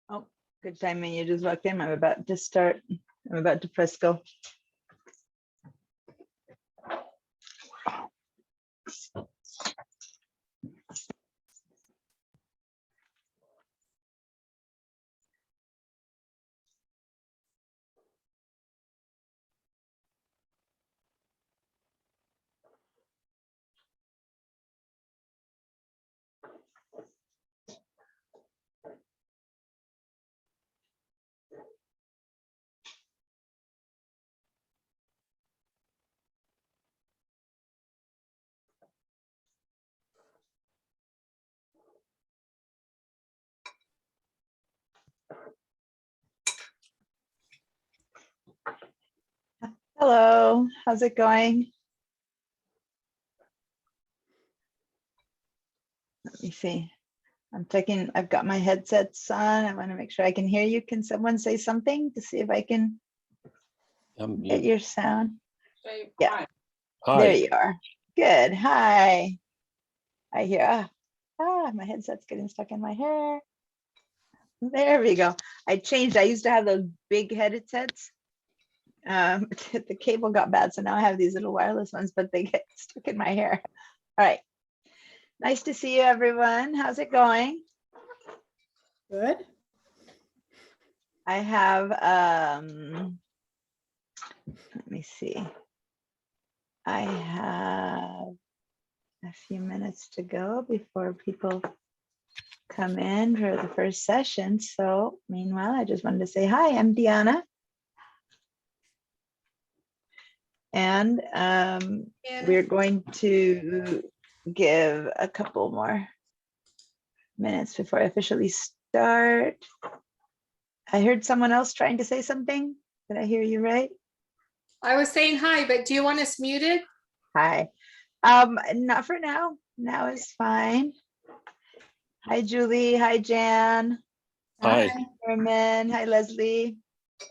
Oh, good timing. You just walked in. I'm about to start. I'm about to press go. Hello, how's it going? Let me see. I've got my headsets on. I want to make sure I can hear you. Can someone say something to see if I can get your sound? Yeah, Hi. there you are. Good, hi. I hear, my headset's getting stuck in my hair. There we go. I changed. I used to have those big headsets. The cable got bad, so now I have these little wireless ones, but they get stuck in my hair. All right. Nice to see you, everyone. How's it going? Good. I have, let me see. I have a few minutes to go before people come in for the first session. So meanwhile, I just wanted to say hi, I'm Deanna. And we're going to give a couple more minutes before I officially start. I heard someone else trying to say something. Did I hear you right? I was saying hi, but do you want us muted? Hi. Not for now. Now is fine. Hi, Julie. Hi, Jan. Hi. Herman. Hi, Leslie.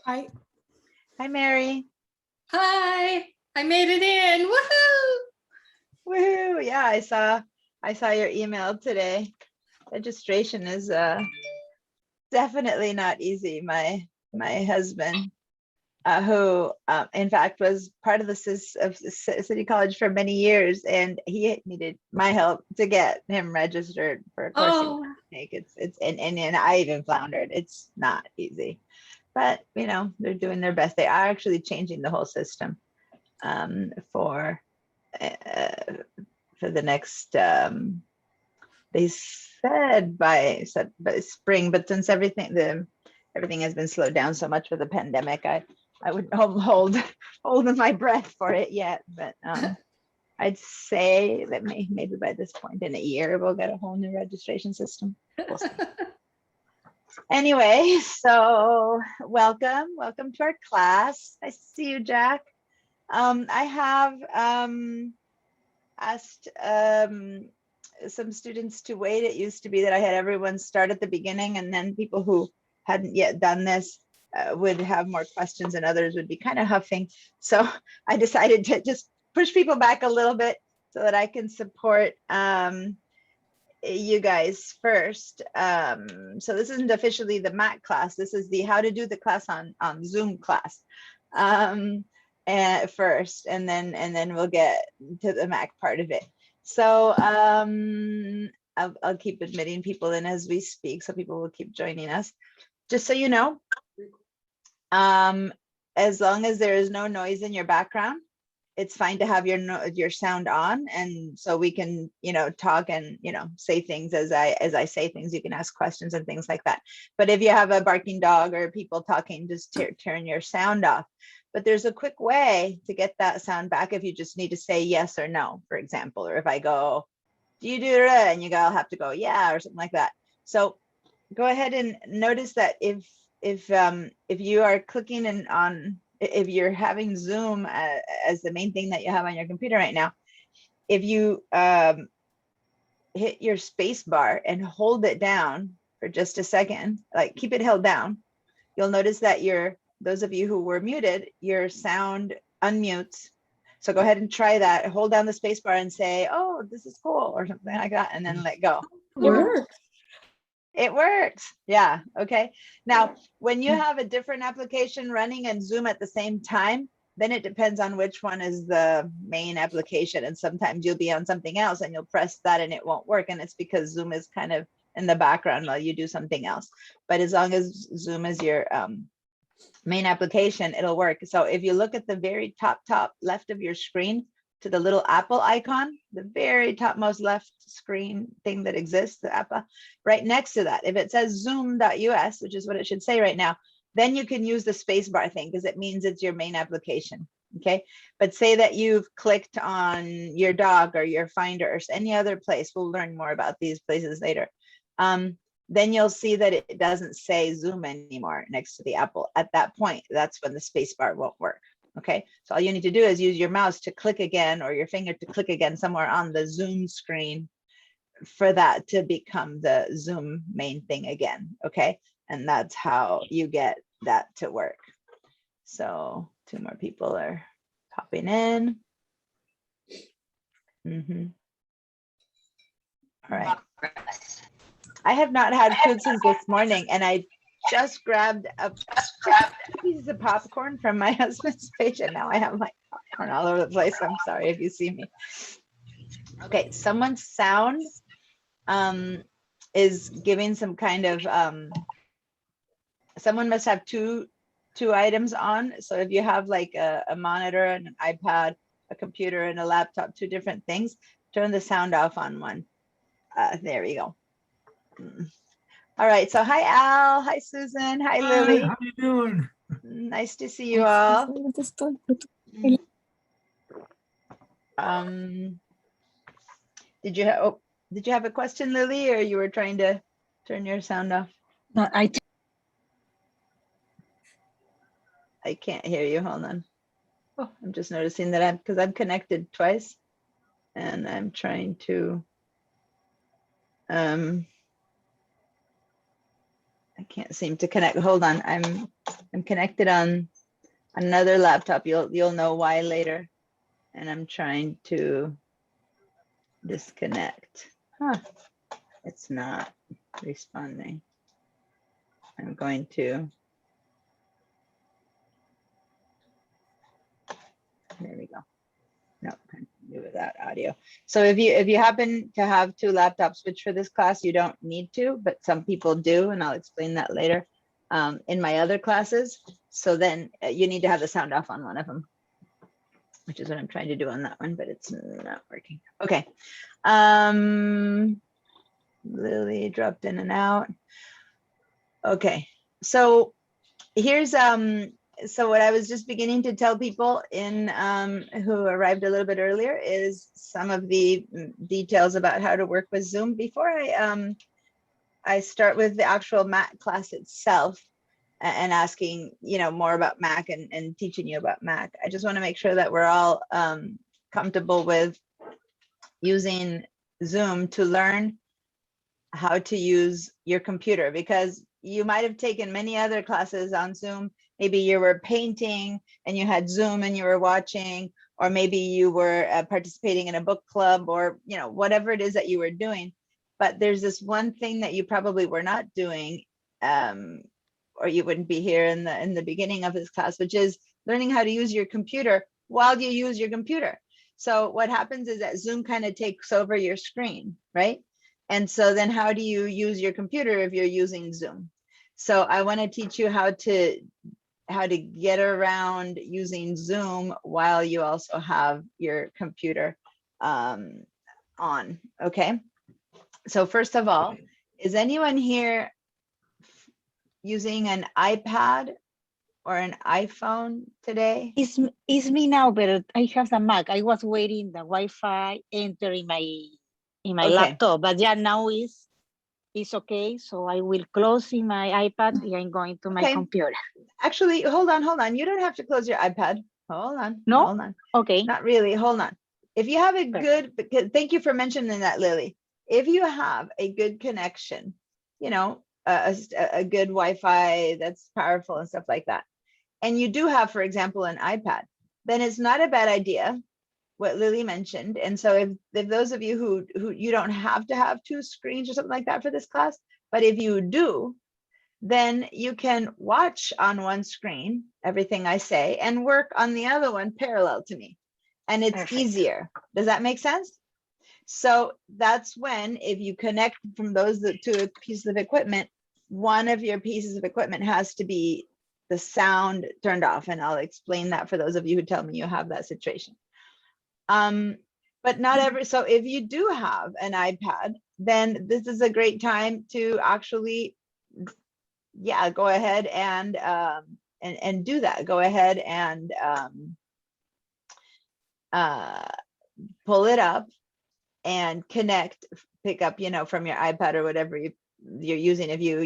Hi. Hi, Mary. Hi. I made it in. Woohoo! Woohoo! Yeah, I saw your email today. Registration is definitely not easy. My husband, who in fact was part of the City College for many years, and he needed my help to get him registered for a course he wanted to take. It's and I even floundered. It's not easy, but you know they're doing their best. They are actually changing the whole system for the next. They said by spring, but since everything has been slowed down so much with the pandemic, I wouldn't hold my breath for it yet. But I'd say that maybe by this point in a year we'll get a whole new registration system. We'll see. Anyway, so welcome to our class. Nice to see you, Jack. I have asked some students to wait. It used to be that I had everyone start at the beginning, and then people who hadn't yet done this would have more questions and others would be kind of huffing. So I decided to just push people back a little bit so that I can support you guys first. So this isn't officially the MAC class. This is the how to do the class on Zoom class and first, and then we'll get to the MAC part of it. So I'll keep admitting people in as we speak, so people will keep joining us. Just so you know, as long as there is no noise in your background, it's fine to have your sound on, and so we can talk and say things as I say things. You can ask questions and things like that. But if you have a barking dog or people talking, just turn your sound off. But there's a quick way to get that sound back if you just need to say yes or no, for example, or if I go, do you do it? And I'll have to go, yeah, or something like that. So go ahead and notice that if you are clicking if you're having Zoom as the main thing that you have on your computer right now, if you hit your space bar and hold it down for just a second, like keep it held down, you'll notice that those of you who were muted, your sound unmutes. So go ahead and try that. Hold down the space bar and say, oh, this is cool, or something like that, and then let go. Works. It works. Yeah. Okay. Now, when you have a different application running and Zoom at the same time, then it depends on which one is the main application. And sometimes you'll be on something else and you'll press that and it won't work. And it's because Zoom is kind of in the background while you do something else. But as long as Zoom is your main application, it'll work. So if you look at the very top left of your screen, to the little Apple icon, the very topmost left screen thing that exists, the Apple, right next to that, if it says zoom.us, which is what it should say right now, then you can use the spacebar thing because it means it's your main application. Okay. But say that you've clicked on your dog or your Finder or any other place. We'll learn more about these places later. Then you'll see that it doesn't say Zoom anymore next to the Apple. At that point, that's when the spacebar won't work. Okay, so all you need to do is use your mouse to click again or your finger to click again somewhere on the Zoom screen for that to become the Zoom main thing again. Okay, and that's how you get that to work. So 2 more people are popping in. All right. I have not had food since this morning, and I just grabbed a piece of popcorn from my husband's page, and now I have my popcorn all over the place. I'm sorry if you see me. Okay, someone's sound is giving some kind of someone must have two items on. So if you have like a monitor and an iPad, a computer and a laptop, 2 different things, turn the sound off on one. There we go. All right, so hi Al, hi Susan, hi Lily. How you doing? Nice to see you all. Did you have a question, Lily, or you were trying to turn your sound off? No, I can't hear you. Hold on. Oh, I'm just noticing that because I'm connected twice, and I'm trying to. I can't seem to connect. Hold on. I'm connected on another laptop. You'll know why later. And I'm trying to disconnect. Huh. It's not responding. I'm going to. There we go. No, can't do without audio. So if you happen to have 2 laptops, which for this class you don't need to, but some people do, and I'll explain that later in my other classes. So then you need to have the sound off on one of them, which is what I'm trying to do on that one, but it's not working. Okay. Lily dropped in and out. Okay. So here's so what I was just beginning to tell people in who arrived a little bit earlier is some of the details about how to work with Zoom. Before I start with the actual Mac class itself and asking, more about Mac and teaching you about Mac, I just want to make sure that we're all comfortable with using Zoom to learn how to use your computer, because you might have taken many other classes on Zoom. Maybe you were painting and you had Zoom and you were watching, or maybe you were participating in a book club, or whatever it is that you were doing. But there's this one thing that you probably were not doing, or you wouldn't be here in the beginning of this class, which is learning how to use your computer while you use your computer. So what happens is that Zoom kind of takes over your screen, right? And so then how do you use your computer if you're using Zoom? So I want to teach you how to get around using Zoom while you also have your computer on. Okay. So first of all, is anyone here using an iPad or an iPhone today? It's me now, but I have the Mac. I was waiting the Wi-Fi enter in my Okay. laptop, but yeah, now it's okay. So I will close in my iPad and I'm going to my Okay. computer. Actually, hold on. You don't have to close your iPad. Hold on. No? Hold on. Okay. Not really. Hold on. If you have a good, thank you for mentioning that, Lily. If you have a good connection, a good Wi-Fi that's powerful and stuff like that, and you do have, for example, an iPad, then it's not a bad idea what Lily mentioned. And so if those of you who you don't have to have 2 screens or something like that for this class, but if you do, then you can watch on one screen everything I say and work on the other one parallel to me. And it's Perfect. easier. Does that make sense? So that's when, if you connect from those 2 pieces of equipment, one of your pieces of equipment has to be the sound turned off. And I'll explain that for those of you who tell me you have that situation. But not every, so if you do have an iPad, then this is a great time to actually, yeah, go ahead and do that. Go ahead and pull it up and connect, pick up, from your iPad or whatever you're using. If you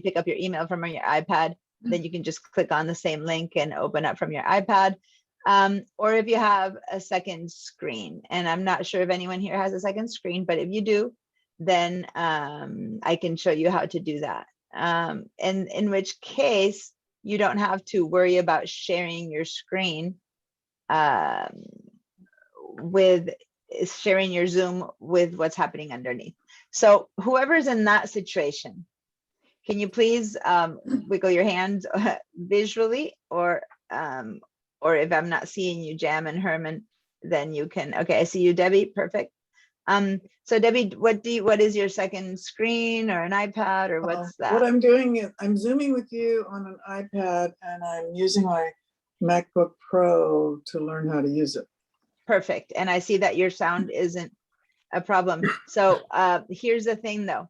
pick up your email from your iPad, then you can just click on the same link and open up from your iPad. Or if you have a second screen, and I'm not sure if anyone here has a second screen, but if you do, then I can show you how to do that. And in which case, you don't have to worry about sharing your screen with sharing your Zoom with what's happening underneath. So whoever's in that situation, can you please wiggle your hands visually, or if I'm not seeing you, Jam and Herman, then you can. Okay, I see you, Debbie. Perfect. So Debbie, what is your second screen or an iPad, or what's that? What I'm doing is I'm Zooming with you on an iPad, and I'm using my MacBook Pro to learn how to use it. Perfect. And I see that your sound isn't a problem. So here's the thing though,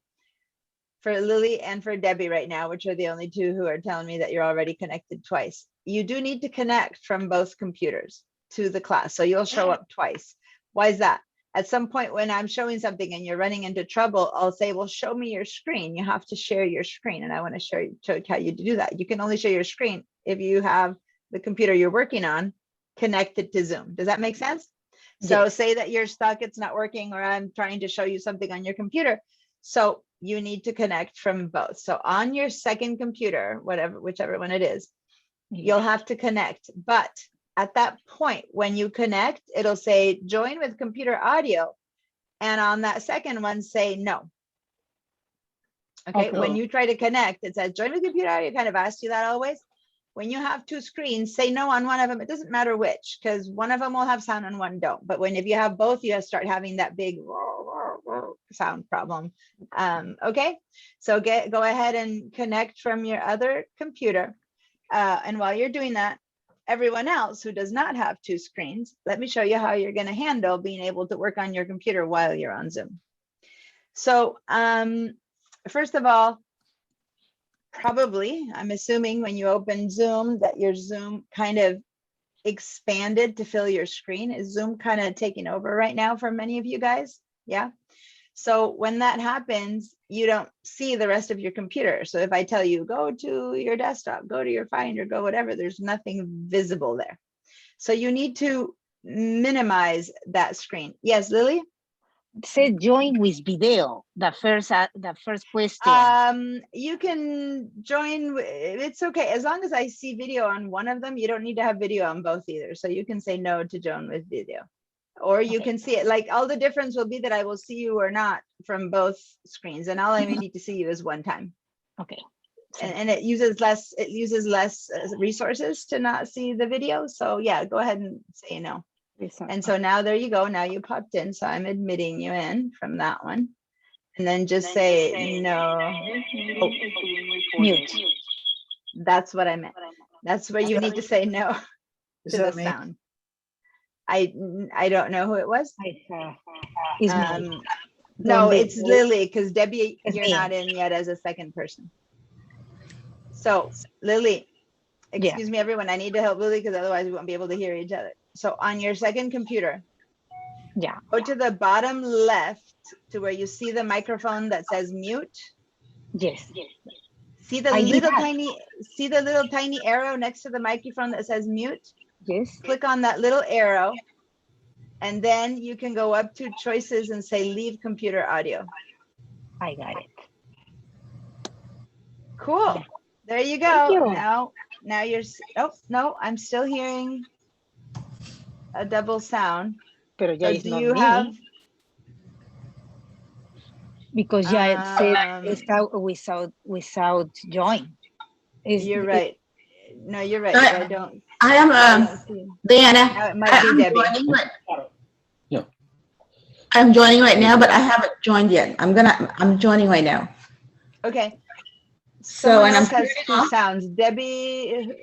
for Lily and for Debbie right now, which are the only 2 who are telling me that you're already connected twice, you do need to connect from both computers to the class. So you'll show up twice. Why is that? At some point when I'm showing something and you're running into trouble, I'll say, well, show me your screen. You have to share your screen. And I want to show you how you do that. You can only share your screen if you have the computer you're working on connected to Zoom. Does that make sense? So Yes. say that you're stuck, it's not working, or I'm trying to show you something on your computer. So you need to connect from both. So on your second computer, whichever one it is, you'll have to connect. But at that point, when you connect, it'll say join with computer audio. And on that second one, say no. Okay, when you try to connect, it says join with computer audio, kind of asks you that always. When you have 2 screens, say no on one of them. It doesn't matter which, because one of them will have sound and one don't. But if you have both, you start having that big sound problem. Okay, so go ahead and connect from your other computer. And while you're doing that, everyone else who does not have 2 screens, let me show you how you're going to handle being able to work on your computer while you're on Zoom. So first of all, probably, I'm assuming when you open Zoom that your Zoom kind of expanded to fill your screen. Is Zoom kind of taking over right now for many of you guys? Yeah. So when that happens, you don't see the rest of your computer. So if I tell you, go to your desktop, go to your Finder, go whatever, there's nothing visible there. So you need to minimize that screen. Yes, Lily? It said join with video, the first question. You can join, it's okay. As long as I see video on one of them, you don't need to have video on both either. So you can say no to join with video. Or you can see it, like all the difference will be that I will see you or not from both screens, and all I need to see you is one time. Okay. And it uses less resources to not see the video. So yeah, go ahead and say no. And so now there you go. Now you popped in. So I'm admitting you in from that one. And then just say no. Oh, mute. That's what I meant. That's where you need to say no Is to the that me? sound. I don't know who it was. It's me. No, Debbie. it's Lily, because Debbie, It's you're me. not in yet as a second person. So Lily, excuse me, everyone. I need to help Lily because otherwise we won't be able to hear each other. So on your second computer, Yeah. go to the bottom left to where you see the microphone that says mute. Yes. See the I did little tiny arrow next to the microphone that says mute? Yes. Click on that little arrow, and then you can go up to choices and say leave computer audio. I got it. Cool. Yeah. There you Thank go. you. Now you're, oh no, I'm still hearing. a double sound. Pero ya So it's do not you me. have, Because yeah, it said it's Um, out without join. you're right. No, you're right. I- I don't, I am, I don't see. Diana. Now it might be I'm Debbie. joining right- Yeah. I'm joining right now, but I haven't joined yet. I'm joining right now. Okay. So, Someone and I'm else has turning two off. sounds. Debbie,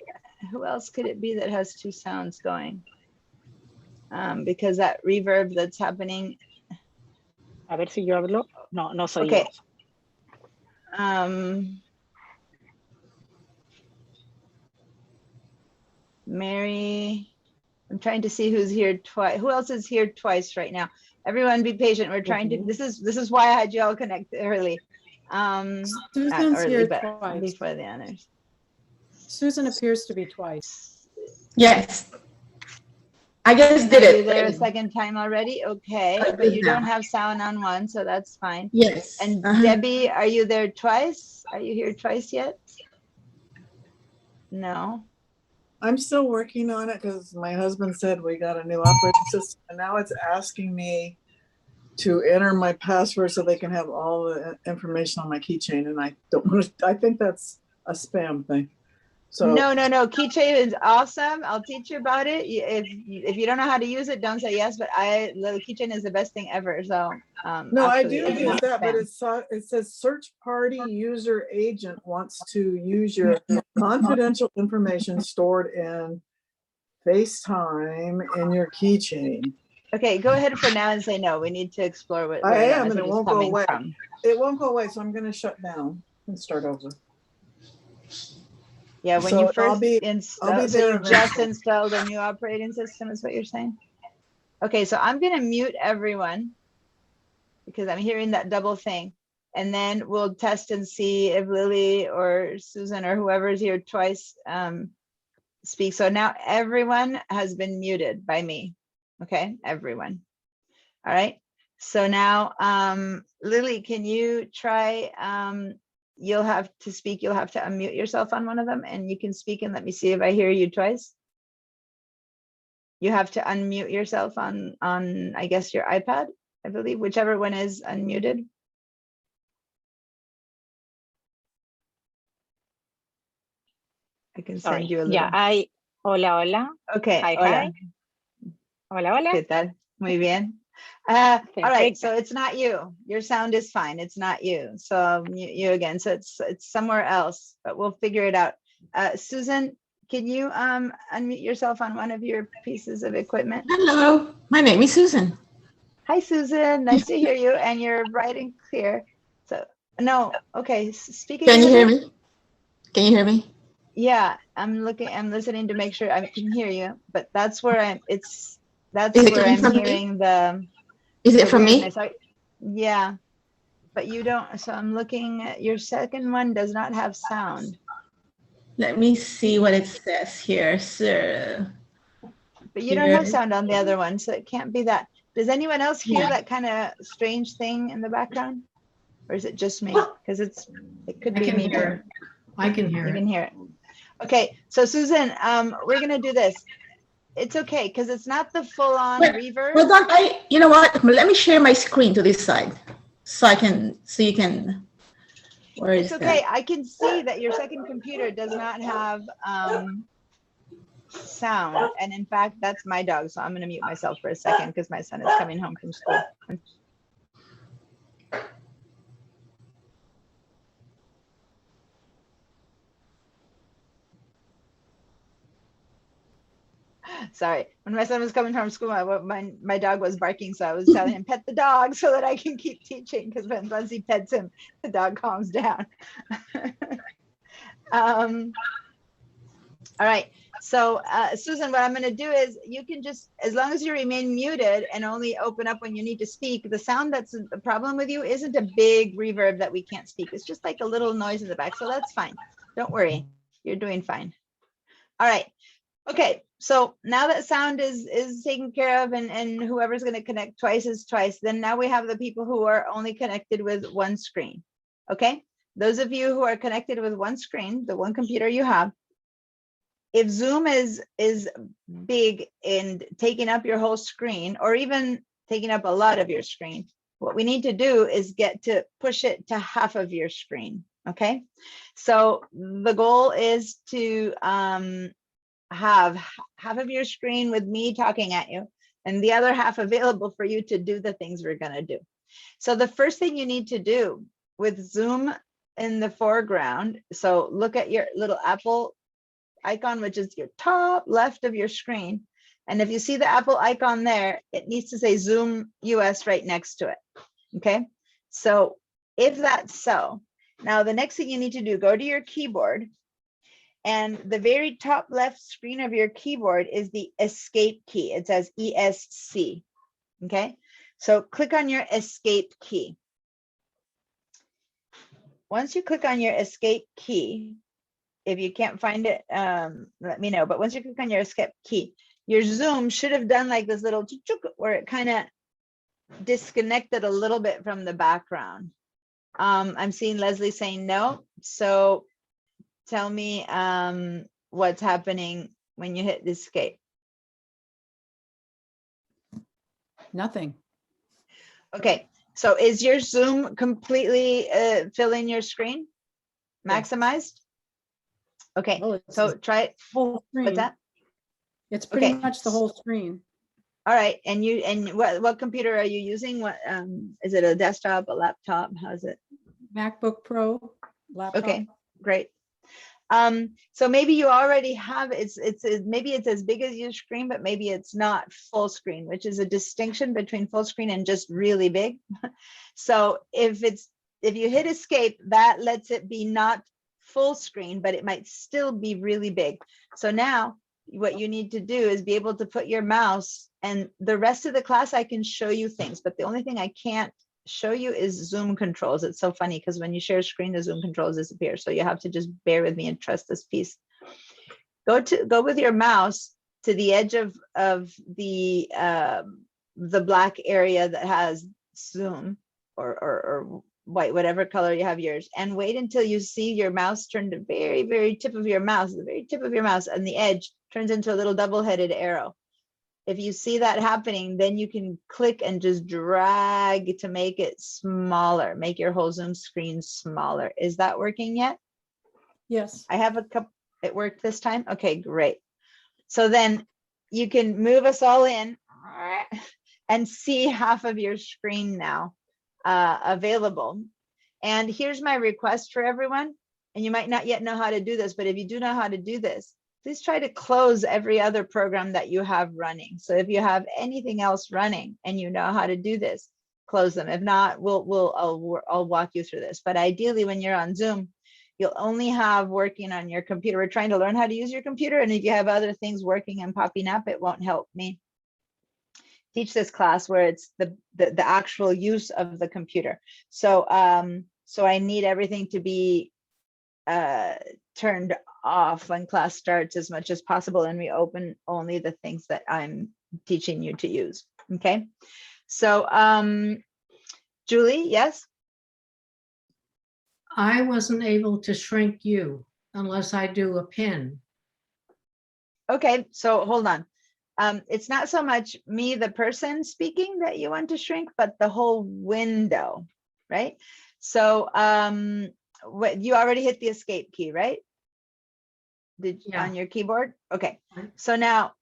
who else could it be that has two sounds going? Because that reverb that's happening. A ver si yo hablo. No, no soy Okay. yo. Mary, I'm trying to see who's here twice. Who else is here twice right now? Everyone be patient. We're trying to, Mhm. this is why I had you all connect early. Not Susan's early, here but twice. before the others. Susan appears to be twice. Yes. I just Are did you it. there a second time already? Okay, I but did you don't now. have sound on one, so that's fine. Yes. And uh-huh. Debbie, are you there twice? Are you here twice yet? No. I'm still working on it because my husband said we got a new operating system and now it's asking me to enter my password so they can have all the information on my keychain. And I don't want to, I think that's a spam thing. So No, Keychain is awesome. I'll teach you about it. If you don't know how to use it, don't say yes, but the Keychain is the best thing ever. So no, I actually, do it's use not that, but spam. it says search party user agent wants to use your confidential information stored in FaceTime in your keychain. Okay, go ahead for now and say no. We need to explore where I that am, and message it is won't go coming away. from. It won't go away, so I'm going to shut down and start over. Yeah, when So you I'll first be install, so there you just eventually. installed a new operating system is what you're saying? Okay, so I'm gonna mute everyone because I'm hearing that double thing. And then we'll test and see if Lily or Susan or whoever is here twice speak. So now everyone has been muted by me. Okay, everyone. All right. So now, Lily, can you try, you'll have to speak, you'll have to unmute yourself on one of them and you can speak and let me see if I hear you twice. You have to unmute yourself on I guess your iPad, I believe, whichever one is unmuted. I can Sorry. send you a Yeah, little. hola, hola. Okay, Hi, hola. hi. Hola, hola. ¿Qué tal? Muy bien. All right, Perfecto. so it's not you. Your sound is fine. It's not you. So I'll mute you again. So it's somewhere else, but we'll figure it out. Susan, can you unmute yourself on one of your pieces of equipment? Hello, my name is Susan. Hi, Susan. Nice to hear you. And you're bright and clear. So no, okay. Speak again. Can you hear me? Can you hear me? Yeah, I'm listening to make sure I can hear you, but that's where that's Is it where coming I'm from me? hearing the Is it the from me? weirdness. Yeah, but you don't. So I'm looking at your second one does not have sound. Let me see what it says here, sir. But you don't have Here. sound on the other one, so it can't be that. Does anyone else hear Yeah. that kind of strange thing in the background? Or is it just me? Because it could I be can me hear too. it. I can hear You it. can hear it. Okay, so Susan, we're gonna do this. It's okay, because it's not the full-on Wait, reverb. Hold on, you know what? Let me share my screen to this side so you can, where is It's okay. that? I can see that your second computer does not have sound. And in fact, that's my dog. So I'm going to mute myself for a second because my son is coming home from school. Sorry. When my son was coming home from school, my dog was barking. So I was telling him, pet the dog so that I can keep teaching. Because once he pets him, the dog calms down. All right. So Susan, what I'm going to do is you can just, as long as you remain muted and only open up when you need to speak, the sound that's the problem with you isn't a big reverb that we can't speak. It's just like a little noise in the back. So that's fine. Don't worry. You're doing fine. All right. Okay. So now that sound is taken care of and whoever's going to connect twice is twice, then now we have the people who are only connected with one screen. Okay. Those of you who are connected with one screen, the one computer you have, if Zoom is big and taking up your whole screen, or even taking up a lot of your screen, what we need to do is get to push it to half of your screen. Okay, so the goal is to have half of your screen with me talking at you and the other half available for you to do the things we're going to do. So the first thing you need to do with Zoom in the foreground, so look at your little Apple icon, which is your top left of your screen. And if you see the Apple icon there, it needs to say Zoom US right next to it. Okay, so if that's so, now the next thing you need to do, go to your keyboard, and the very top left screen of your keyboard is the escape key. It says ESC. Okay, so click on your escape key. Once you click on your escape key, if you can't find it, let me know. But once you click on your escape key, your Zoom should have done like this little where it kind of disconnected a little bit from the background. I'm seeing Leslie saying no. So tell me what's happening when you hit escape. Nothing. Okay, so is your Zoom completely filling your screen? Maximized? Okay, Oh, it's so the try, whole screen. what's that? It's pretty Okay. much the whole screen. All right, and what computer are you using? What is it, a desktop, a laptop? How's it? MacBook Pro, laptop. Okay, great. So maybe you already have maybe it's as big as your screen, but maybe it's not full screen, which is a distinction between full screen and just really big. So if you hit escape, that lets it be not full screen, but it might still be really big. So now what you need to do is be able to put your mouse, and the rest of the class I can show you things, but the only thing I can't show you is Zoom controls. It's so funny because when you share a screen, the Zoom controls disappear. So you have to just bear with me and trust this piece. Go with your mouse to the edge of the black area that has Zoom or white, whatever color you have yours, and wait until you see your mouse turn to very, very tip of your mouse, the very tip of your mouse, and the edge turns into a little double-headed arrow. If you see that happening, then you can click and just drag to make it smaller, make your whole Zoom screen smaller. Is that working yet? Yes. I have a couple, it worked this time? Okay, great. So then you can move us all in and see half of your screen now available. And here's my request for everyone. And you might not yet know how to do this, but if you do know how to do this, please try to close every other program that you have running. So if you have anything else running and you know how to do this, close them. If not, I'll walk you through this. But ideally, when you're on Zoom, you'll only have working on your computer. We're trying to learn how to use your computer. And if you have other things working and popping up, it won't help me teach this class where it's the actual use of the computer. So so I need everything to be turned off when class starts as much as possible, and we open only the things that I'm teaching you to use. Okay, so Julie, yes? I wasn't able to shrink you unless I do a pin. Okay, so hold on. It's not so much me, the person speaking, that you want to shrink, but the whole window, right? So what, you already hit the escape key, right? Yeah. On your keyboard? Okay, Right. so now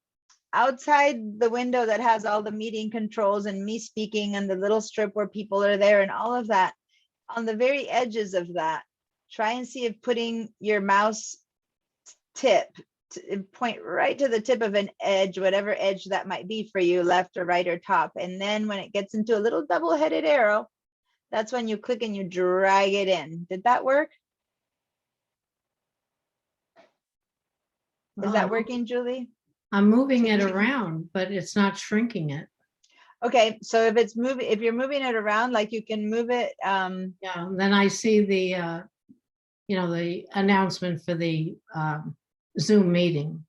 outside the window that has all the meeting controls and me speaking and the little strip where people are there and all of that, on the very edges of that, try and see if putting your mouse tip point right to the tip of an edge, whatever edge that might be for you, left or right or top. And then when it gets into a little double-headed arrow, that's when you click and you drag it in. Did that work? Is that working, Julie? I'm moving it around, but it's not shrinking it. Okay, so if it's moving, if you're moving it around, like you can move it, Yeah, then I see the, the announcement for the Zoom meeting.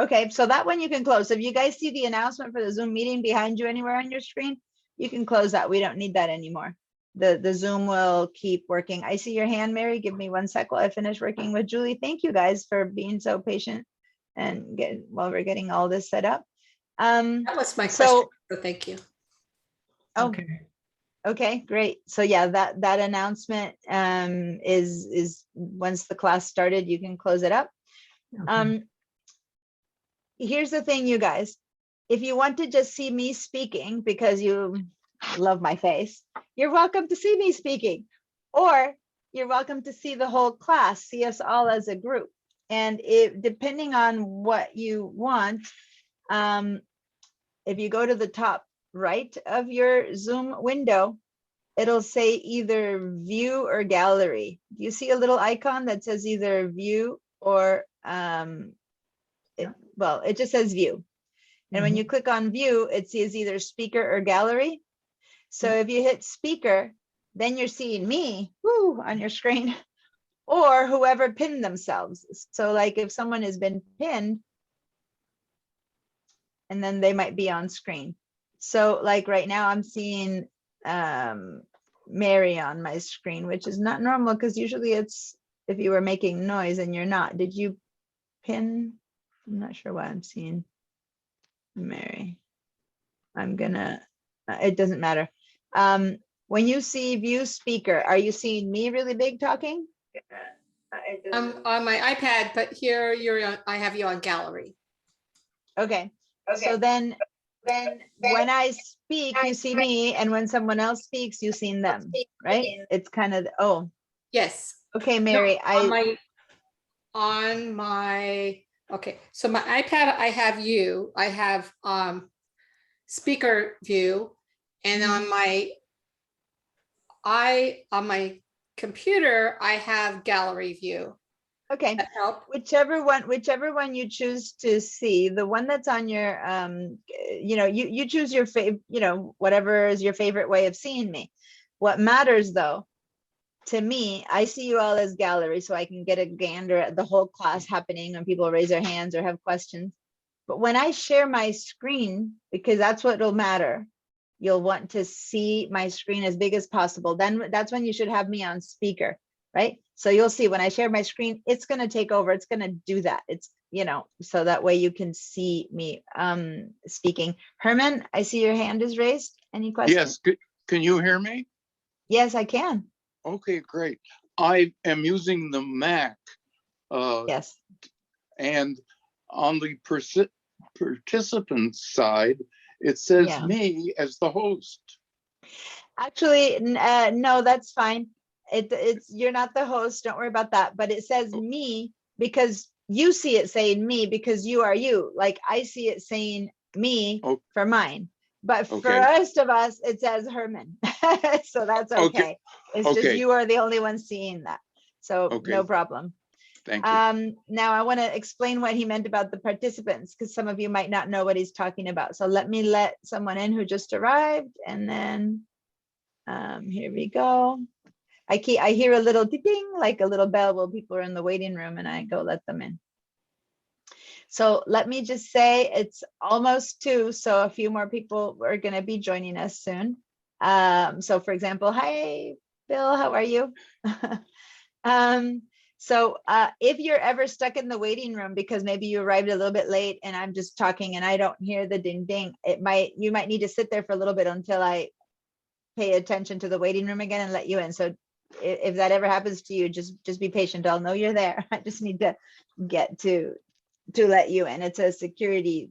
okay, so that one you can close. So if you guys see the announcement for the Zoom meeting behind you anywhere on your screen, you can close that. We don't need that anymore. The Zoom will keep working. I see your hand, Mary. Give me 1 sec while I finish working with Julie. Thank you guys for being so patient and while we're getting all this set up. That was my So- question. So thank you. Oh, Okay. okay, great. So yeah, that announcement is once the class started, you can close it up. Okay. Here's the thing, you guys. If you want to just see me speaking because you love my face, you're welcome to see me speaking. Or you're welcome to see the whole class, see us all as a group. And depending on what you want, if you go to the top right of your Zoom window, it'll say either view or gallery. Do you see a little icon that says either view or, it just says view. And when you click on view, it says either speaker or gallery. So if you hit speaker, then you're seeing me on your screen or whoever pinned themselves. So like if someone has been pinned, and then they might be on screen. So like right now I'm seeing Mary on my screen, which is not normal because usually it's if you were making noise and you're not. Did you pin? I'm not sure why I'm seeing Mary. It doesn't matter. When you see view speaker, are you seeing me really big talking? I'm on my iPad, but here I have you on gallery. Okay. So then when I speak, you see me, and when someone else speaks, you see them, right? It's kind of, Yes. okay, Mary, On my, okay, so my iPad, I have you, I have speaker view, and on my computer, I have gallery view. okay. That help? Whichever one you choose to see, the one that's on your, you choose your favorite, whatever is your favorite way of seeing me. What matters though, to me, I see you all as gallery, so I can get a gander at the whole class happening when people raise their hands or have questions. But when I share my screen, because that's what will matter, you'll want to see my screen as big as possible. Then that's when you should have me on speaker, right? So you'll see when I share my screen, it's going to take over. It's going to do that. It's, so that way you can see me speaking. Herman, I see your hand is raised. Any questions? Yes, can you hear me? Yes, I can. Okay, great. I am using the Mac. Yes. And on the participant side, it says Yeah. me as the host. Actually, no, that's fine. It's you're not the host. Don't worry about that. But it says me because you see it saying me because you are you. Like I see it saying me for mine. But for the rest of us, it says Herman. So that's okay. It's just you are the only one seeing that. So no problem. Thank you. Now I want to explain what he meant about the participants because some of you might not know what he's talking about. So let me let someone in who just arrived, and then here we go. I hear a little ding, like a little bell while people are in the waiting room, and I go let them in. So let me just say it's almost 2, so a few more people are going to be joining us soon. So for example, hi, Bill, how are you? So if you're ever stuck in the waiting room because maybe you arrived a little bit late and I'm just talking and I don't hear the ding ding, you might need to sit there for a little bit until I pay attention to the waiting room again and let you in. So if that ever happens to you, just be patient. I'll know you're there. I just need to get to let you in. It's a security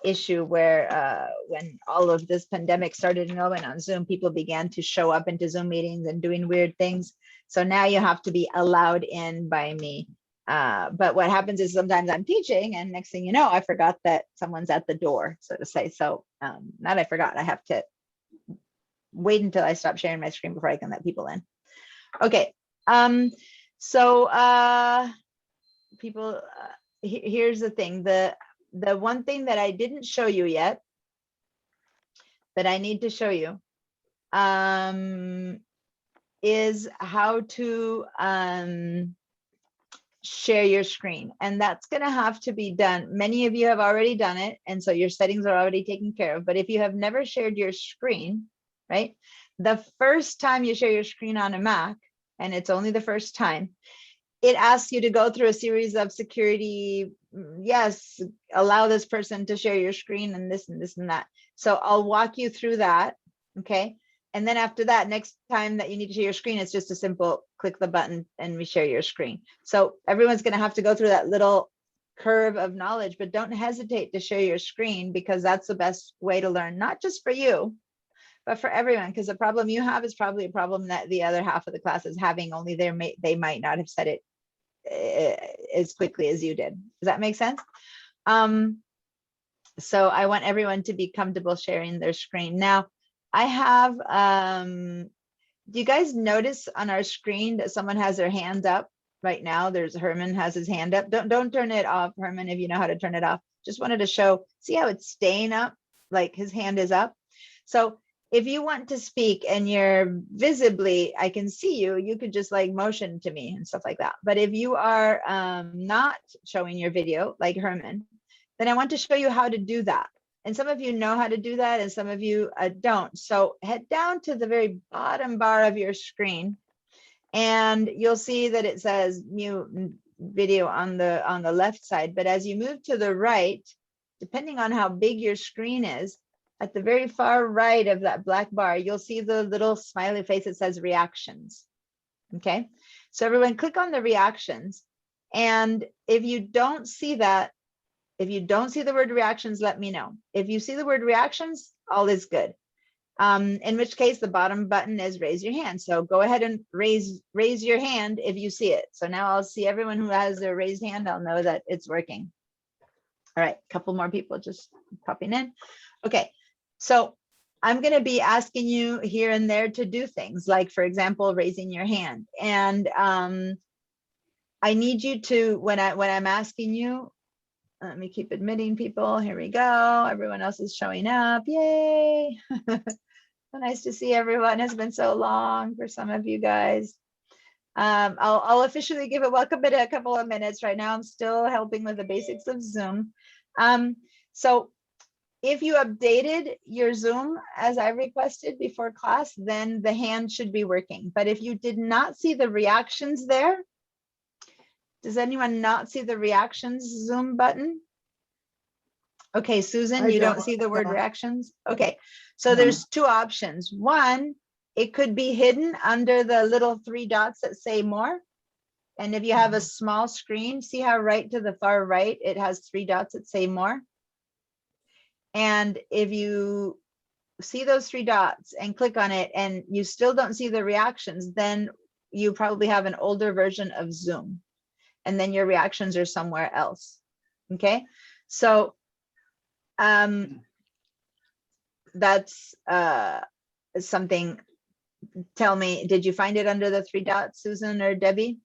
issue where when all of this pandemic started and went on Zoom, people began to show up into Zoom meetings and doing weird things. So now you have to be allowed in by me. But what happens is sometimes I'm teaching and next thing you know, I forgot that someone's at the door, so to say. So not I forgot, I have to wait until I stop sharing my screen before I can let people in. Okay, so people, here's the thing. The one thing that I didn't show you yet, that I need to show you, is how to share your screen. And that's going to have to be done. Many of you have already done it, and so your settings are already taken care of. But if you have never shared your screen, right, the first time you share your screen on a Mac, and it's only the first time, it asks you to go through a series of security, yes, allow this person to share your screen and this and this and that. So I'll walk you through that, okay? And then after that, next time that you need to share your screen, it's just a simple click the button and we share your screen. So everyone's gonna have to go through that little curve of knowledge, but don't hesitate to share your screen because that's the best way to learn, not just for you, but for everyone, because the problem you have is probably a problem that the other half of the class is having, only they might not have said it as quickly as you did. Does that make sense? So I want everyone to be comfortable sharing their screen. Now, I have, do you guys notice on our screen that someone has their hand up right now? There's Herman has his hand up. Don't turn it off, Herman, if you know how to turn it off. Just wanted to show, see how it's staying up, like his hand is up. So if you want to speak and you're visibly, I can see you, you could just like motion to me and stuff like that. But if you are not showing your video like Herman, then I want to show you how to do that. And some of you know how to do that and some of you don't. So head down to the very bottom bar of your screen and you'll see that it says mute video on the left side. But as you move to the right, depending on how big your screen is, at the very far right of that black bar, you'll see the little smiley face that says reactions. Okay, so everyone click on the reactions. And if you don't see that, if you don't see the word reactions, let me know. If you see the word reactions, all is good. In which case the bottom button is raise your hand. So go ahead and raise your hand if you see it. So now I'll see everyone who has their raised hand. I'll know that it's working. All right, a couple more people just popping in. Okay, so I'm going to be asking you here and there to do things like, for example, raising your hand. And I need you to, when I'm asking you, let me keep admitting people. Here we go. Everyone else is showing up. Yay. So nice to see everyone. It's been so long for some of you guys. I'll officially give a welcome in a couple of minutes. Right now, I'm still helping with the basics of Zoom. So if you updated your Zoom as I requested before class, then the hand should be working. But if you did not see the reactions there, does anyone not see the reactions Zoom button? Okay, Susan, you don't see the word reactions? Okay, so there's two options. One, it could be hidden under the little three dots that say more. And if you have a small screen, see how right to the far right, it has three dots that say more. And if you see those three dots and click on it and you still don't see the reactions, then you probably have an older version of Zoom. And then your reactions are somewhere else. Okay, so that's something. Tell me, did you find it under the three dots, Susan or Debbie?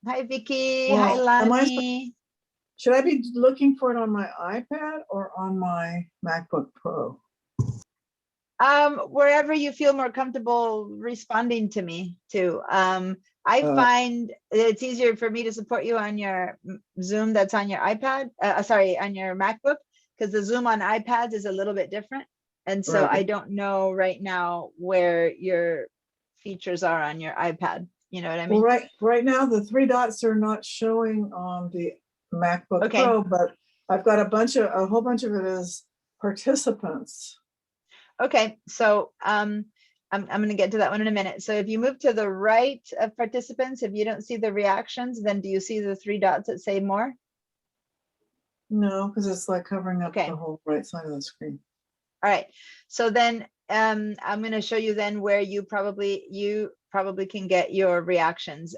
Hi, Vicky. Hi, Lani. Should I be looking for it on my iPad or on my MacBook Pro? Wherever you feel more comfortable responding to me too. I find it's easier for me to support you on your Zoom that's on your iPad, sorry, on your MacBook, because the Zoom on iPads is a little bit different. And so Right. I don't know right now where your features are on your iPad. You know what I mean? Well, right now, the three dots are not showing on the MacBook Okay. Pro, but I've got a whole bunch of it is participants. Okay, so I'm going to get to that one in a minute. So if you move to the right of participants, if you don't see the reactions, then do you see the three dots that say more? No, because it's like covering up Okay. the whole right side of the screen. All right, so then I'm going to show you then where you probably can get your reactions.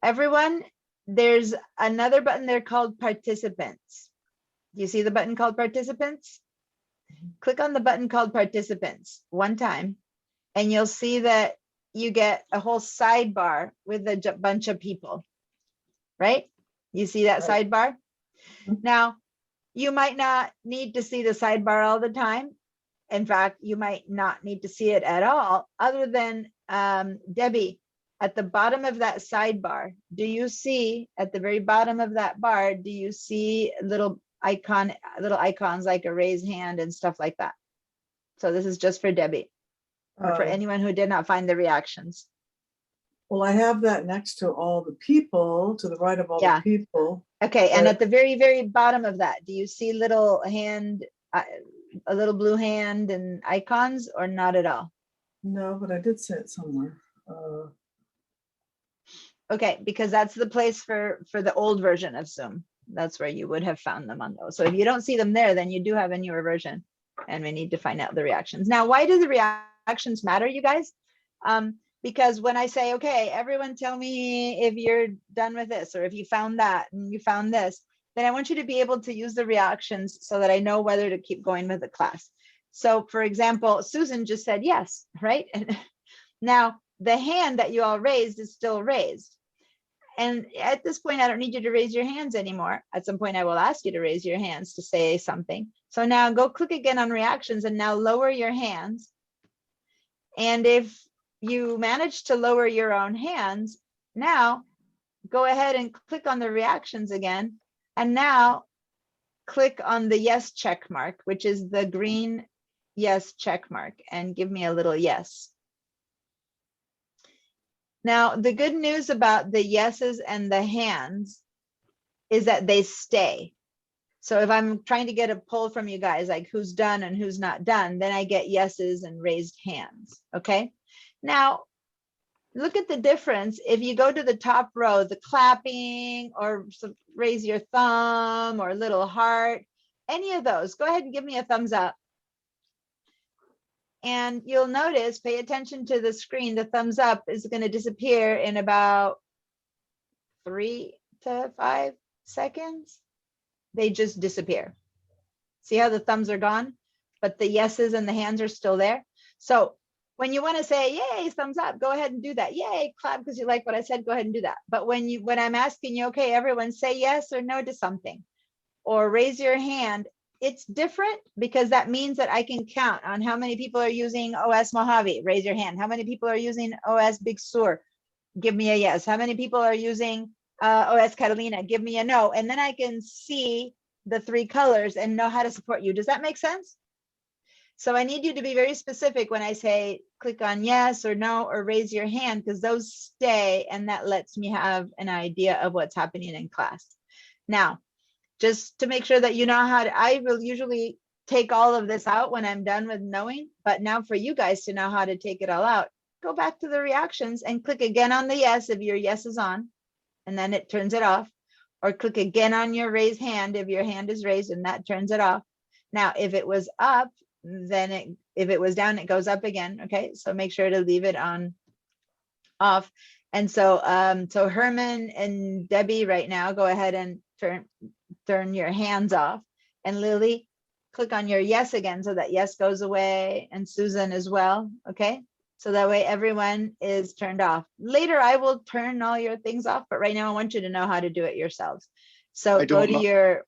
Everyone, there's another button there called participants. Do you see the button called participants? Click on the button called participants one time, and you'll see that you get a whole sidebar with a bunch of people, right? You see that Right. sidebar? Mhm. Now, you might not need to see the sidebar all the time. In fact, you might not need to see it at all, other than Debbie, at the bottom of that sidebar, do you see at the very bottom of that bar, do you see little icons like a raised hand and stuff like that? So this is just for Debbie or for anyone who did not find the reactions. Well, I have that next to all the people, to the right of all Yeah. the people. Okay, and But- at the very, very bottom of that, do you see little hand, a little blue hand and icons or not at all? No, but I did say it somewhere. Okay, because that's the place for the old version of Zoom. That's where you would have found them on those. So if you don't see them there, then you do have a newer version and we need to find out the reactions. Now, why do the reactions matter, you guys? Because when I say, okay, everyone tell me if you're done with this, or if you found that and you found this, then I want you to be able to use the reactions so that I know whether to keep going with the class. So for example, Susan just said yes, right? And now the hand that you all raised is still raised. And at this point, I don't need you to raise your hands anymore. At some point, I will ask you to raise your hands to say something. So now go click again on reactions and now lower your hands. And if you manage to lower your own hands, now go ahead and click on the reactions again. And now click on the yes check mark, which is the green yes check mark, and give me a little yes. Now, the good news about the yeses and the hands is that they stay. So if I'm trying to get a poll from you guys, like who's done and who's not done, then I get yeses and raised hands, okay? Now, look at the difference. If you go to the top row, the clapping or raise your thumb or little heart, any of those, go ahead and give me a thumbs up. And you'll notice, pay attention to the screen, the thumbs up is going to disappear in about 3 to 5 seconds. They just disappear. See how the thumbs are gone, but the yeses and the hands are still there. So when you want to say, yay, thumbs up, go ahead and do that. Yay, clap because you like what I said, go ahead and do that. But when I'm asking you, okay, everyone say yes or no to something, or raise your hand, it's different because that means that I can count on how many people are using OS Mojave. Raise your hand. How many people are using OS Big Sur? Give me a yes. How many people are using OS Catalina? Give me a no. And then I can see the 3 colors and know how to support you. Does that make sense? So I need you to be very specific when I say click on yes or no or raise your hand, because those stay and that lets me have an idea of what's happening in class. Now, just to make sure that you know how to, I will usually take all of this out when I'm done with knowing, but now for you guys to know how to take it all out, go back to the reactions and click again on the yes if your yes is on, and then it turns it off, or click again on your raised hand if your hand is raised and that turns it off. Now, if it was up, then if it was down, it goes up again. Okay, so make sure to leave it on off. And so so Herman and Debbie right now, go ahead and turn your hands off. And Lily, click on your yes again so that yes goes away, and Susan as well. Okay, so that way everyone is turned off. Later I will turn all your things off, but right now I want you to know how to do it yourselves. So I go don't to know. your,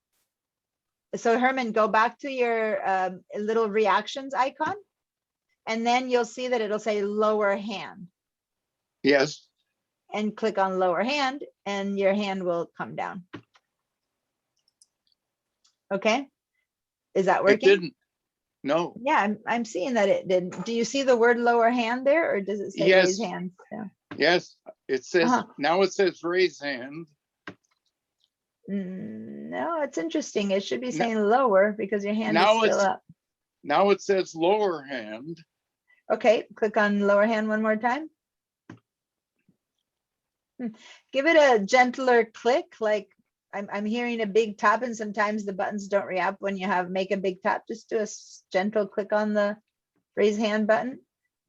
so Herman, go back to your little reactions icon, and then you'll see that it'll say lower hand, Yes, and click on lower hand and your hand will come down. Okay, is that it working? didn't. No. Yeah, I'm seeing that it didn't. Do you see the word lower hand there, or does it say raise Yes. hand? Yeah. Yes, it says, Uh-huh. now it says raise hand. No, it's interesting. It should be No. saying lower because your hand is Now still it's- up. Now it says lower hand. Okay, click on lower hand one more time. Give it a gentler click, like I'm hearing a big tap, and sometimes the buttons don't react when you make a big tap. Just do a gentle click on the raise hand button,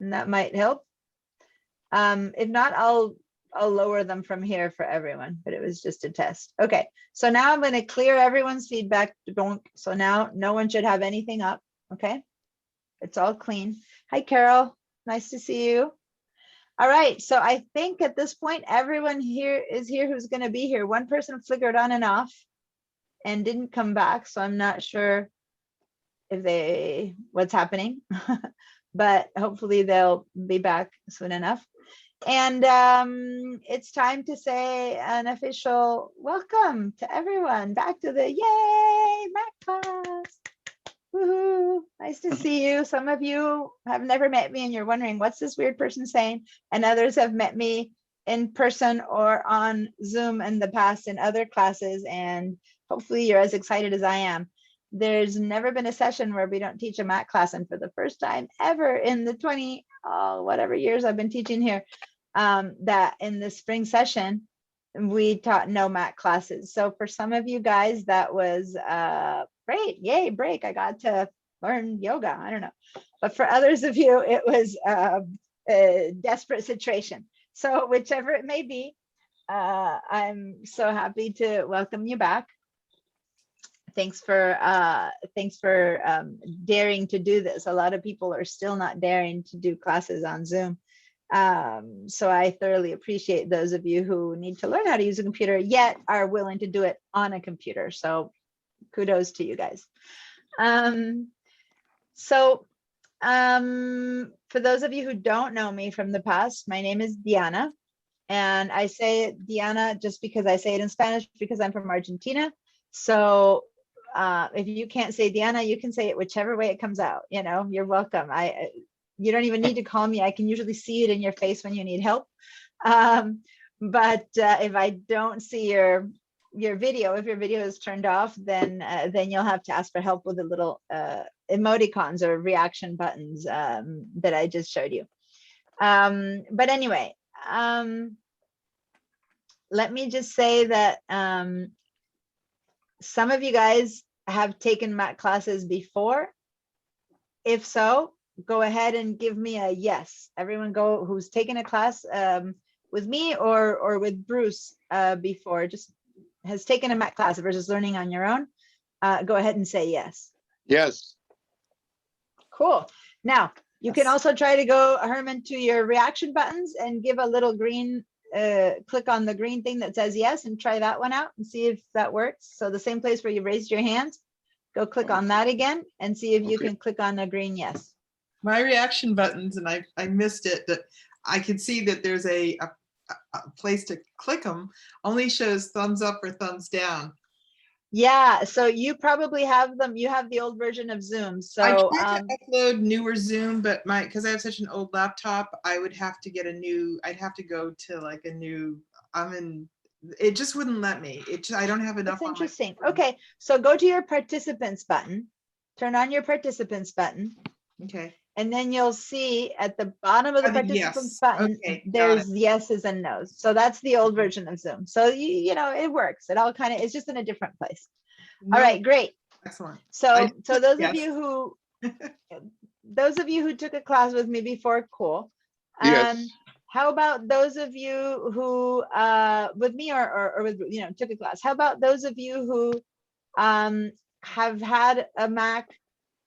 and that might help. If not, I'll lower them from here for everyone, but it was just a test. Okay, so now I'm going to clear everyone's feedback. So now no one should have anything up. Okay, it's all clean. Hi, Carol. Nice to see you. All right, so I think at this point, everyone here is here who's going to be here. One person flickered on and off and didn't come back, so I'm not sure if what's happening, but hopefully they'll be back soon enough. And it's time to say an official welcome to everyone back to the Yay Mac class. Woohoo! Nice to see you. Some of you have never met me and you're wondering what's this weird person saying, and others have met me in person or on Zoom in the past in other classes, and hopefully you're as excited as I am. There's never been a session where we don't teach a Mac class, and for the first time ever in the 20 whatever years I've been teaching here, that in the spring session we taught no Mac classes. So for some of you guys, that was great. Yay, break. I got to learn yoga. I don't know. But for others of you, it was a desperate situation. So whichever it may be, I'm so happy to welcome you back. Thanks for daring to do this. A lot of people are still not daring to do classes on Zoom. So I thoroughly appreciate those of you who need to learn how to use a computer yet are willing to do it on a computer. So kudos to you guys. For those of you who don't know me from the past, my name is Diana, and I say Diana just because I say it in Spanish because I'm from Argentina. So if you can't say Diana, you can say it whichever way it comes out. You know, you're welcome. You don't even need to call me. I can usually see it in your face when you need help. But if I don't see your video, if your video is turned off, then you'll have to ask for help with the little emoticons or reaction buttons that I just showed you. But anyway, let me just say that some of you guys have taken Mac classes before. If so, go ahead and give me a yes. Everyone go who's taken a class with me or with Bruce before, just has taken a Mac class versus learning on your own. Go ahead and say yes. Yes. Cool. Now, you can Yes. also try to go, Herman, to your reaction buttons and give a little green, click on the green thing that says yes and try that one out and see if that works. So the same place where you raised your hand, go click on that again and see if you Okay. can click on a green yes. My reaction buttons, and I missed it, that I could see that there's a place to click them, only shows thumbs up or thumbs down. Yeah, so you probably have them. You have the old version of Zoom. I So tried to upload newer Zoom, but because I have such an old laptop, I would have to get a new, I'd have to go to like a new, it just wouldn't let me. I don't have enough that's on my interesting. phone. Okay, so go to your participants button, turn on your participants button, Okay. and then you'll see at the bottom of the The participants yes. button, Okay, got there's yeses and nos. So that's the old version of Zoom. So you know, it works. It all kind of, it's just in a different place. All No, right, great. excellent. So I- those yes. of you who took a class with me before, cool. Yes. How about those of you who with me or with, you know, took a class? How about those of you who have had a Mac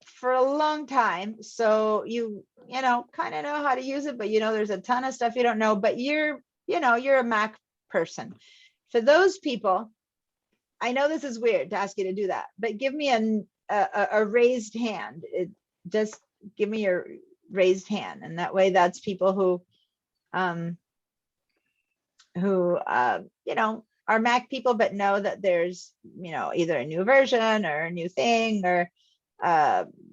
for a long time, so you know, kind of know how to use it, but you know there's a ton of stuff you don't know, but you're a Mac person. For those people, I know this is weird to ask you to do that, but give me a raised hand. Just give me your raised hand, and that way that's people who you know, are Mac people but know that there's, you know, either a new version or a new thing, or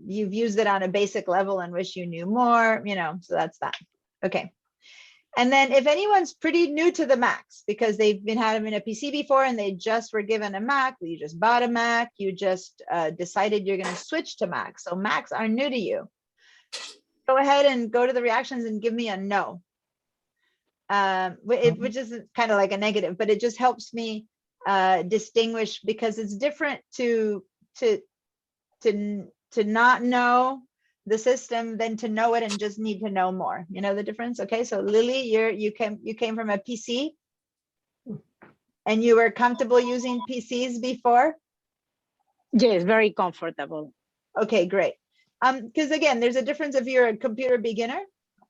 you've used it on a basic level and wish you knew more, you know. So that's that. Okay. And then if anyone's pretty new to the Macs because they've been having a PC before and they just were given a Mac, you just bought a Mac, you just decided you're going to switch to Mac. So Macs are new to you. Go ahead and go to the reactions and give me a no. Which is kind of like a negative, but it just helps me distinguish, because it's different to not know the system than to know it and just need to know more. You know the difference? Okay, so Lily, you came from a PC and you were comfortable using PCs before? Yes, very comfortable. Okay, great. Because again, there's a difference if you're a computer beginner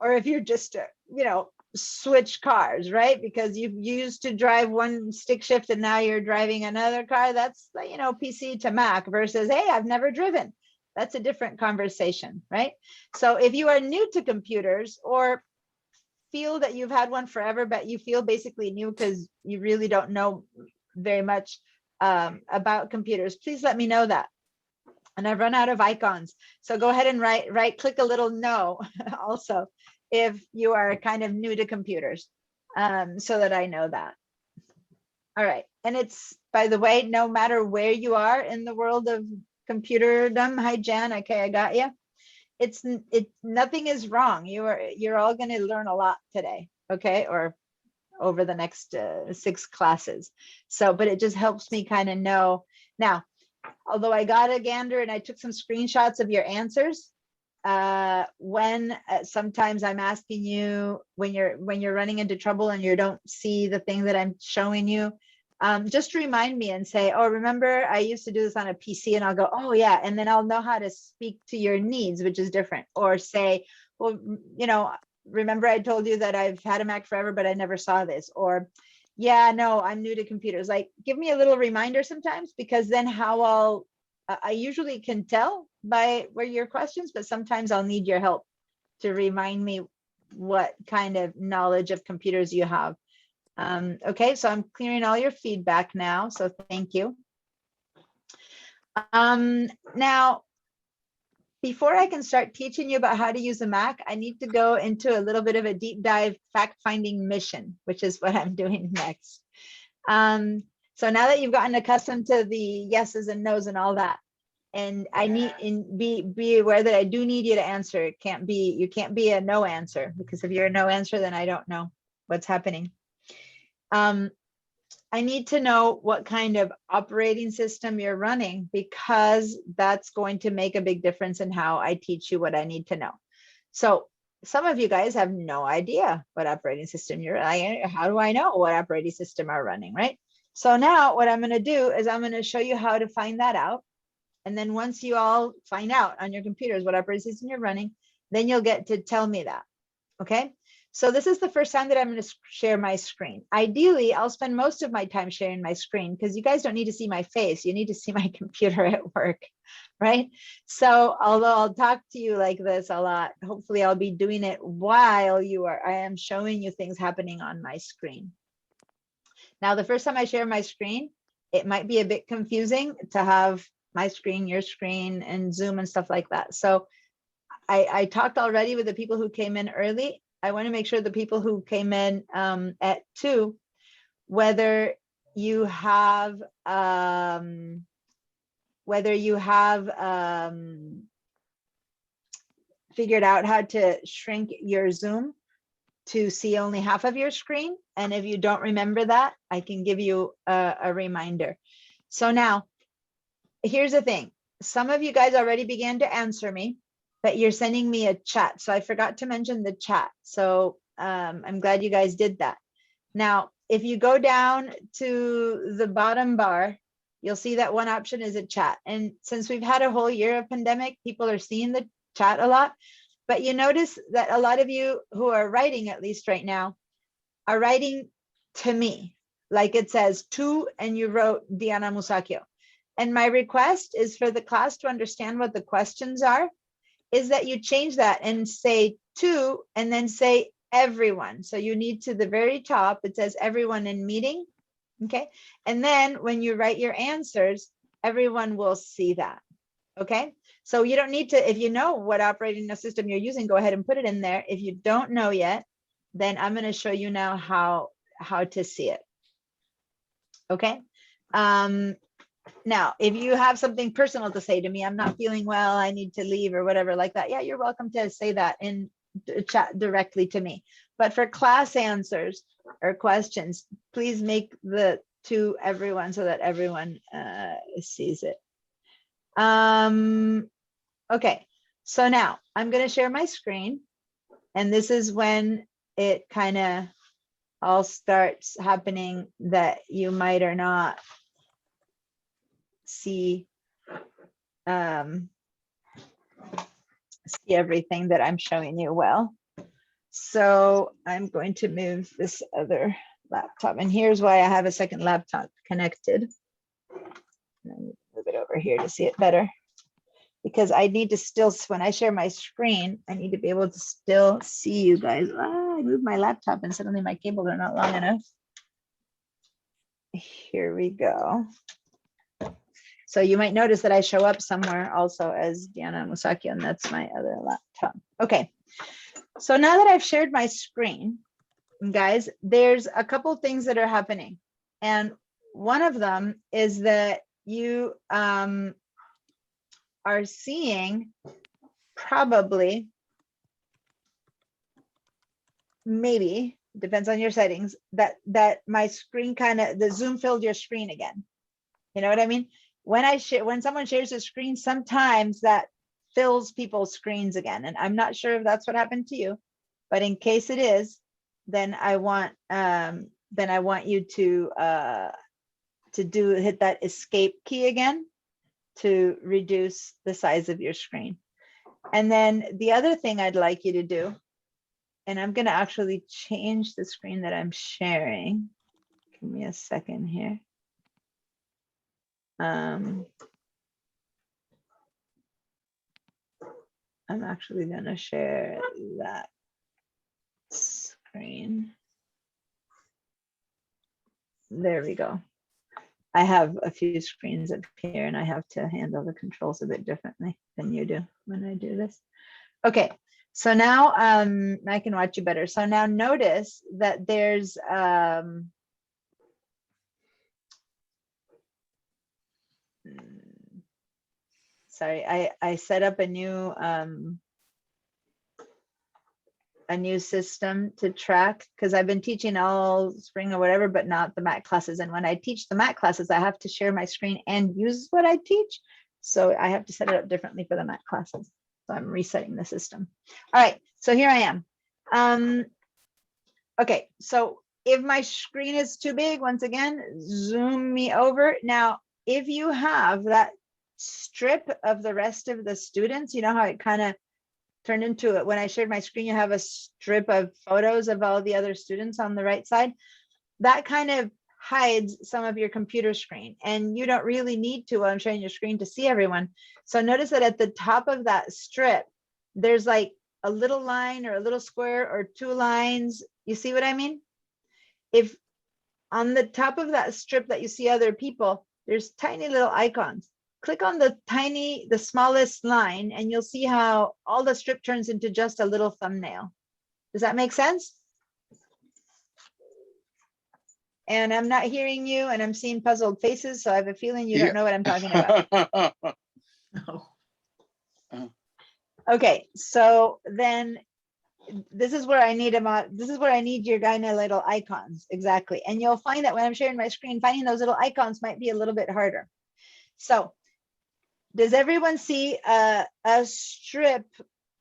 or if you're just you know, switch cars, right? Because you used to drive one stick shift and now you're driving another car. That's, you know, PC to Mac versus, hey, I've never driven. That's a different conversation, right? So if you are new to computers or feel that you've had one forever, but you feel basically new because you really don't know very much about computers, please let me know that. And I've run out of icons. So go ahead and right click a little no also if you are kind of new to computers. so that I know that. All right, and it's, by the way, no matter where you are in the world of computerdom. Hi, Jan. Okay, I got you. Nothing is wrong. You're all going to learn a lot today, okay, or over the next 6 classes. So, but it just helps me kind of know. Now, although I got a gander and I took some screenshots of your answers, when sometimes I'm asking you when you're running into trouble and you don't see the thing that I'm showing you, just remind me and say, oh, remember I used to do this on a PC, and I'll go, oh yeah, and then I'll know how to speak to your needs, which is different. Or say, well, you know, remember I told you that I've had a Mac forever, but I never saw this. Or yeah, no, I'm new to computers. Like, give me a little reminder sometimes, because then I usually can tell by where your questions, but sometimes I'll need your help to remind me what kind of knowledge of computers you have. Okay, so I'm clearing all your feedback now, so thank you. Now, before I can start teaching you about how to use a Mac, I need to go into a little bit of a deep dive fact-finding mission, which is what I'm doing next. So now that you've gotten accustomed to the yeses and nos and all that, and I need be aware that I do need you to answer. You can't be a no answer, because if you're a no answer, then I don't know what's happening. I need to know what kind of operating system you're running, because that's going to make a big difference in how I teach you what I need to know. So some of you guys have no idea what operating system you're running. How do I know what operating system are running, right? So now what I'm going to do is I'm going to show you how to find that out. And then once you all find out on your computers what operating system you're running, then you'll get to tell me that. Okay. So this is the first time that I'm going to share my screen. Ideally, I'll spend most of my time sharing my screen, because you guys don't need to see my face. You need to see my computer at work, right? So although I'll talk to you like this a lot, hopefully I'll be doing it while I am showing you things happening on my screen. Now, the first time I share my screen, it might be a bit confusing to have my screen, your screen, and Zoom and stuff like that. So I talked already with the people who came in early. I want to make sure the people who came in at 2, whether you have figured out how to shrink your Zoom to see only half of your screen. And if you don't remember that, I can give you a reminder. So now, here's the thing. Some of you guys already began to answer me, but you're sending me a chat. So I forgot to mention the chat. So I'm glad you guys did that. Now, if you go down to the bottom bar, you'll see that one option is a chat. And since we've had a whole year of pandemic, people are seeing the chat a lot. But you notice that a lot of you who are writing, at least right now, are writing to me. Like it says to, and you wrote Diana Musacchio. And my request is for the class to understand what the questions are, is that you change that and say to, and then say everyone. So you need to the very top, it says everyone in meeting, okay? And then when you write your answers, everyone will see that, okay? So you don't need to, if you know what operating system you're using, go ahead and put it in there. If you don't know yet, then I'm gonna show you now how to see it, okay? Now, if you have something personal to say to me, I'm not feeling well, I need to leave or whatever like that, yeah, you're welcome to say that in chat directly to me. But for class answers or questions, please make the to everyone so that everyone sees it. Okay, so now I'm going to share my screen, and this is when it kind of all starts happening that you might or not see see everything that I'm showing you well. So I'm going to move this other laptop, and here's why I have a second laptop connected. And I need to move it over here to see it better, because I need to still, when I share my screen, I need to be able to still see you guys. I moved my laptop and suddenly my cables are not long enough. Here we go. So you might notice that I show up somewhere also as Diana Musacchio, and that's my other laptop. Okay, so now that I've shared my screen, guys, there's a couple things that are happening. And one of them is that you are seeing probably, maybe, depends on your settings, that my screen the Zoom filled your screen again. You know what I mean? When someone shares a screen, sometimes that fills people's screens again. And I'm not sure if that's what happened to you, but in case it is, then I want you to hit that escape key again to reduce the size of your screen. And then the other thing I'd like you to do, and I'm going to actually change the screen that I'm sharing. Give me a second here. I'm actually going to share that screen. There we go. I have a few screens up here and I have to handle the controls a bit differently than you do when I do this. Okay, so now I can watch you better. So now notice that there's sorry, I set up a new system to track, because I've been teaching all spring or whatever, but not the MAT classes. And when I teach the MAT classes, I have to share my screen and use what I teach. So I have to set it up differently for the MAT classes. So I'm resetting the system. All right, so here I am. Okay, so if my screen is too big, once again, zoom me over. Now, if you have that strip of the rest of the students, you know how it kind of turned into it. When I shared my screen, you have a strip of photos of all the other students on the right side. That kind of hides some of your computer screen, and you don't really need to while I'm sharing your screen to see everyone. So notice that at the top of that strip, there's like a little line or a little square or two lines. You see what I mean? If on the top of that strip that you see other people, there's tiny little icons. Click on the smallest line, and you'll see how all the strip turns into just a little thumbnail. Does that make sense? And I'm not hearing you, and I'm seeing puzzled faces, so I have a feeling you don't know what I'm talking about. No. Okay, so then this is where I need your kind of little icons, exactly. And you'll find that when I'm sharing my screen, finding those little icons might be a little bit harder. So does everyone see a strip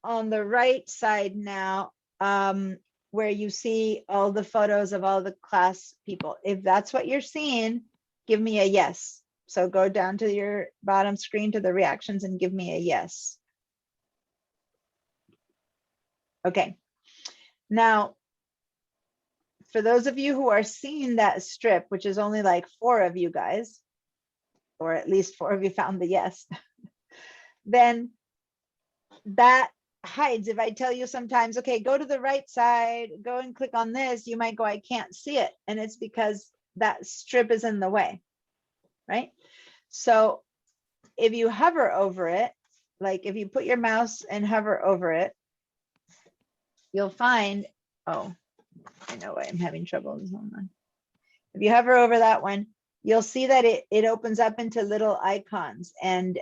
on the right side now, where you see all the photos of all the class people? If that's what you're seeing, give me a yes. So go down to your bottom screen to the reactions and give me a yes. Okay. Now, for those of you who are seeing that strip, which is only like 4 of you guys, or at least 4 of you found the yes, then that hides. If I tell you sometimes, okay, go to the right side, go and click on this, you might go, I can't see it. And it's because that strip is in the way, right? So if you hover over it, like if you put your mouse and hover over it, you'll find, oh, I know why I'm having trouble. Hold on. If you hover over that one, you'll see that it opens up into little icons. And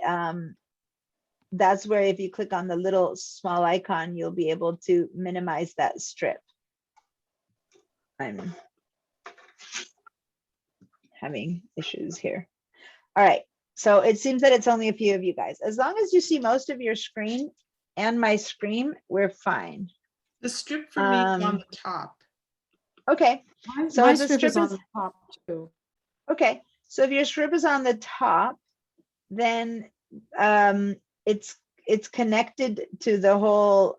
that's where if you click on the little small icon, you'll be able to minimize that strip. I'm having issues here. All right, so it seems that it's only a few of you guys. As long as you see most of your screen and my screen, we're fine. The strip for me is on the top. Okay, so My if the strip is strip on the top too. okay, so if your strip is on the top, then it's connected to the whole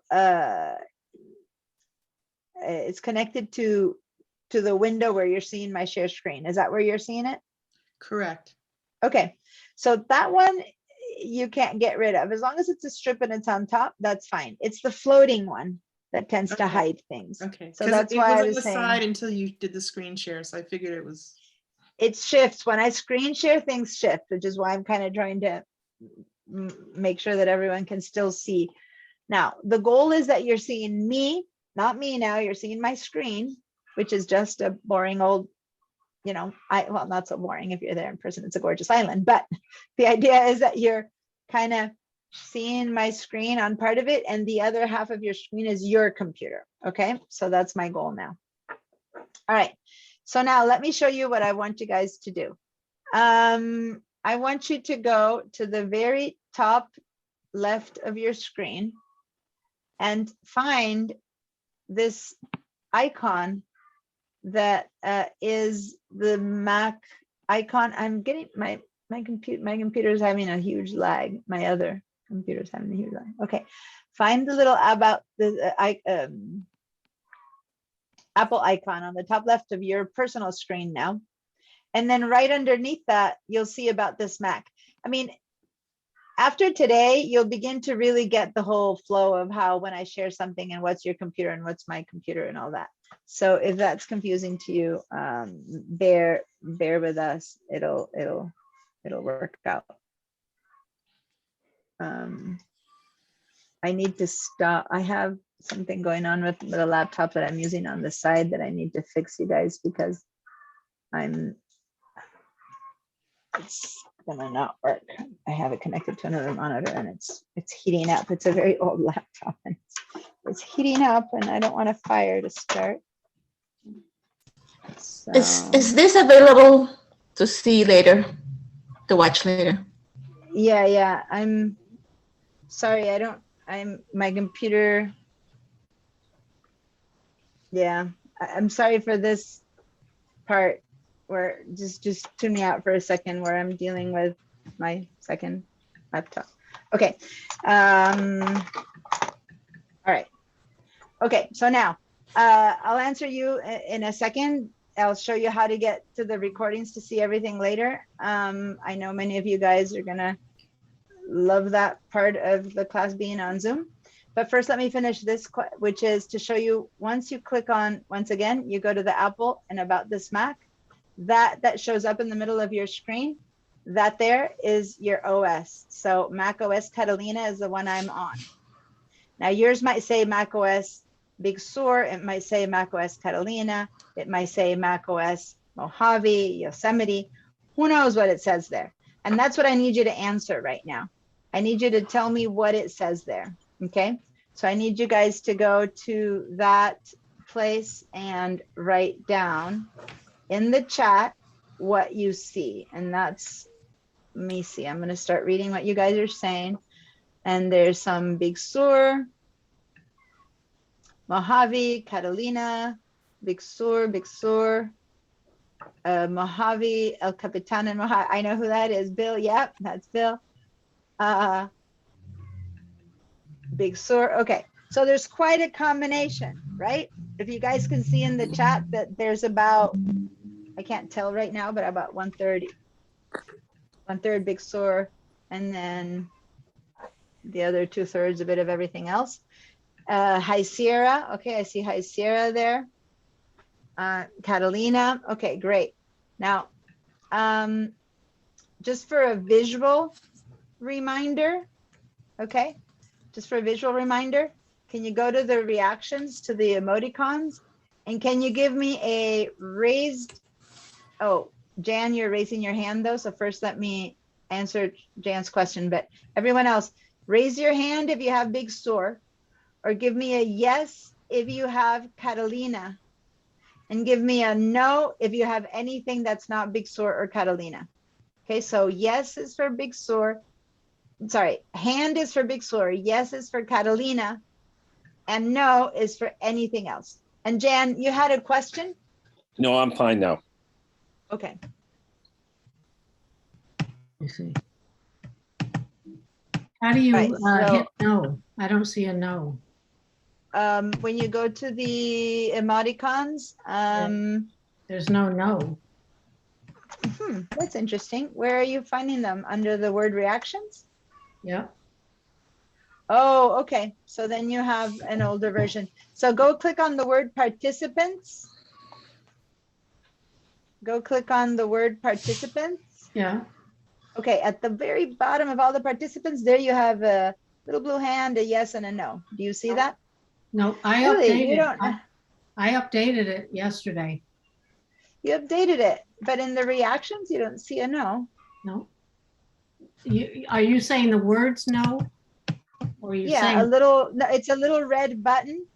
it's connected to the window where you're seeing my share screen. Is that where you're seeing it? Correct. Okay, so that one you can't get rid of. As long as it's a strip and it's on top, that's fine. It's the floating one that tends to Okay. hide things. Okay. So 'Cause that's it why I was on was the saying side until you did the screen share, so I figured it was. it shifts. When I screen share, things shift, which is why I'm kind of trying to make sure that everyone can still see. Now, the goal is that you're seeing me, not me now, you're seeing my screen, which is just a boring old, well, not so boring if you're there in person, it's a gorgeous island, but the idea is that you're kind of seeing my screen on part of it, and the other half of your screen is your computer. Okay, so that's my goal now. All right, so now let me show you what I want you guys to do. I want you to go to the very top left of your screen and find this icon that is the Mac icon. I'm getting my computer is having a huge lag. My other computer is having a huge lag. Okay, find the little about the Apple icon on the top left of your personal screen now. And then right underneath that, you'll see about this Mac. I mean, after today, you'll begin to really get the whole flow of how when I share something and what's your computer and what's my computer and all that. So if that's confusing to you, bear with us. It'll work out. I need to stop. I have something going on with the laptop that I'm using on the side that I need to fix, you guys, because it's gonna not work. I have it connected to another monitor and it's heating up. It's a very old laptop and it's heating up and I don't want to fire to start. So, Is this available to see later, to watch later? yeah, I'm sorry. My computer. Yeah, I'm sorry for this part where just tune me out for a second where I'm dealing with my second laptop. Okay. All right. Okay, so now I'll answer you in a second. I'll show you how to get to the recordings to see everything later. I know many of you guys are gonna love that part of the class being on Zoom. But first, let me finish this, which is to show you, once you click on, once again, you go to the Apple and about this Mac, that shows up in the middle of your screen, that there is your OS. So Mac OS Catalina is the one I'm on. Now yours might say Mac OS Big Sur, it might say Mac OS Catalina, it might say Mac OS Mojave, Yosemite, who knows what it says there. And that's what I need you to answer right now. I need you to tell me what it says there, okay? So I need you guys to go to that place and write down in the chat what you see. And that's, let me see, I'm gonna start reading what you guys are saying. And there's some Big Sur, Mojave, Catalina, Big Sur, Mojave, El Capitan and Mojave. I know who that is. Bill, yep, that's Bill. Big Sur. Okay, so there's quite a combination, right? If you guys can see in the chat that there's about, I can't tell right now, but about one third Big Sur, and then the other 2/3 a bit of everything else. High Sierra. Okay, I see High Sierra there. Catalina. Okay, great. Now, just for a visual reminder, okay, just for a visual reminder, can you go to the reactions to the emoticons? And can you give me a raised, oh, Jan, you're raising your hand though. So first let me answer Jan's question, but everyone else, raise your hand if you have Big Sur, or give me a yes if you have Catalina, and give me a no if you have anything that's not Big Sur or Catalina. Okay, so yes is for Big Sur. Sorry, hand is for Big Sur, yes is for Catalina, and no is for anything else. And Jan, you had a question? No, I'm fine now. Okay. You see. How do you Right, so- hit no? I don't see a no. When you go to the emoticons, There's no no. That's interesting. Where are you finding them? Under the word reactions? Yeah. Oh, okay. So then you have an older version. So go click on the word participants. Go click on the word participants. Yeah. Okay, at the very bottom of all the participants, there you have a little blue hand, a yes and a no. Do you see that? No, I Really? You updated. don't- I updated it yesterday. You updated it, but in the reactions, you don't see a no. No. Are you saying the words no? Or are you Yeah, saying, no, it's a little red button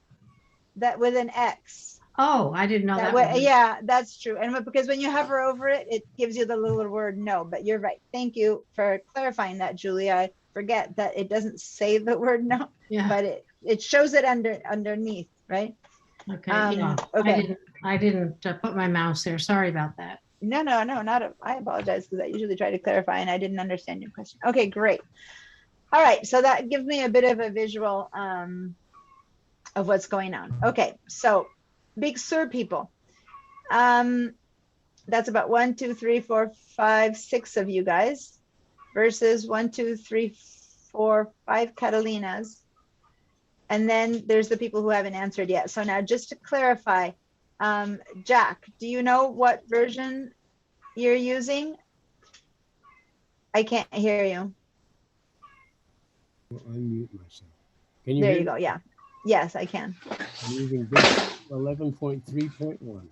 that with an X. oh, I didn't know That that. way, was it. yeah, that's true. And because when you hover over it, it gives you the little word no, but you're right. Thank you for clarifying that, Julie. I forget that it doesn't say the word no, Yeah, but it shows it underneath, right? okay, yeah. Okay. I didn't put my mouse there. Sorry about that. No, I apologize because I usually try to clarify and I didn't understand your question. Okay, great. All right, so that gives me a bit of a visual of what's going on. Okay, so Big Sur people. That's about 1, 2, 3, 4, 5, 6 of you guys versus 1, 2, 3, 4, 5 Catalinas. And then there's the people who haven't answered yet. So now just to clarify, Jack, do you know what version you're using? I can't hear you. I'll unmute myself. Can you There hear you me? go. Yeah. Yes, I can. I'm using Big Sur 11.3.1.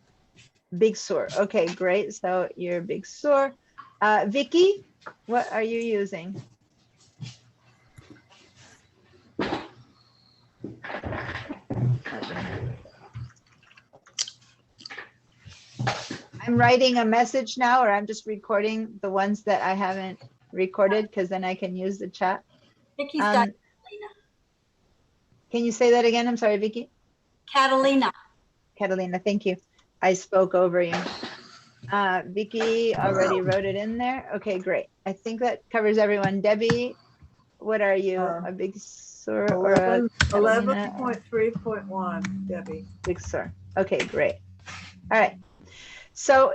Big Sur. Okay, great. So you're Big Sur. Vicky, what are you using? I'm writing a message now, or I'm just recording the ones that I haven't recorded because then I can use the chat. Vicky's got Can you say that again? I'm sorry, Vicky. Catalina. Catalina, thank you. I spoke over you. Vicky already wrote it in there. Okay, great. I think that covers everyone. Debbie, what are you? A Big Sur or a Catalina? 11.3.1, Debbie. Big Sur. Okay, great. All right. So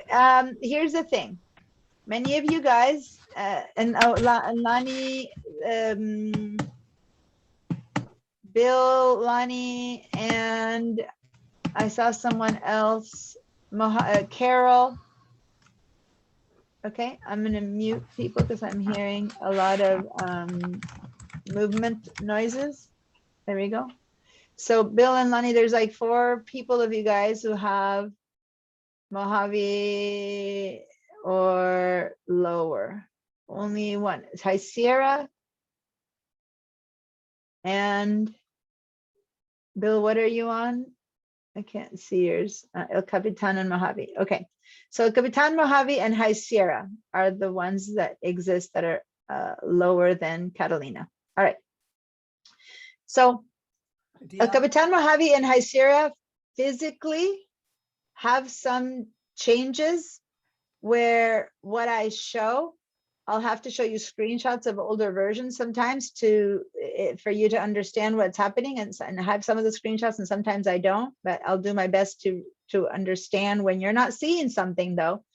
here's the thing. Many of you guys, and Lonnie, Bill, Lonnie, and I saw someone else, Carol. Okay, I'm gonna mute people because I'm hearing a lot of movement noises. There we go. So Bill and Lonnie, there's like 4 people of you guys who have Mojave or lower. Only one. It's High Sierra. And Bill, what are you on? I can't see yours. El Capitan and Mojave. Okay. So El Capitan, Mojave, and High Sierra are the ones that exist that are lower than Catalina. All right. So El Capitan, Mojave, and High Sierra physically have some changes where what I show, I'll have to show you screenshots of older versions sometimes for you to understand what's happening, and I have some of the screenshots and sometimes I don't, but I'll do my best to understand when you're not seeing something though.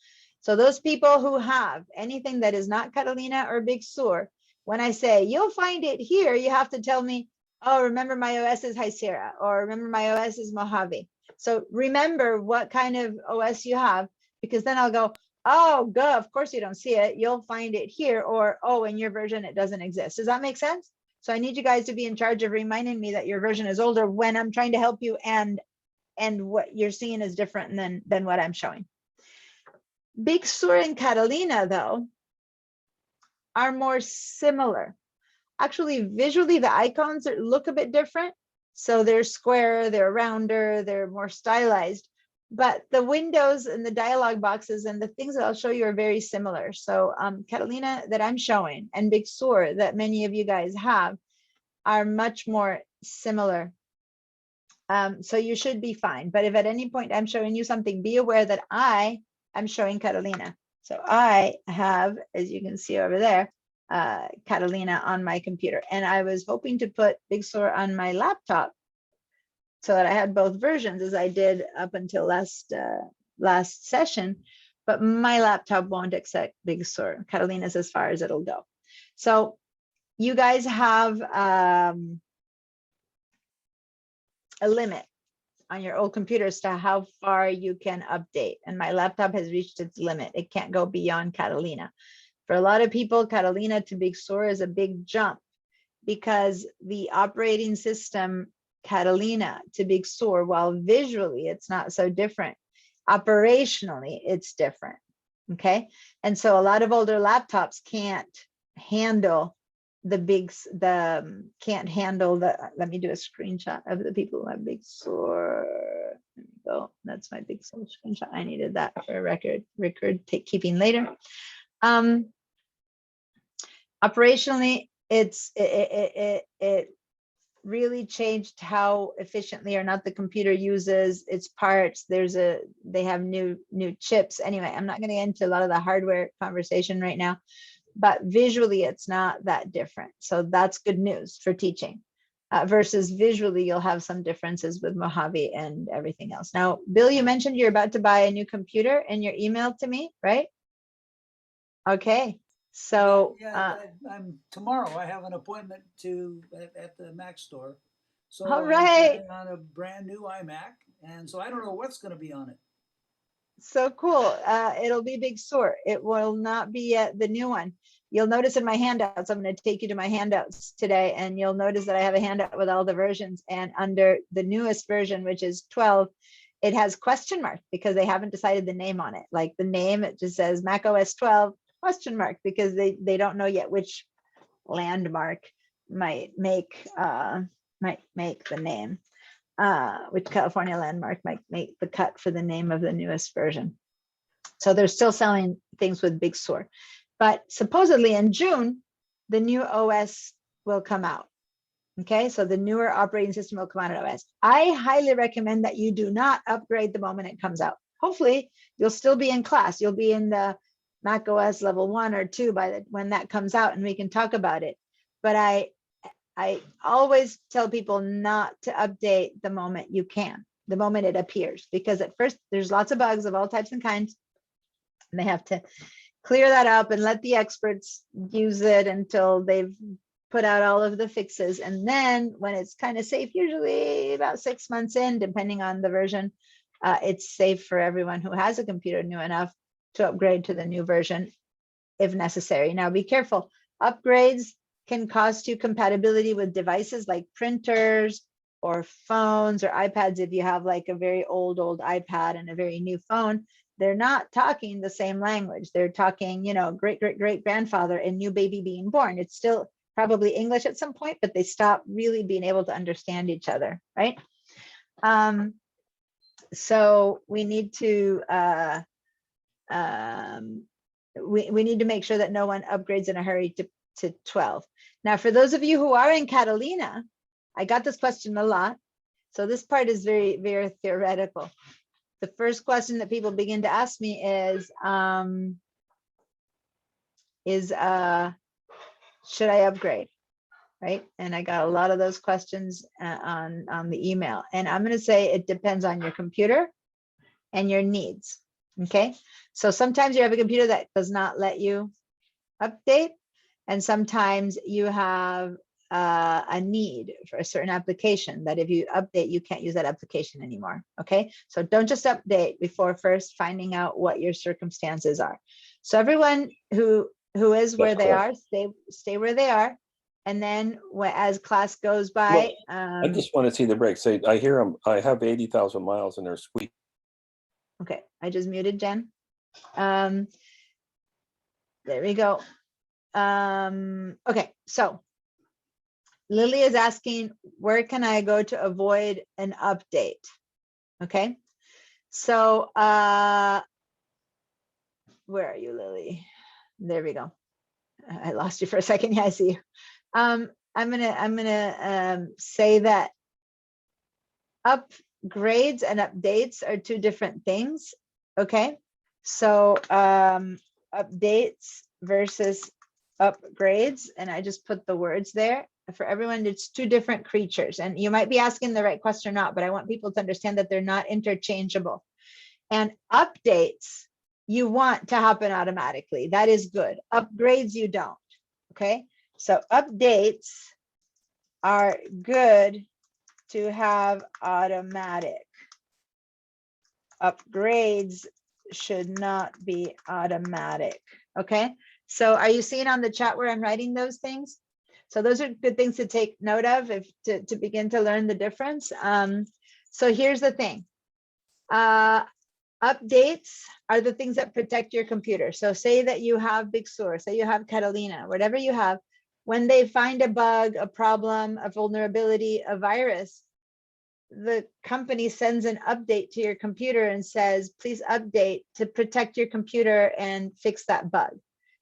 So those people who have anything that is not Catalina or Big Sur, when I say you'll find it here, you have to tell me, oh, remember my OS is High Sierra, or remember my OS is Mojave. So remember what kind of OS you have, because then I'll go, oh, duh, of course you don't see it. You'll find it here, or, oh, in your version, it doesn't exist. Does that make sense? So I need you guys to be in charge of reminding me that your version is older when I'm trying to help you and what you're seeing is different than what I'm showing. Big Sur and Catalina, though, are more similar. Actually, visually, the icons look a bit different. So they're square, they're rounder, they're more stylized, but the windows and the dialog boxes and the things that I'll show you are very similar. So Catalina that I'm showing and Big Sur that many of you guys have are much more similar. So you should be fine. But if at any point I'm showing you something, be aware that I am showing Catalina. So I have, as you can see over there, Catalina on my computer, and I was hoping to put Big Sur on my laptop so that I had both versions as I did up until last session, but my laptop won't accept Big Sur. Catalina's as far as it'll go. So you guys have a limit on your old computer as to how far you can update, and my laptop has reached its limit. It can't go beyond Catalina. For a lot of people, Catalina to Big Sur is a big jump because the operating system Catalina to Big Sur, while visually it's not so different. Operationally, it's different. Okay. And so a lot of older laptops can't handle can't handle let me do a screenshot of the people who have Big Sur. There we go. That's my Big Sur screenshot. I needed that for a record keeping later. Operationally, it really changed how efficiently or not the computer uses its parts. They have new chips. Anyway, I'm not going to get into a lot of the hardware conversation right now, but visually it's not that different. So that's good news for teaching. Versus visually, you'll have some differences with Mojave and everything else. Now, Bill, you mentioned you're about to buy a new computer in your email to me, right? Okay. So I'm tomorrow. I have an appointment at the Mac store. So all I'm right. getting on a brand new iMac, and so I don't know what's going to be on it. So cool. It'll be Big Sur. It will not be the new one. You'll notice in my handouts, I'm going to take you to my handouts today, and you'll notice that I have a handout with all the versions. And under the newest version, which is 12, it has question mark because they haven't decided the name on it. Like the name, it just says Mac OS 12 question mark because they don't know yet which landmark might make the name. Which California landmark might make the cut for the name of the newest version. So they're still selling things with Big Sur. But supposedly in June, the new OS will come out. Okay, so the newer operating system will come out of OS. I highly recommend that you do not upgrade the moment it comes out. Hopefully, you'll still be in class. You'll be in the Mac OS level 1 or 2 when that comes out, and we can talk about it. But I always tell people not to update the moment you can, the moment it appears, because at first there's lots of bugs of all types and kinds, and they have to clear that up and let the experts use it until they've put out all of the fixes. And then when it's kind of safe, usually about 6 months in, depending on the version, it's safe for everyone who has a computer new enough to upgrade to the new version if necessary. Now be careful. Upgrades can cost you compatibility with devices like printers or phones or iPads. If you have like a very old iPad and a very new phone, they're not talking the same language. They're talking, great grandfather and new baby being born. It's still probably English at some point, but they stop really being able to understand each other, right? So we need to we need to make sure that no one upgrades in a hurry to 12. Now, for those of you who are in Catalina, I got this question a lot. So this part is very, very theoretical. The first question that people begin to ask me is should I upgrade? Right? And I got a lot of those questions on the email. And I'm going to say it depends on your computer and your needs. Okay. So sometimes you have a computer that does not let you update. And sometimes you have a need for a certain application that if you update, you can't use that application anymore. Okay. So don't just update before first finding out what your circumstances are. So everyone who is where they are, stay where they are. And then as class goes by, I just want to see the brakes. Say, I hear them. I have 80,000 miles and they're squeaking. Okay, I just muted Jen. There we go. Okay, so Lily is asking, where can I go to avoid an update? Okay, so where are you, Lily? There we go. I lost you for a second. Yeah, I see you. I'm gonna say that upgrades and updates are two different things. Okay, so updates versus upgrades, and I just put the words there for everyone. It's two different creatures, and you might be asking the right question or not, but I want people to understand that they're not interchangeable. And updates you want to happen automatically. That is good. Upgrades you don't. Okay, so updates are good to have automatic. Upgrades should not be automatic. Okay, so are you seeing on the chat where I'm writing those things? So those are good things to take note of if to begin to learn the difference. So here's the thing. Updates are the things that protect your computer. So say that you have Big Sur, say you have Catalina, whatever you have, when they find a bug, a problem, a vulnerability, a virus, the company sends an update to your computer and says, please update to protect your computer and fix that bug.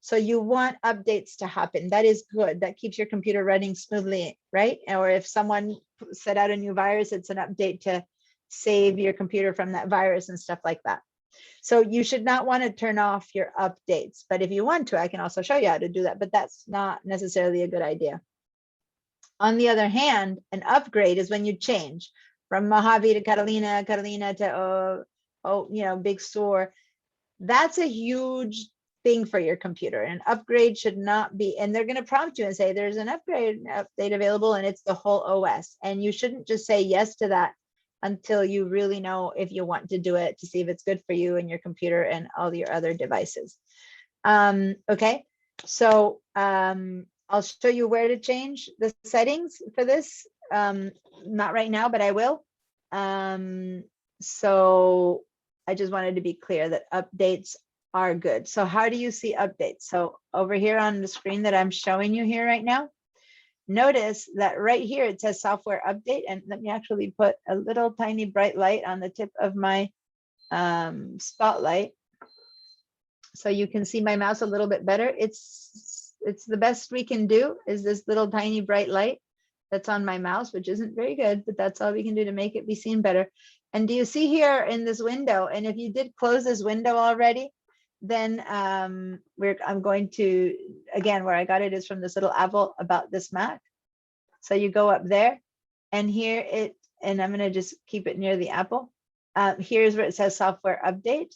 So you want updates to happen. That is good. That keeps your computer running smoothly, right? Or if someone set out a new virus, it's an update to save your computer from that virus and stuff like that. So you should not want to turn off your updates. But if you want to, I can also show you how to do that, but that's not necessarily a good idea. On the other hand, an upgrade is when you change from Mojave to Catalina, Catalina to Big Sur. That's a huge thing for your computer. An upgrade should not be, and they're going to prompt you and say there's an update available and it's the whole OS. And you shouldn't just say yes to that until you really know if you want to do it, to see if it's good for you and your computer and all your other devices. Okay, so I'll show you where to change the settings for this. Not right now, but I will. So I just wanted to be clear that updates are good. So how do you see updates? So over here on the screen that I'm showing you here right now, notice that right here it says software update. And let me actually put a little tiny bright light on the tip of my spotlight so you can see my mouse a little bit better. It's the best we can do is this little tiny bright light that's on my mouse, which isn't very good, but that's all we can do to make it be seen better. And do you see here in this window? And if you did close this window already, then I'm going to, again, where I got it is from this little Apple About This Mac. So you go up there and here it, and I'm gonna just keep it near the Apple. Here's where it says software update.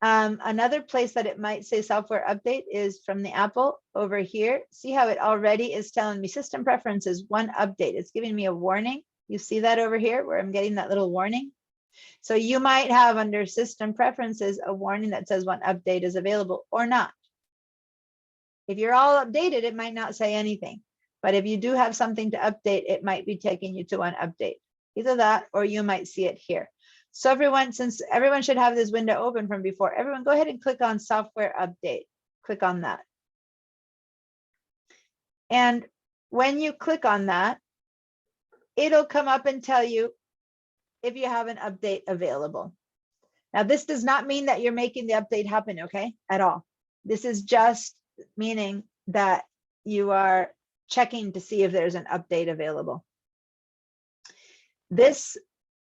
Another place that it might say software update is from the Apple over here. See how it already is telling me system preferences, one update. It's giving me a warning. You see that over here where I'm getting that little warning. So you might have under system preferences a warning that says one update is available or not. If you're all updated, it might not say anything. But if you do have something to update, it might be taking you to one update. Either that or you might see it here. So everyone, since everyone should have this window open from before, everyone go ahead and click on software update. Click on that. And when you click on that, it'll come up and tell you if you have an update available. Now, this does not mean that you're making the update happen, okay, at all. This is just meaning that you are checking to see if there's an update available. This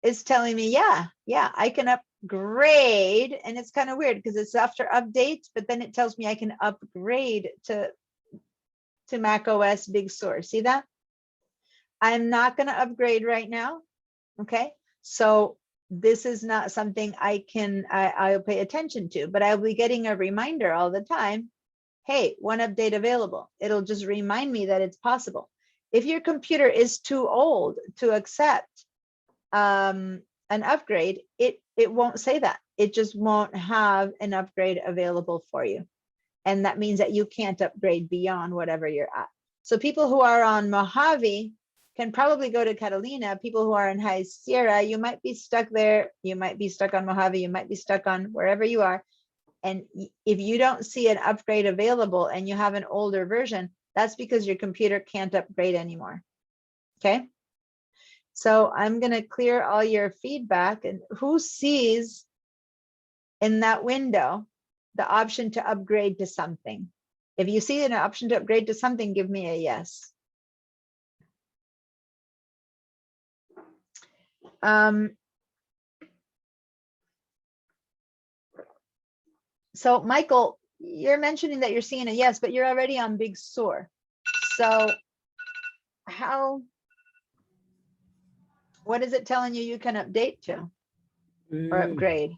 is telling me, yeah, I can upgrade. And it's kind of weird because it's after updates, but then it tells me I can upgrade to Mac OS Big Sur. See that? I'm not going to upgrade right now. Okay. So this is not something I'll pay attention to, but I'll be getting a reminder all the time. Hey, one update available. It'll just remind me that it's possible. If your computer is too old to accept an upgrade, it won't say that. It just won't have an upgrade available for you. And that means that you can't upgrade beyond whatever you're at. So people who are on Mojave can probably go to Catalina. People who are in High Sierra, you might be stuck there. You might be stuck on Mojave. You might be stuck on wherever you are. And if you don't see an upgrade available and you have an older version, that's because your computer can't upgrade anymore. Okay. So I'm going to clear all your feedback. And who sees in that window the option to upgrade to something? If you see an option to upgrade to something, give me a yes. So Michael, you're mentioning that you're seeing a yes, but you're already on Big Sur. So what is it telling you can update to or upgrade?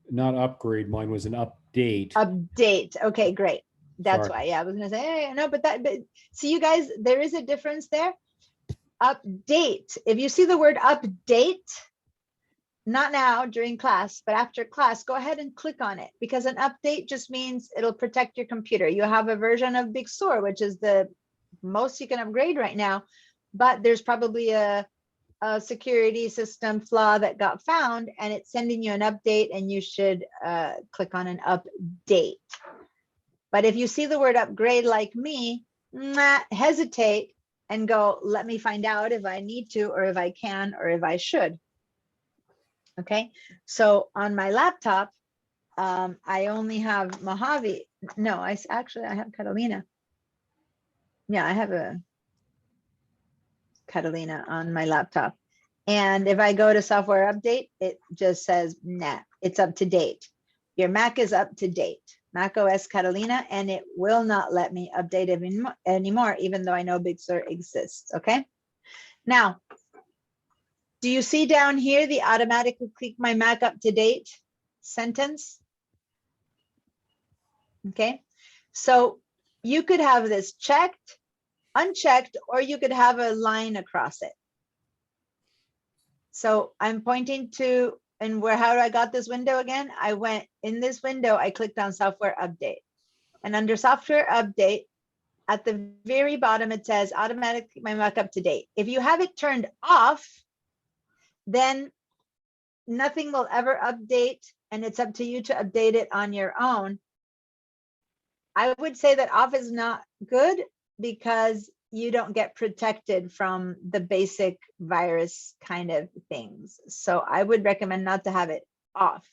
Not upgrade, mine was an update. Update, okay, great. That's Sorry. why, yeah, I was gonna say, hey, no, but see you guys, there is a difference there. Update, if you see the word update, not now during class, but after class, go ahead and click on it because an update just means it'll protect your computer. You have a version of Big Sur, which is the most you can upgrade right now, but there's probably a security system flaw that got found and it's sending you an update, and you should click on an update. But if you see the word upgrade like me, hesitate and go, let me find out if I need to, or if I can, or if I should. Okay, so on my laptop, I only have Mojave. No, I have Catalina. Yeah, I have a Catalina on my laptop. And if I go to software update, it just says, nah, it's up to date. Your Mac is up to date, Mac OS Catalina, and it will not let me update it anymore, even though I know Big Sur exists, okay? Now, do you see down here the automatically keep my Mac up to date sentence? Okay, so you could have this checked, unchecked, or you could have a line across it. So I'm pointing to, and how I got this window again? I went in this window, I clicked on software update. And under software update, at the very bottom, it says automatically my Mac up to date. If you have it turned off, then nothing will ever update, and it's up to you to update it on your own. I would say that off is not good because you don't get protected from the basic virus kind of things. So I would recommend not to have it off.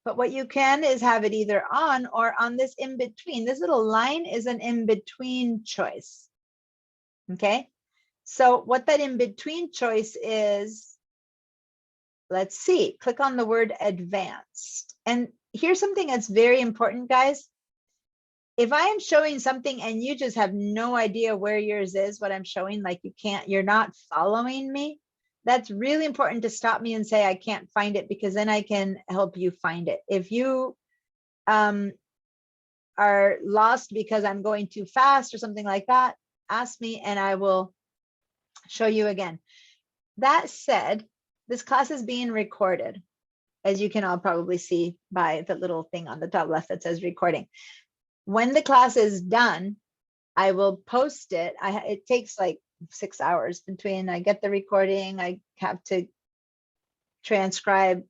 But what you can is have it either on or on this in between. This little line is an in between choice. Okay, so what that in between choice is, let's see, click on the word advanced. And here's something that's very important, guys. If I am showing something and you just have no idea where yours is, what I'm showing, like you're not following me, that's really important to stop me and say, I can't find it, because then I can help you find it. If you are lost because I'm going too fast or something like that, ask me and I will show you again. That said, this class is being recorded, as you can all probably see by the little thing on the top left that says recording. When the class is done, I will post it. It takes like 6 hours between I get the recording, I have to transcribe.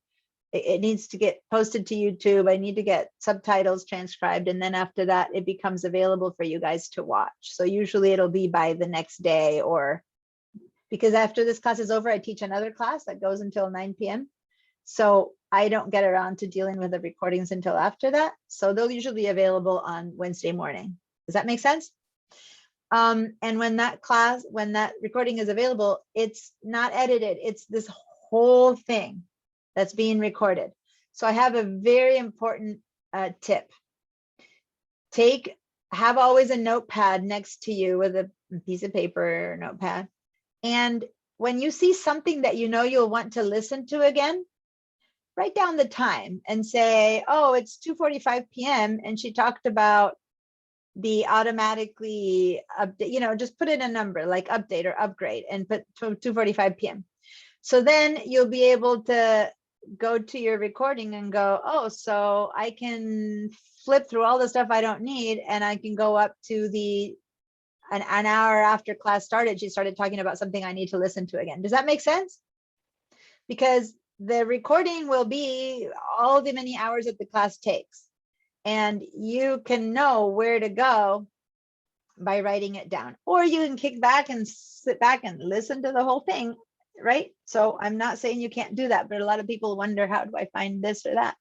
It needs to get posted to YouTube. I need to get subtitles transcribed. And then after that, it becomes available for you guys to watch. So usually it'll be by the next day, or because after this class is over, I teach another class that goes until 9 p.m. So I don't get around to dealing with the recordings until after that. So they'll usually be available on Wednesday morning. Does that make sense? And when that recording is available, it's not edited. It's this whole thing that's being recorded. So I have a very important tip. Have always a notepad next to you with a piece of paper or notepad. And when you see something that you know you'll want to listen to again, write down the time and say, oh, it's 2:45 p.m. and she talked about the automatically update, just put in a number like update or upgrade and put 2:45 p.m. So then you'll be able to go to your recording and go, oh, so I can flip through all the stuff I don't need, and I can go up to an hour after class started, she started talking about something I need to listen to again. Does that make sense? Because the recording will be all the many hours that the class takes, and you can know where to go by writing it down, or you can kick back and sit back and listen to the whole thing, right? So I'm not saying you can't do that, but a lot of people wonder, how do I find this or that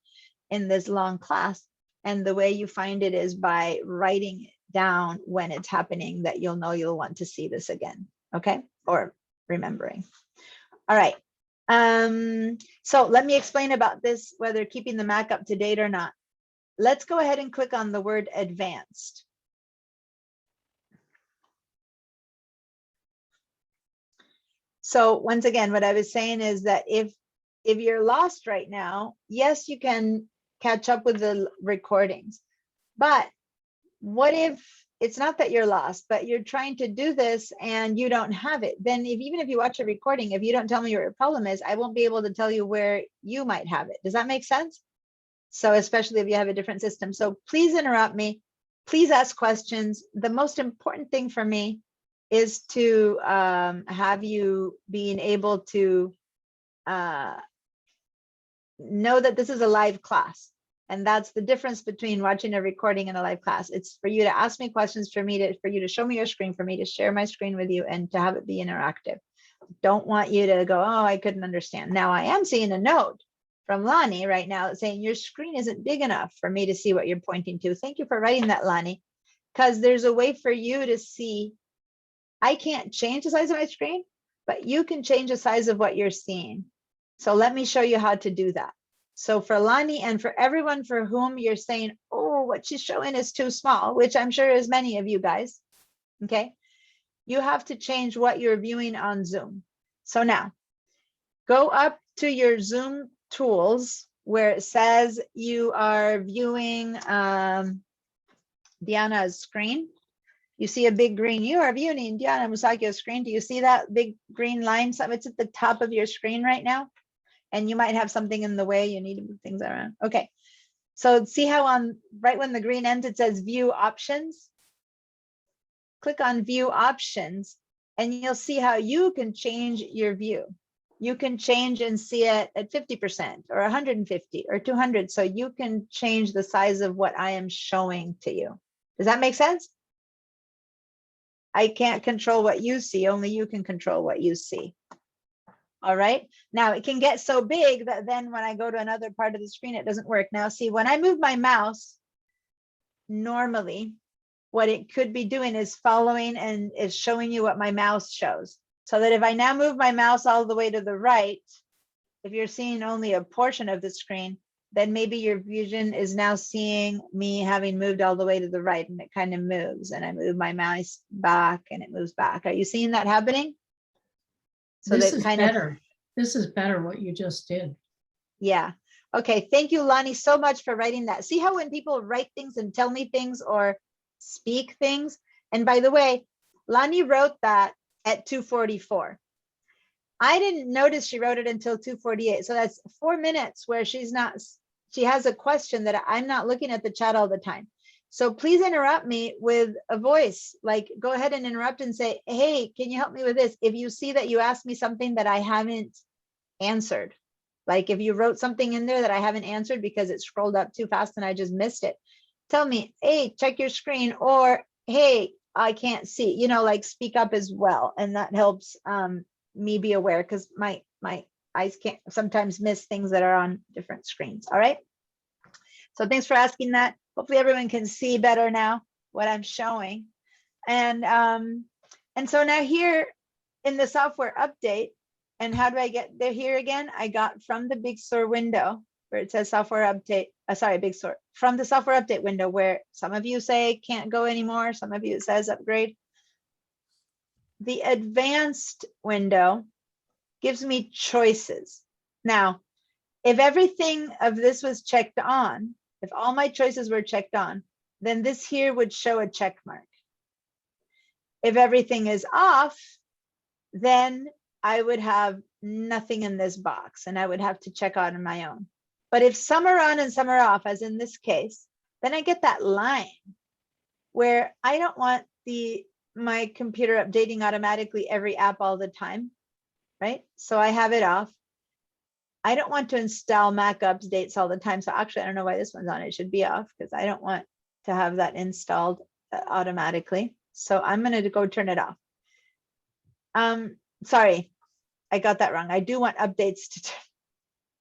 in this long class? And the way you find it is by writing it down when it's happening, that you'll know you'll want to see this again, okay? Or remembering. All right. So let me explain about this, whether keeping the Mac up to date or not. Let's go ahead and click on the word advanced. So once again, what I was saying is that if you're lost right now, yes, you can catch up with the recordings, but what if it's not that you're lost, but you're trying to do this and you don't have it? Then even if you watch a recording, if you don't tell me what your problem is, I won't be able to tell you where you might have it. Does that make sense? So especially if you have a different system. So please interrupt me. Please ask questions. The most important thing for me is to have you being able to know that this is a live class. And that's the difference between watching a recording and a live class. It's for you to ask me questions, for you to show me your screen, for me to share my screen with you, and to have it be interactive. Don't want you to go, oh, I couldn't understand. Now I am seeing a note from Lonnie right now saying your screen isn't big enough for me to see what you're pointing to. Thank you for writing that, Lonnie, because there's a way for you to see. I can't change the size of my screen, but you can change the size of what you're seeing. So let me show you how to do that. So for Lonnie and for everyone for whom you're saying, oh, what she's showing is too small, which I'm sure is many of you guys, okay? You have to change what you're viewing on Zoom. So now, go up to your Zoom tools where it says you are viewing Diana's screen. You see a big green, you are viewing Diana Musakio's screen. Do you see that big green line? So it's at the top of your screen right now. And you might have something in the way, you need to move things around. Okay, so see how on right when the green ends, it says view options. Click on view options and you'll see how you can change your view. You can change and see it at 50% or 150 or 200. So you can change the size of what I am showing to you. Does that make sense? I can't control what you see, only you can control what you see. All right, now it can get so big that then when I go to another part of the screen, it doesn't work. Now see, when I move my mouse, normally what it could be doing is following and is showing you what my mouse shows. So that if I now move my mouse all the way to the right, if you're seeing only a portion of the screen, then maybe your vision is now seeing me having moved all the way to the right, and it kind of moves, and I move my mouse back and it moves back. Are you seeing that happening? So This that is kind of better. This is better what you just did. Yeah. Okay. Thank you, Lonnie, so much for writing that. See how when people write things and tell me things or speak things. And by the way, Lonnie wrote that at 2:44. I didn't notice she wrote it until 2:48. So that's 4 minutes where she has a question that I'm not looking at the chat all the time. So please interrupt me with a voice, like go ahead and interrupt and say, hey, can you help me with this? If you see that you asked me something that I haven't answered, like if you wrote something in there that I haven't answered because it scrolled up too fast and I just missed it, tell me, hey, check your screen, or hey, I can't see, you know, like speak up as well. And that helps me be aware, because my eyes can't sometimes miss things that are on different screens. All right. So thanks for asking that. Hopefully everyone can see better now what I'm showing. And so now here in the software update, and how do I get there here again? I got from the Big Sur window where it says software update, sorry, Big Sur, from the software update window where some of you say can't go anymore, some of you it says upgrade. The advanced window gives me choices. Now, if everything of this was checked on, if all my choices were checked on, then this here would show a check mark. If everything is off, then I would have nothing in this box and I would have to check out on my own. But if some are on and some are off, as in this case, then I get that line where I don't want my computer updating automatically every app all the time, right? So I have it off. I don't want to install Mac updates all the time. So actually, I don't know why this one's on. It should be off because I don't want to have that installed automatically. So I'm going to go turn it off. Sorry, I got that wrong. I do want updates to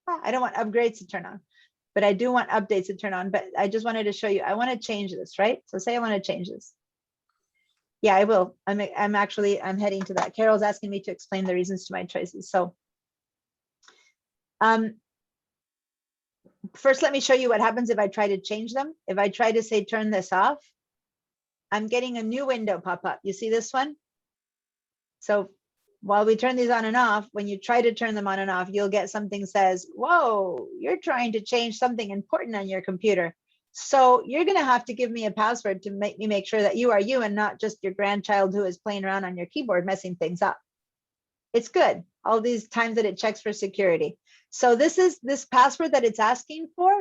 I don't want upgrades to turn on, but I do want updates to turn on. But I just wanted to show you, I want to change this, right? So say I want to change this. Yeah, I will. I'm heading to that. Carol's asking me to explain the reasons to my choices. So first, let me show you what happens if I try to change them. If I try to say, turn this off, I'm getting a new window pop up. You see this one? So while we turn these on and off, when you try to turn them on and off, you'll get something says, whoa, you're trying to change something important on your computer. So you're going to have to give me a password to make me make sure that you are you and not just your grandchild who is playing around on your keyboard messing things up. It's good. All these times that it checks for security. So this password that it's asking for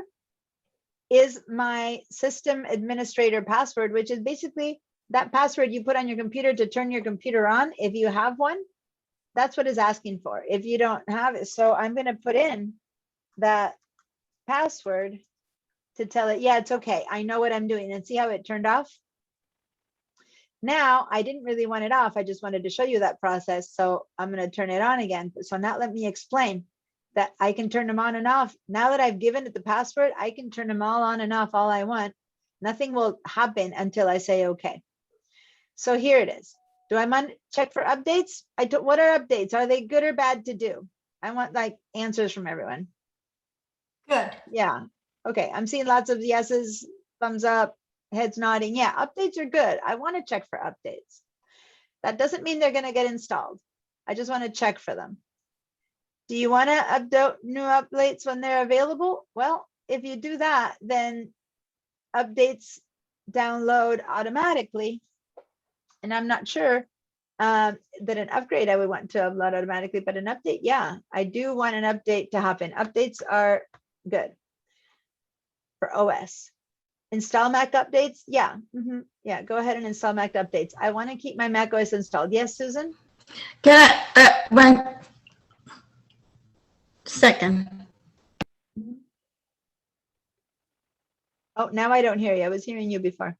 is my system administrator password, which is basically that password you put on your computer to turn your computer on, if you have one, that's what it's asking for. If you don't have it, so I'm going to put in that password to tell it, yeah, it's okay. I know what I'm doing. And see how it turned off? Now, I didn't really want it off. I just wanted to show you that process. So I'm going to turn it on again. So now let me explain that I can turn them on and off. Now that I've given it the password, I can turn them all on and off all I want. Nothing will happen until I say okay. So here it is. Do I check for updates? What are updates? Are they good or bad to do? I want like answers from everyone. Good. Yeah. Okay. I'm seeing lots of yeses, thumbs up, heads nodding. Yeah, updates are good. I want to check for updates. That doesn't mean they're going to get installed. I just want to check for them. Do you want to update new updates when they're available? Well, if you do that, then updates download automatically. And I'm not sure that an upgrade I would want to upload automatically, but an update, yeah, I do want an update to happen. Updates are good for OS. Install Mac updates, yeah, yeah, go ahead and install Mac updates. I want to keep my Mac OS installed. Yes, Susan? Can I, 1 second. Oh, now I don't hear you. I was hearing you before.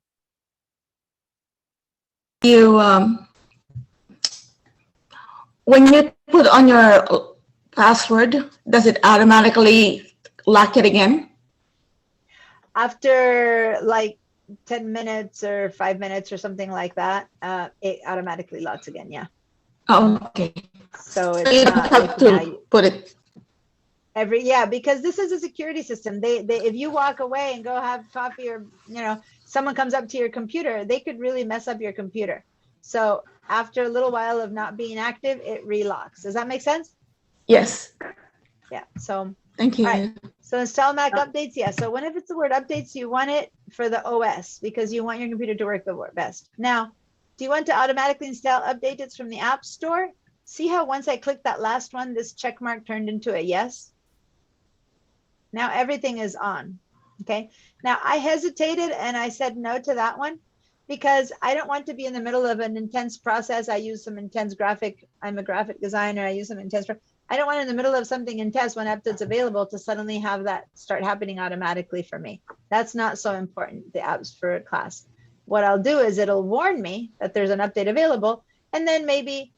You, when you put on your password, does it automatically lock it again? After like 10 minutes or 5 minutes or something like that, it automatically locks again. Yeah. Oh, okay. So So it's you don't not have like to now you- put it. yeah, because this is a security system. They if you walk away and go have coffee or someone comes up to your computer, they could really mess up your computer. So after a little while of not being active, it relocks. Does that make sense? Yes. Yeah. So Thank you. all right. So install Mac updates. Yeah. So whenever it's the word updates, you want it for the OS because you want your computer to work the best. Now, do you want to automatically install updates from the App Store? See how once I click that last one, this check mark turned into a yes? Now everything is on. Okay. Now I hesitated and I said no to that one because I don't want to be in the middle of an intense process. I use some intense I'm a graphic designer. I use some intense. I don't want in the middle of something intense when updates available to suddenly have that start happening automatically for me. That's not so important, the apps for a class. What I'll do is it'll warn me that there's an update available. And then maybe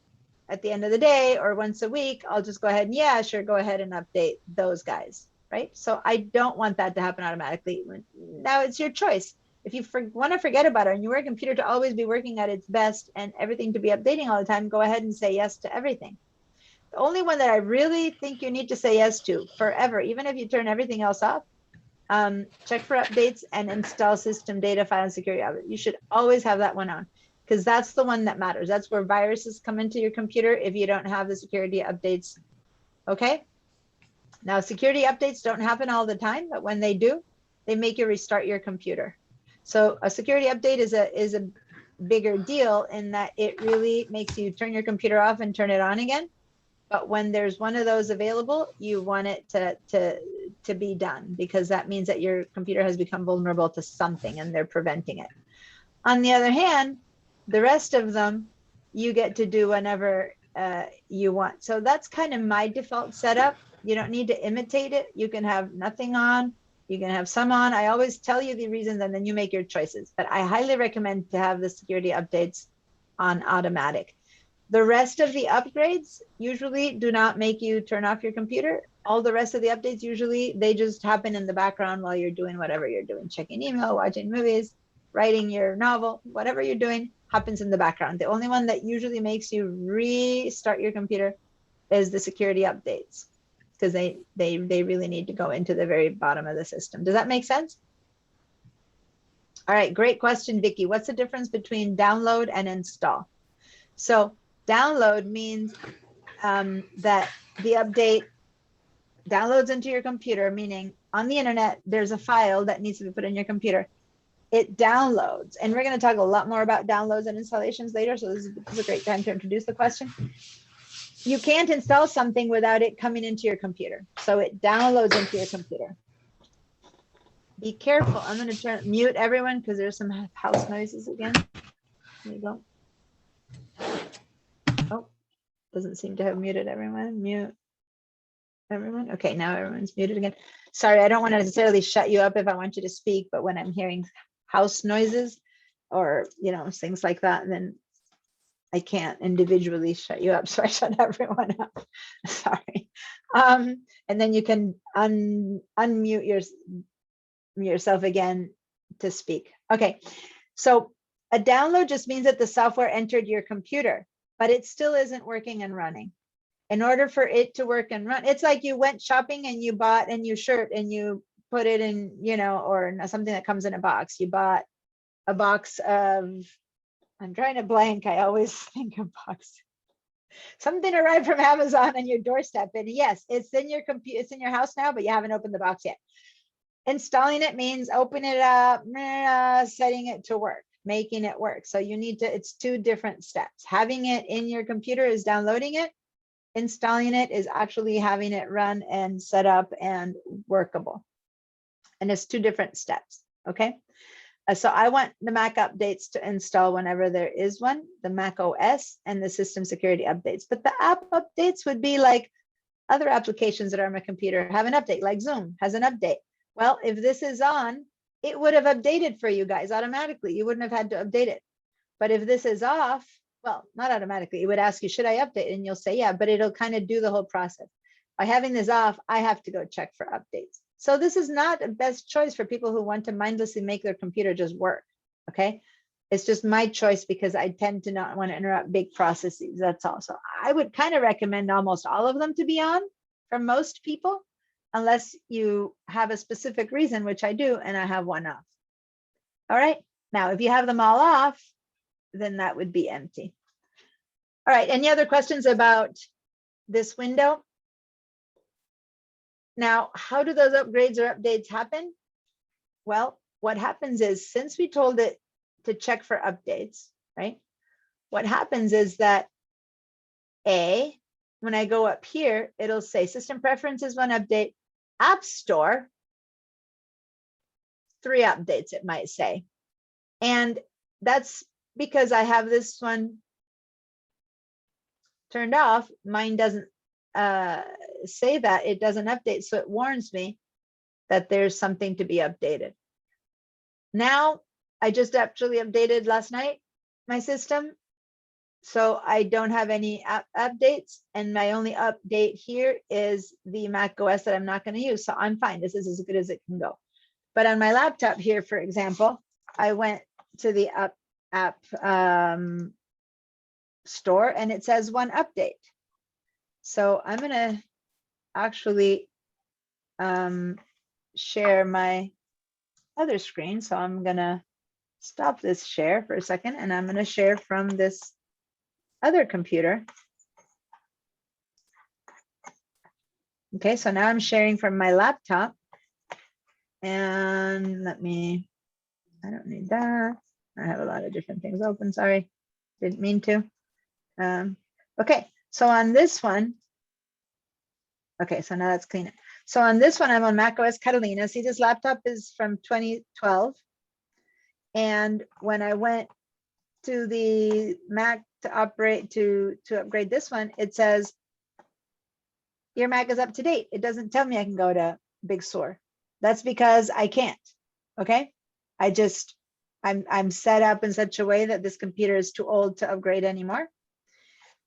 at the end of the day or once a week, I'll just go ahead and yeah, sure, go ahead and update those guys, right? So I don't want that to happen automatically. Now it's your choice. If you want to forget about it and you want a computer to always be working at its best and everything to be updating all the time, go ahead and say yes to everything. The only one that I really think you need to say yes to forever, even if you turn everything else off, check for updates and install system data file and security update. You should always have that one on because that's the one that matters. That's where viruses come into your computer if you don't have the security updates. Okay. Now, security updates don't happen all the time, but when they do, they make you restart your computer. So a security update is a bigger deal in that it really makes you turn your computer off and turn it on again. But when there's one of those available, you want it to be done because that means that your computer has become vulnerable to something and they're preventing it. On the other hand, the rest of them, you get to do whenever you want. So that's kind of my default setup. You don't need to imitate it. You can have nothing on. You can have some on. I always tell you the reasons and then you make your choices. But I highly recommend to have the security updates on automatic. The rest of the upgrades usually do not make you turn off your computer. All the rest of the updates, usually they just happen in the background while you're doing whatever you're doing, checking email, watching movies, writing your novel, whatever you're doing happens in the background. The only one that usually makes you restart your computer is the security updates because they really need to go into the very bottom of the system. Does that make sense? All right, great question, Vicky. What's the difference between download and install? So download means that the update downloads into your computer, meaning on the internet, there's a file that needs to be put in your computer. It downloads, and we're going to talk a lot more about downloads and installations later. So this is a great time to introduce the question. You can't install something without it coming into your computer. So it downloads into your computer. Be careful. I'm going to mute everyone because there's some house noises again. There you go. Oh, doesn't seem to have muted everyone. Mute everyone. Okay, now everyone's muted again. Sorry, I don't want to necessarily shut you up if I want you to speak, but when I'm hearing house noises or, you know, things like that, then I can't individually shut you up, so I shut everyone up. Sorry. And then you can unmute yourself again to speak. Okay, so a download just means that the software entered your computer, but it still isn't working and running. In order for it to work and run, it's like you went shopping and you bought a new shirt and you put it in, you know, or something that comes in a box. You bought a box of, I'm trying to blank, I always think of box. Something arrived from Amazon on your doorstep, and yes, it's in your computer, it's in your house now, but you haven't opened the box yet. Installing it means open it up, setting it to work, making it work. So you need to, it's two different steps. Having it in your computer is downloading it. Installing it is actually having it run and set up and workable. And it's two different steps, okay? So I want the Mac updates to install whenever there is one, the Mac OS and the system security updates. But the app updates would be like other applications that are on my computer have an update, like Zoom has an update. Well, if this is on, it would have updated for you guys automatically. You wouldn't have had to update it. But if this is off, well, not automatically, it would ask you, should I update? And you'll say, yeah, but it'll kind of do the whole process. By having this off, I have to go check for updates. So this is not the best choice for people who want to mindlessly make their computer just work, okay? It's just my choice because I tend to not want to interrupt big processes, that's all. So I would kind of recommend almost all of them to be on for most people, unless you have a specific reason, which I do, and I have one off. All right, now if you have them all off, then that would be empty. All right, any other questions about this window? Now, how do those upgrades or updates happen? Well, what happens is, since we told it to check for updates, right? What happens is that when I go up here, it'll say system preferences 1 update, App Store 3 updates, it might say. And that's because I have this one turned off. Mine doesn't say that, it doesn't update, so it warns me that there's something to be updated. Now I just actually updated last night my system, so I don't have any updates, and my only update here is the Mac OS that I'm not going to use, so I'm fine. This is as good as it can go. But on my laptop here, for example, I went to the app store and it says 1 update. So I'm going to actually share my other screen. So I'm going to stop this share for a second, and I'm going to share from this other computer. Okay, so now I'm sharing from my laptop. And I don't need that. I have a lot of different things open, sorry, didn't mean to. Okay, so on this one, okay, so now that's cleaner. So on this one, I'm on macOS Catalina. See, this laptop is from 2012. And when I went to the Mac to operate, to upgrade this one, it says, your Mac is up to date. It doesn't tell me I can go to Big Sur. That's because I can't, okay? I'm set up in such a way that this computer is too old to upgrade anymore.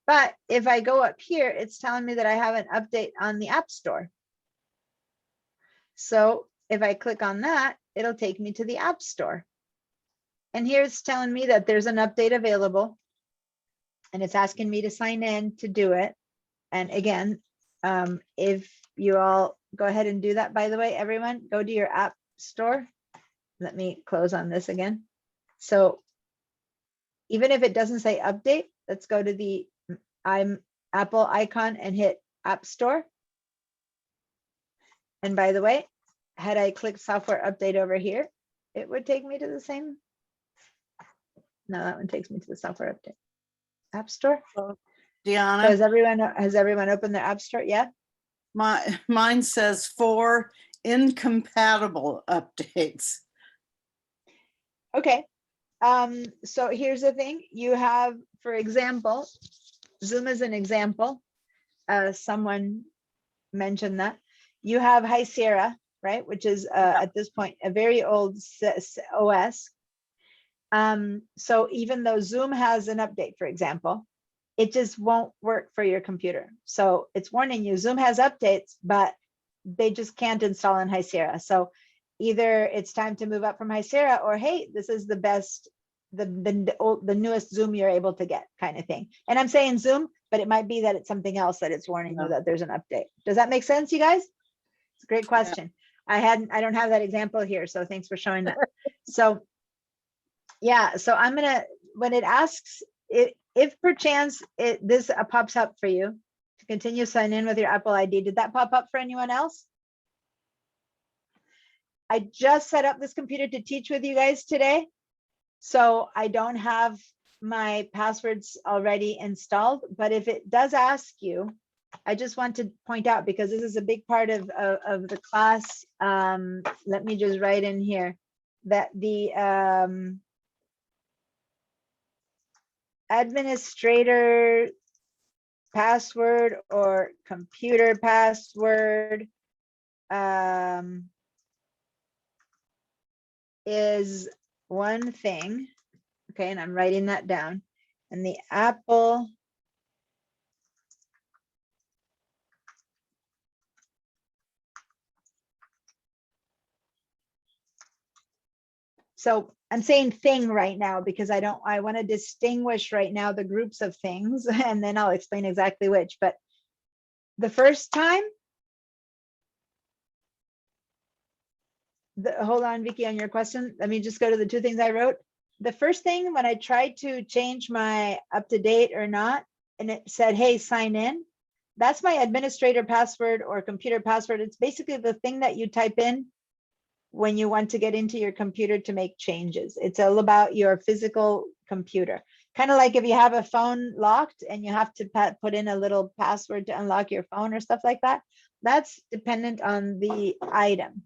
But if I go up here, it's telling me that I have an update on the App Store. So if I click on that, it'll take me to the App Store. And here it's telling me that there's an update available, and it's asking me to sign in to do it. And again, if you all go ahead and do that, by the way, everyone, go to your App Store. Let me close on this again. So even if it doesn't say update, let's go to the Apple icon and hit App Store. And by the way, had I clicked software update over here, it would take me to the same. No, that one takes me to the software update. App Store. Deanna, Has everyone opened their App Store yet? mine says 4 incompatible updates. Okay, So here's the thing, you have, for example, Zoom is an example. Someone mentioned that. You have High Sierra, right, which is at this point a very old OS. So even though Zoom has an update, for example, it just won't work for your computer. So it's warning you, Zoom has updates, but they just can't install on High Sierra. So either it's time to move up from High Sierra, or hey, this is the best, the newest Zoom you're able to get, kind of thing. And I'm saying Zoom, but it might be that it's something else that it's warning you that there's an update. Does that make sense, you guys? It's a great question. I don't have that example here, so thanks for showing that. So yeah, so I'm gonna, when it asks, if perchance this pops up for you to continue sign in with your Apple ID, did that pop up for anyone else? I just set up this computer to teach with you guys today, so I don't have my passwords already installed, but if it does ask you, I just want to point out, because this is a big part of the class, let me just write in here that the administrator password or computer password is one thing. Okay, and I'm writing that down. And the Apple so I'm saying thing right now because I want to distinguish right now the groups of things, and then I'll explain exactly which. But the first time, hold on, Vicky, on your question, let me just go to the two things I wrote. The first thing, when I tried to change my up to date or not, and it said, hey, sign in, that's my administrator password or computer password. It's basically the thing that you type in when you want to get into your computer to make changes. It's all about your physical computer. Kind of like if you have a phone locked and you have to put in a little password to unlock your phone or stuff like that. That's dependent on the item.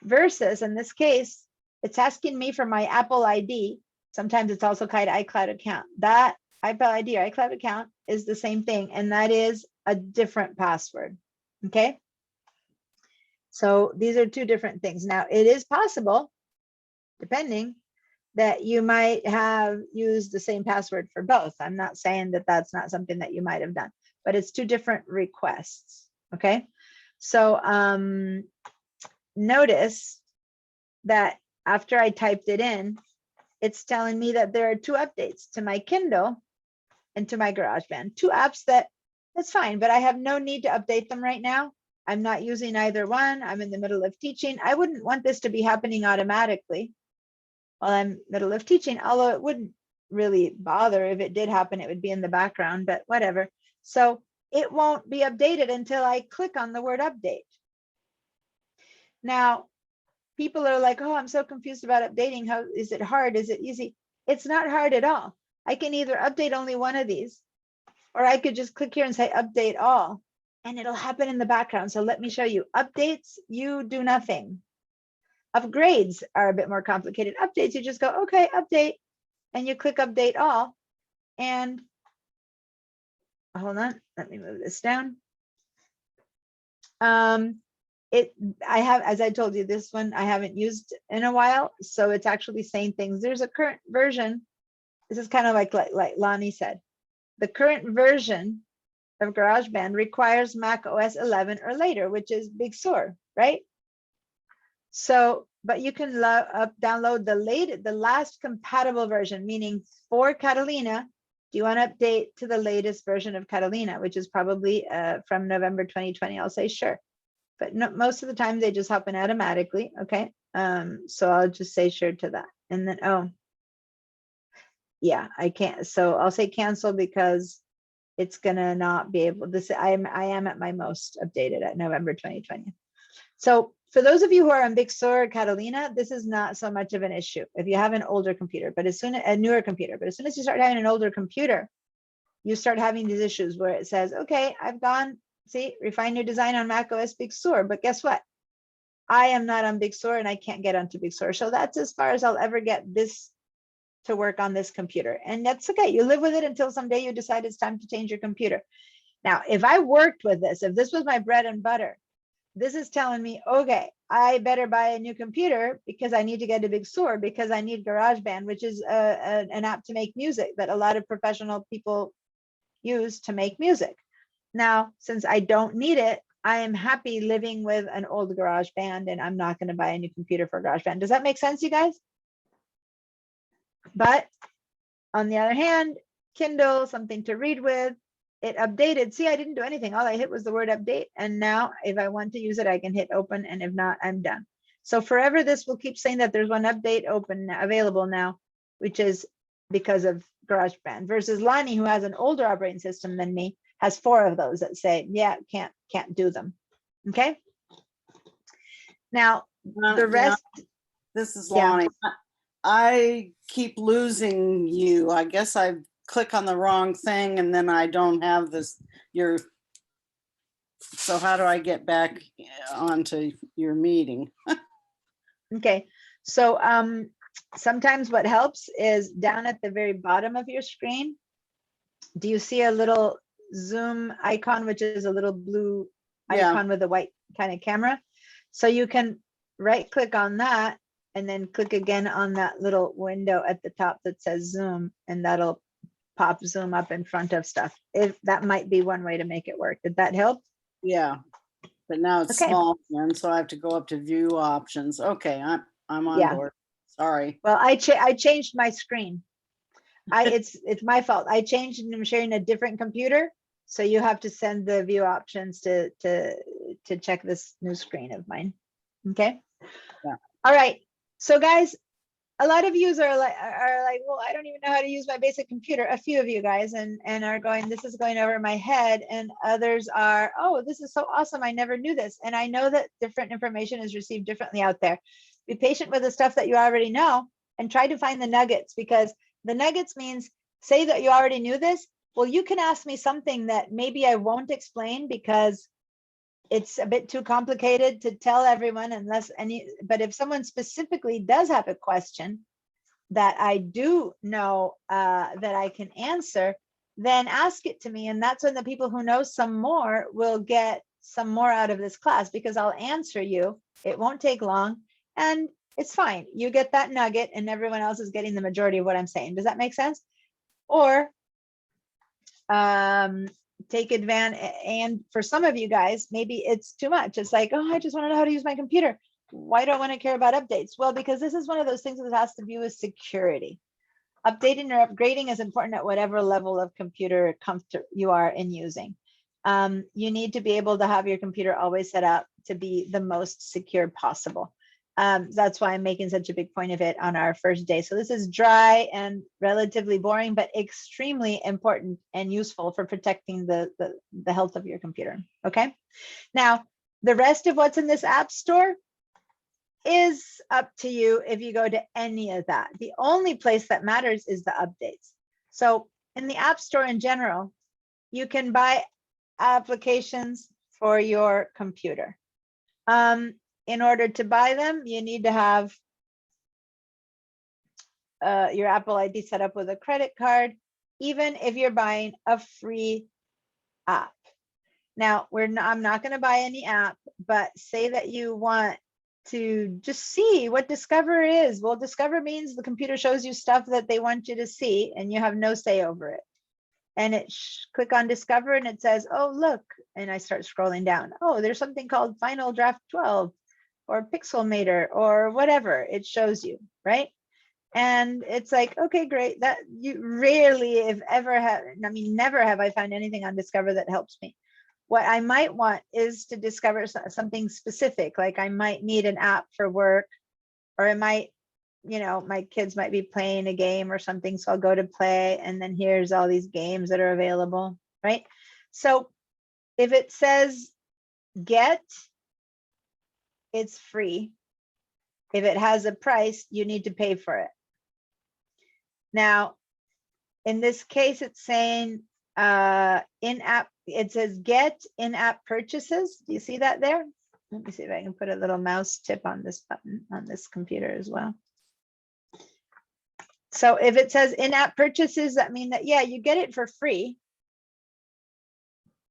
Versus in this case, it's asking me for my Apple ID. Sometimes it's also called iCloud account. That Apple ID or iCloud account is the same thing, and that is a different password. Okay. So these are two different things. Now, it is possible, depending, that you might have used the same password for both. I'm not saying that that's not something that you might have done, but it's two different requests. Okay. So notice that after I typed it in, it's telling me that there are two updates to my Kindle and to my GarageBand. Two apps that's fine, but I have no need to update them right now. I'm not using either one. I'm in the middle of teaching. I wouldn't want this to be happening automatically while I'm middle of teaching, although it wouldn't really bother. If it did happen, it would be in the background, but whatever. So it won't be updated until I click on the word update. Now, people are like, oh, I'm so confused about updating. How is it hard? Is it easy? It's not hard at all. I can either update only one of these, or I could just click here and say update all, and it'll happen in the background. So let me show you. Updates, you do nothing. Upgrades are a bit more complicated. Updates, you just go, okay, update, and you click update all. And hold on, let me move this down. I have, as I told you, this one I haven't used in a while, so it's actually saying things. There's a current version. This is kind of like Lonnie said. The current version of GarageBand requires Mac OS 11 or later, which is Big Sur, right? So, but you can download the last compatible version, meaning for Catalina. Do you want to update to the latest version of Catalina, which is probably from November 2020? I'll say sure. But no, most of the time they just happen automatically. Okay. So I'll just say sure to that. And then, oh, yeah, I can't. So I'll say cancel because it's gonna not be able to say I am at my most updated at November 2020. So for those of you who are on Big Sur or Catalina, this is not so much of an issue if you have an older computer, but as soon as a newer computer, but as soon as you start having an older computer, you start having these issues where it says, okay, I've gone, see, refine your design on Mac OS Big Sur, but guess what? I am not on Big Sur and I can't get onto Big Sur. So that's as far as I'll ever get this to work on this computer. And that's okay. You live with it until someday you decide it's time to change your computer. Now, if I worked with this, if this was my bread and butter, this is telling me, okay, I better buy a new computer because I need to get a Big Sur, because I need GarageBand, which is an app to make music that a lot of professional people use to make music. Now, since I don't need it, I am happy living with an old GarageBand, and I'm not going to buy a new computer for GarageBand. Does that make sense, you guys? But on the other hand, Kindle, something to read with, it updated. See, I didn't do anything. All I hit was the word update. And now if I want to use it, I can hit open. And if not, I'm done. So forever, this will keep saying that there's one update open available now, which is because of GarageBand, versus Lonnie, who has an older operating system than me, has 4 of those that say, yeah, can't do them. Okay. Now, the rest. This is Yeah. Lonnie. I keep losing you. I guess I click on the wrong thing and then I don't have this, so how do I get back onto your meeting? Okay. So sometimes what helps is down at the very bottom of your screen. Do you see a little Zoom icon, which is a little blue Yeah. icon with a white kind of camera? So you can right click on that and then click again on that little window at the top that says Zoom, and that'll pop Zoom up in front of stuff. If that might be one way to make it work. Did that help? Yeah, but now it's Okay. small again, so I have to go up to view options. Okay, I'm on Yeah. board. Sorry. Well, I changed my screen. It's my fault. I changed and I'm sharing a different computer. So you have to send the view options to check this new screen of mine. Okay. Yeah. All right. So guys, a lot of yous are like, well, I don't even know how to use my basic computer. A few of you guys and are going, this is going over my head. And others are, oh, this is so awesome. I never knew this. And I know that different information is received differently out there. Be patient with the stuff that you already know and try to find the nuggets, because the nuggets means, say that you already knew this. Well, you can ask me something that maybe I won't explain because it's a bit too complicated to tell everyone but if someone specifically does have a question that I do know that I can answer, then ask it to me. And that's when the people who know some more will get some more out of this class, because I'll answer you. It won't take long and it's fine. You get that nugget and everyone else is getting the majority of what I'm saying. Does that make sense? Or take advantage. And for some of you guys, maybe it's too much. It's like, oh, I just want to know how to use my computer. Why do I want to care about updates? Well, because this is one of those things that has to do with security. Updating or upgrading is important at whatever level of computer comfort you are in using. You need to be able to have your computer always set up to be the most secure possible. That's why I'm making such a big point of it on our first day. So this is dry and relatively boring, but extremely important and useful for protecting the health of your computer. Okay. Now, the rest of what's in this app store is up to you if you go to any of that. The only place that matters is the updates. So in the app store in general, you can buy applications for your computer. In order to buy them, you need to have your Apple ID set up with a credit card, even if you're buying a free app. Now, I'm not going to buy any app, but say that you want to just see what Discover is. Well, Discover means the computer shows you stuff that they want you to see and you have no say over it. And click on Discover and it says, oh, look, and I start scrolling down. Oh, there's something called Final Draft 12 or Pixelmator or whatever it shows you, right? And it's like, okay, great. That you rarely, if ever have, I mean, never have I found anything on Discover that helps me. What I might want is to discover something specific, like I might need an app for work, or I might, my kids might be playing a game or something. So I'll go to play and then here's all these games that are available, right? So if it says get, it's free. If it has a price, you need to pay for it. Now, in this case, it's saying in-app, it says get in-app purchases. Do you see that there? Let me see if I can put a little mouse tip on this button on this computer as well. So if it says in-app purchases, that mean that, yeah, you get it for free.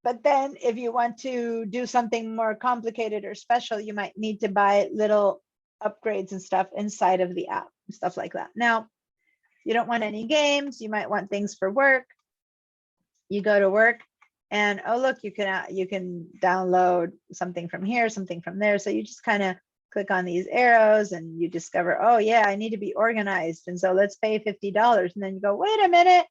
But then if you want to do something more complicated or special, you might need to buy little upgrades and stuff inside of the app, and stuff like that. Now, you don't want any games, you might want things for work. You go to work and, oh, look, you can download something from here, something from there. So you just kind of click on these arrows and you discover, oh yeah, I need to be organized. And so let's pay $50. And then you go, wait a minute.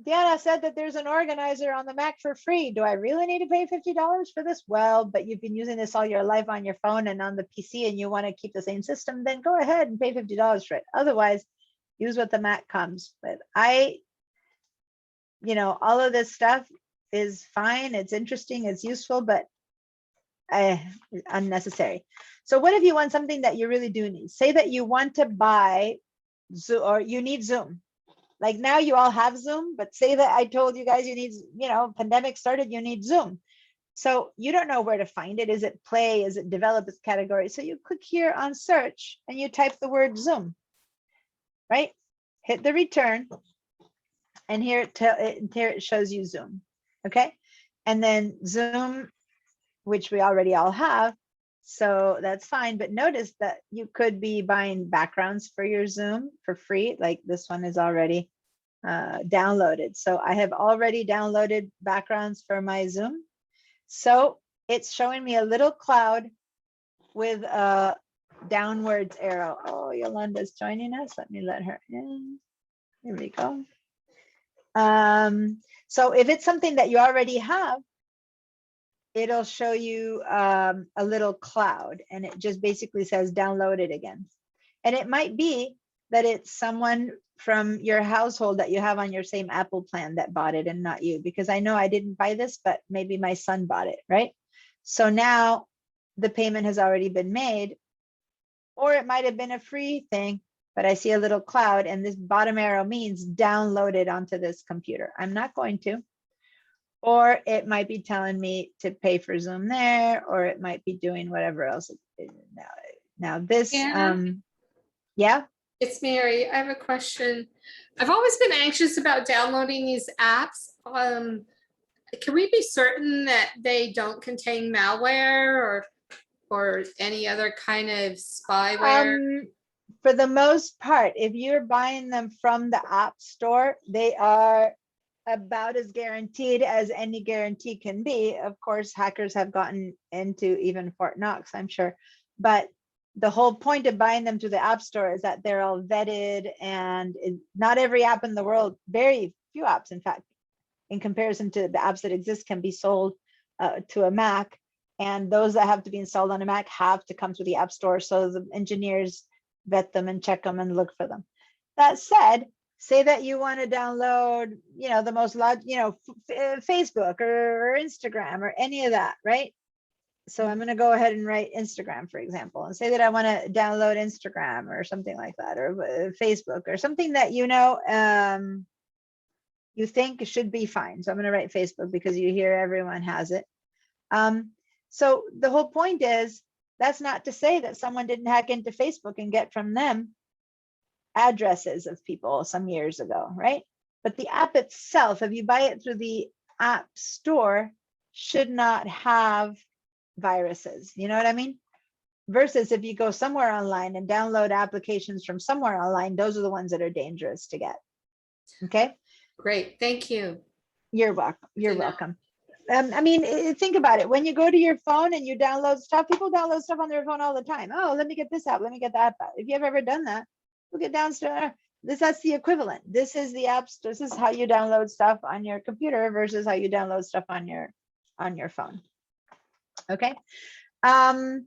Diana said that there's an organizer on the Mac for free. Do I really need to pay $50 for this? Well, but you've been using this all your life on your phone and on the PC and you want to keep the same system, then go ahead and pay $50 for it. Otherwise, use what the Mac comes with. All of this stuff is fine. It's interesting, it's useful, but unnecessary. So what if you want something that you really do need? Say that you want to buy Zoom, or you need Zoom. Like now you all have Zoom, but say that I told you guys you need, pandemic started, you need Zoom. So you don't know where to find it. Is it Play? Is it Develop as category? So you click here on search and you type the word Zoom, right? Hit the return and here it shows you Zoom, okay? And then Zoom, which we already all have, so that's fine. But notice that you could be buying backgrounds for your Zoom for free. Like this one is already downloaded. So I have already downloaded backgrounds for my Zoom. So it's showing me a little cloud with a downwards arrow. Oh, Yolanda's joining us. Let me let her in. Here we go. So if it's something that you already have, it'll show you a little cloud and it just basically says download it again. And it might be that it's someone from your household that you have on your same Apple plan that bought it and not you, because I know I didn't buy this, but maybe my son bought it, right? So now the payment has already been made, or it might have been a free thing, but I see a little cloud and this bottom arrow means download it onto this computer. I'm not going to. Or it might be telling me to pay for Zoom there, or it might be doing whatever else. Now this, yeah. It's Mary. I have a question. I've always been anxious about downloading these apps. Can we be certain that they don't contain malware or any other kind of spyware? For the most part, if you're buying them from the App Store, they are about as guaranteed as any guarantee can be. Of course, hackers have gotten into even Fort Knox, I'm sure. But the whole point of buying them through the App Store is that they're all vetted, and not every app in the world, very few apps, in fact, in comparison to the apps that exist, can be sold to a Mac. And those that have to be installed on a Mac have to come through the App Store. So the engineers vet them and check them and look for them. That said, say that you want to download, the most, Facebook or Instagram or any of that, right? So I'm going to go ahead and write Instagram, for example, and say that I want to download Instagram or something like that, or Facebook or something that, you think should be fine. So I'm going to write Facebook because you hear everyone has it. So the whole point is, that's not to say that someone didn't hack into Facebook and get from them addresses of people some years ago, right? But the app itself, if you buy it through the App Store, should not have viruses. You know what I mean? Versus if you go somewhere online and download applications from somewhere online, those are the ones that are dangerous to get. Okay. Great. Thank you. You're welcome. You're welcome. Think about it. When you go to your phone and you download stuff, people download stuff on their phone all the time. Oh, let me get this app. Let me get that app. If you have ever done that, look at downstairs. That's the equivalent. This is the apps. This is how you download stuff on your computer versus how you download stuff on your phone. Okay. All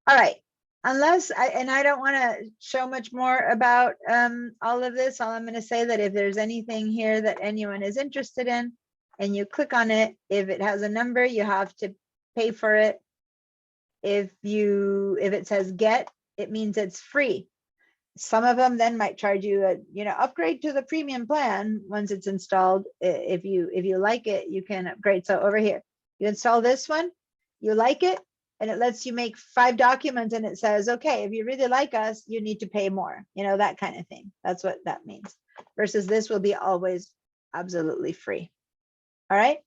right. Unless I don't want to show much more about all of this. All I'm going to say that if there's anything here that anyone is interested in, and you click on it, if it has a number, you have to pay for it. If it says get, it means it's free. Some of them then might charge you a upgrade to the premium plan once it's installed. If you like it, you can upgrade. So over here, you install this one, you like it, and it lets you make 5 documents and it says, okay, if you really like us, you need to pay more, that kind of thing. That's what that means. Versus this will be always absolutely free. All right.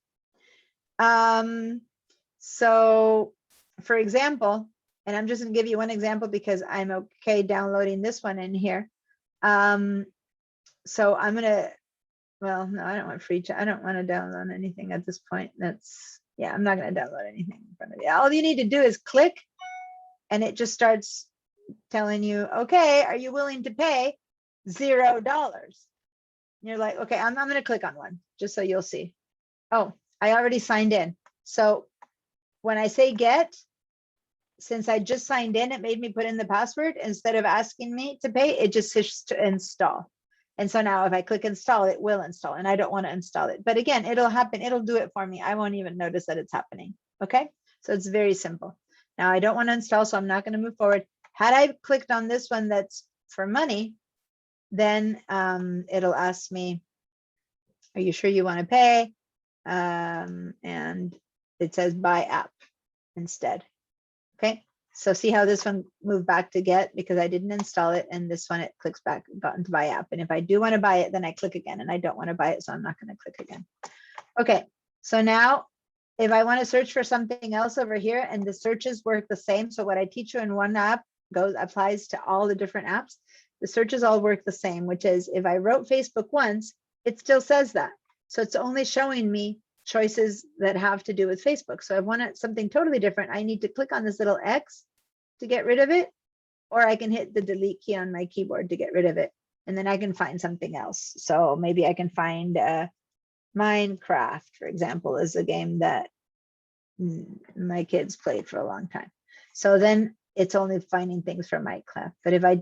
So for example, and I'm just gonna give you one example because I'm okay downloading this one in here. So I'm gonna, well, no, I don't want I don't want to download anything at this point. Yeah, I'm not gonna download anything in front of you. All you need to do is click and it just starts telling you, okay, are you willing to pay $0? You're like, okay, I'm gonna click on one just so you'll see. Oh, I already signed in. So when I say get, since I just signed in, it made me put in the password. Instead of asking me to pay, it just says to install. And so now if I click install, it will install, and I don't want to install it. But again, it'll happen. It'll do it for me. I won't even notice that it's happening. Okay, so it's very simple. Now I don't want to install, so I'm not going to move forward. Had I clicked on this one that's for money, then it'll ask me, are you sure you want to pay? And it says buy app instead. Okay, so see how this one moved back to get because I didn't install it, and this one it clicks back, gotten to buy app. And if I do want to buy it, then I click again, and I don't want to buy it, so I'm not going to click again. Okay, so now if I want to search for something else over here, and the searches work the same, so what I teach you in one app applies to all the different apps. The searches all work the same, which is if I wrote Facebook once, it still says that. So it's only showing me choices that have to do with Facebook. So if I want something totally different, I need to click on this little X to get rid of it, or I can hit the delete key on my keyboard to get rid of it. And then I can find something else. So maybe I can find Minecraft, for example, is a game that my kids played for a long time. So then it's only finding things from Minecraft. But if I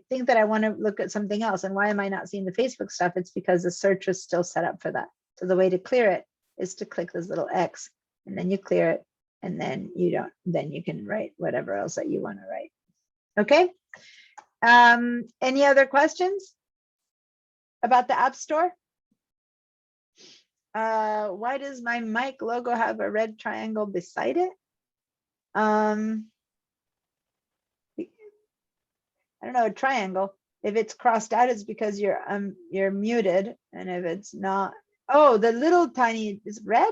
think that I want to look at something else, and why am I not seeing the Facebook stuff? It's because the search was still set up for that. So the way to clear it is to click this little X, and then you clear it, and then you can write whatever else that you want to write. Okay. Any other questions about the App Store? Why does my mic logo have a red triangle beside it? I don't know, a triangle. If it's crossed out, it's because you're muted, and if it's not, oh, the little tiny is red.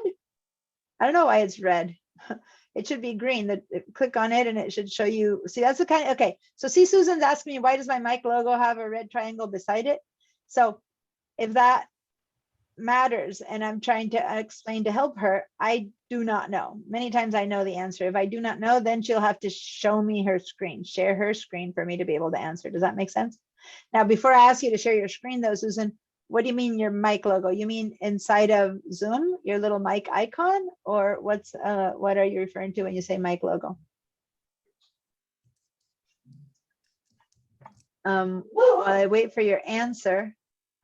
I don't know why it's red. It should be green. Click on it and it should show you. See, that's the kind of, okay. So see, Susan's asking me, why does my mic logo have a red triangle beside it? So if that matters and I'm trying to explain to help her, I do not know. Many times I know the answer. If I do not know, then she'll have to show me her screen, share her screen for me to be able to answer. Does that make sense? Now, before I ask you to share your screen though, Susan, what do you mean your mic logo? You mean inside of Zoom, your little mic icon, or what are you referring to when you say mic logo? While I wait for your answer,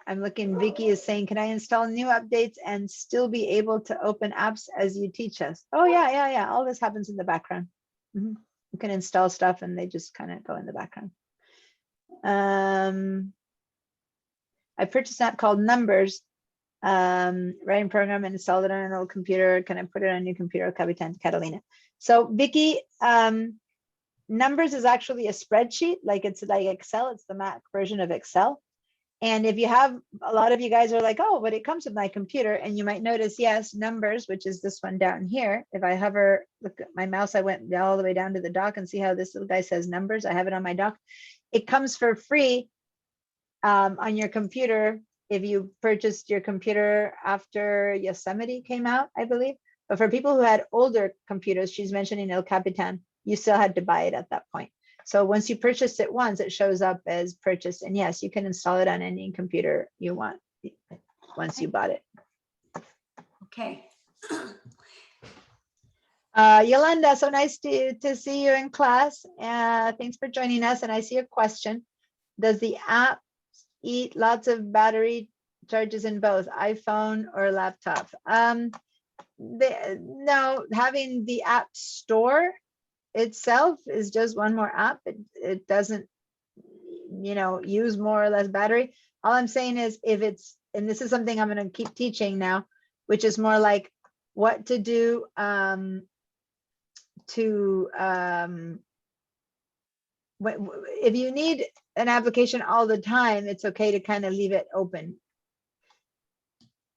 I'm looking, Vicky is saying, can I install new updates and still be able to open apps as you teach us? Oh yeah. All this happens in the background. You can install stuff and they just kind of go in the background. I purchased an app called Numbers, writing program and installed it on an old computer. Can I put it on a new computer? Capitan Catalina. So Vicky, Numbers is actually a spreadsheet, like it's like Excel. It's the Mac version of Excel. And if you have, a lot of you guys are like, oh, but it comes with my computer. And you might notice, yes, Numbers, which is this one down here. If I hover, look at my mouse, I went all the way down to the dock and see how this little guy says Numbers. I have it on my dock. It comes for free on your computer if you purchased your computer after Yosemite came out, I believe. But for people who had older computers, she's mentioning El Capitan, you still had to buy it at that point. So once you purchased it once, it shows up as purchased. And yes, you can install it on any computer you want once you bought it. Okay. Yolanda, so nice to see you in class. Thanks for joining us. And I see a question. Does the app eat lots of battery charges in both iPhone or laptop? No, having the app store itself is just one more app. It doesn't, use more or less battery. All I'm saying is if it's, and this is something I'm going to keep teaching now, which is more like what to do to, if you need an application all the time, it's okay to kind of leave it open.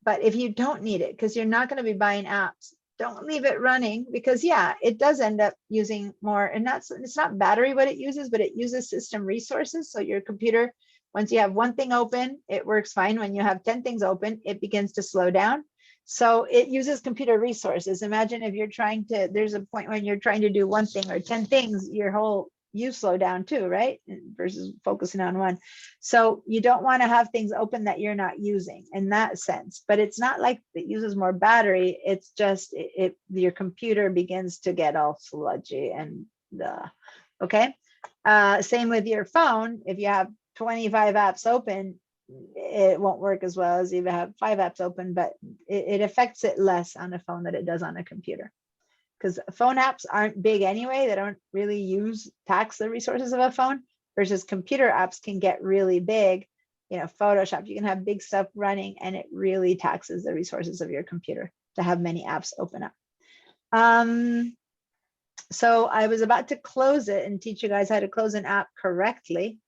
But if you don't need it, because you're not going to be buying apps, don't leave it running, because yeah, it does end up using more, and it's not battery what it uses, but it uses system resources. So your computer, once you have one thing open, it works fine. When you have 10 things open, it begins to slow down. So it uses computer resources. Imagine if you're trying to, there's a point when you're trying to do one thing or 10 things, you slow down too, right? Versus focusing on one. So you don't want to have things open that you're not using in that sense, but it's not like it uses more battery. It's just your computer begins to get all sludgy and okay. Same with your phone. If you have 25 apps open, it won't work as well as if you have 5 apps open, but it affects it less on a phone than it does on a computer. Because phone apps aren't big anyway. They don't really tax the resources of a phone, versus computer apps can get really big. You know, Photoshop, you can have big stuff running and it really taxes the resources of your computer to have many apps open up. So I was about to close it and teach you guys how to close an app correctly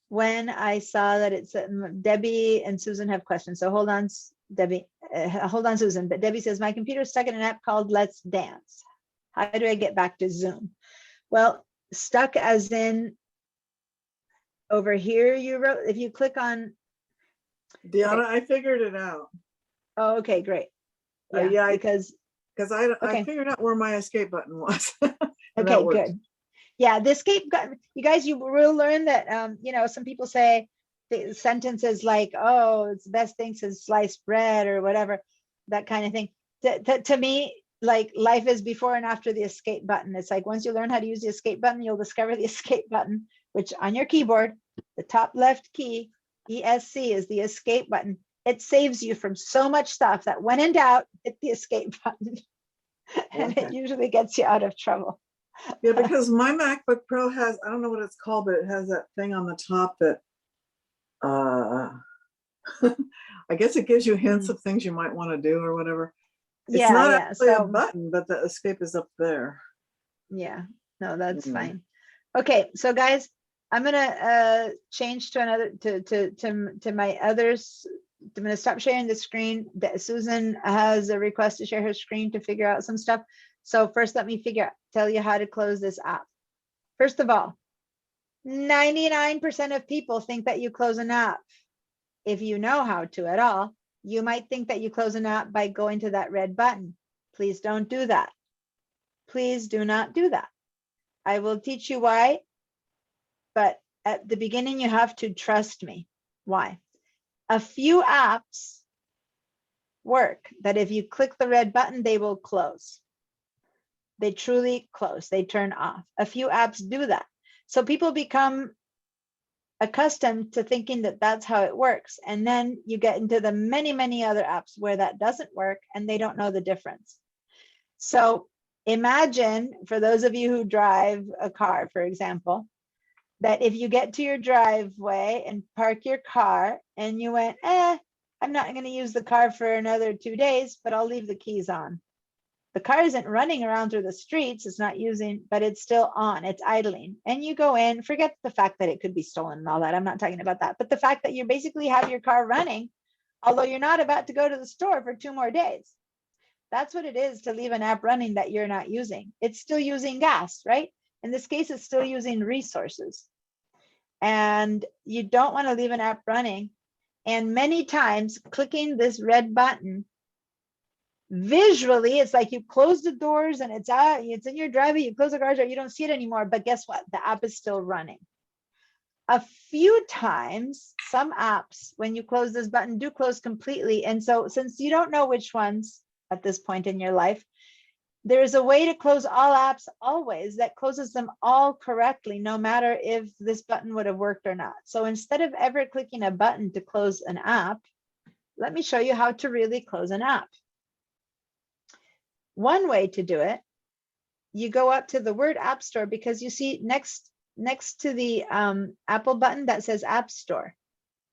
when I saw that it's Debbie and Susan have questions. So hold on, Debbie, hold on, Susan. But Debbie says, my computer's stuck in an app called Let's Dance. How do I get back to Zoom? Well, stuck as in over here, you wrote, if you click on. Deanna, I figured it out. Oh, okay, great. Yeah, because I figured out where my escape button was. Okay, good. Yeah, the escape button, you guys, you will learn that, you know, some people say the sentences like, oh, it's the best thing since sliced bread or whatever, that kind of thing. To me, like, life is before and after the escape button. It's like, once you learn how to use the escape button, you'll discover the escape button, which on your keyboard, the top left key, ESC, is the escape button. It saves you from so much stuff that when in doubt, hit the escape button. And it usually gets you out of trouble. Yeah, because my MacBook Pro has, I don't know what it's called, but it has that thing on the top that I guess it gives you hints of things you might want to do or whatever. It's not actually a button, but the escape is up there. Yeah, no, that's fine. Okay, so guys, I'm gonna change to another to my others. I'm gonna stop sharing the screen. Susan has a request to share her screen to figure out some stuff. So first, let me tell you how to close this app. First of all, 99% of people think that you close an app. If you know how to at all, you might think that you close an app by going to that red button. Please don't do that. Please do not do that. I will teach you why, but at the beginning, you have to trust me. Why? A few apps work that if you click the red button, they will close. They truly close, they turn off. A few apps do that. So people become accustomed to thinking that that's how it works. And then you get into the many, many other apps where that doesn't work and they don't know the difference. So imagine, for those of you who drive a car, for example, that if you get to your driveway and park your car and you went, I'm not going to use the car for another 2 days, but I'll leave the keys on. The car isn't running around through the streets, it's not using, but it's still on, it's idling. And you go in, forget the fact that it could be stolen and all that, I'm not talking about that, but the fact that you basically have your car running, although you're not about to go to the store for 2 more days. That's what it is to leave an app running that you're not using. It's still using gas, right? In this case, it's still using resources. And you don't want to leave an app running. And many times clicking this red button, visually, it's like you close the doors and it's out, it's in your driveway, you close the garage door, you don't see it anymore, but guess what? The app is still running. A few times, some apps, when you close this button, do close completely. And so since you don't know which ones at this point in your life, there's a way to close all apps always that closes them all correctly, no matter if this button would have worked or not. So instead of ever clicking a button to close an app, let me show you how to really close an app. One way to do it, you go up to the word App Store, because you see next to the Apple button that says App Store.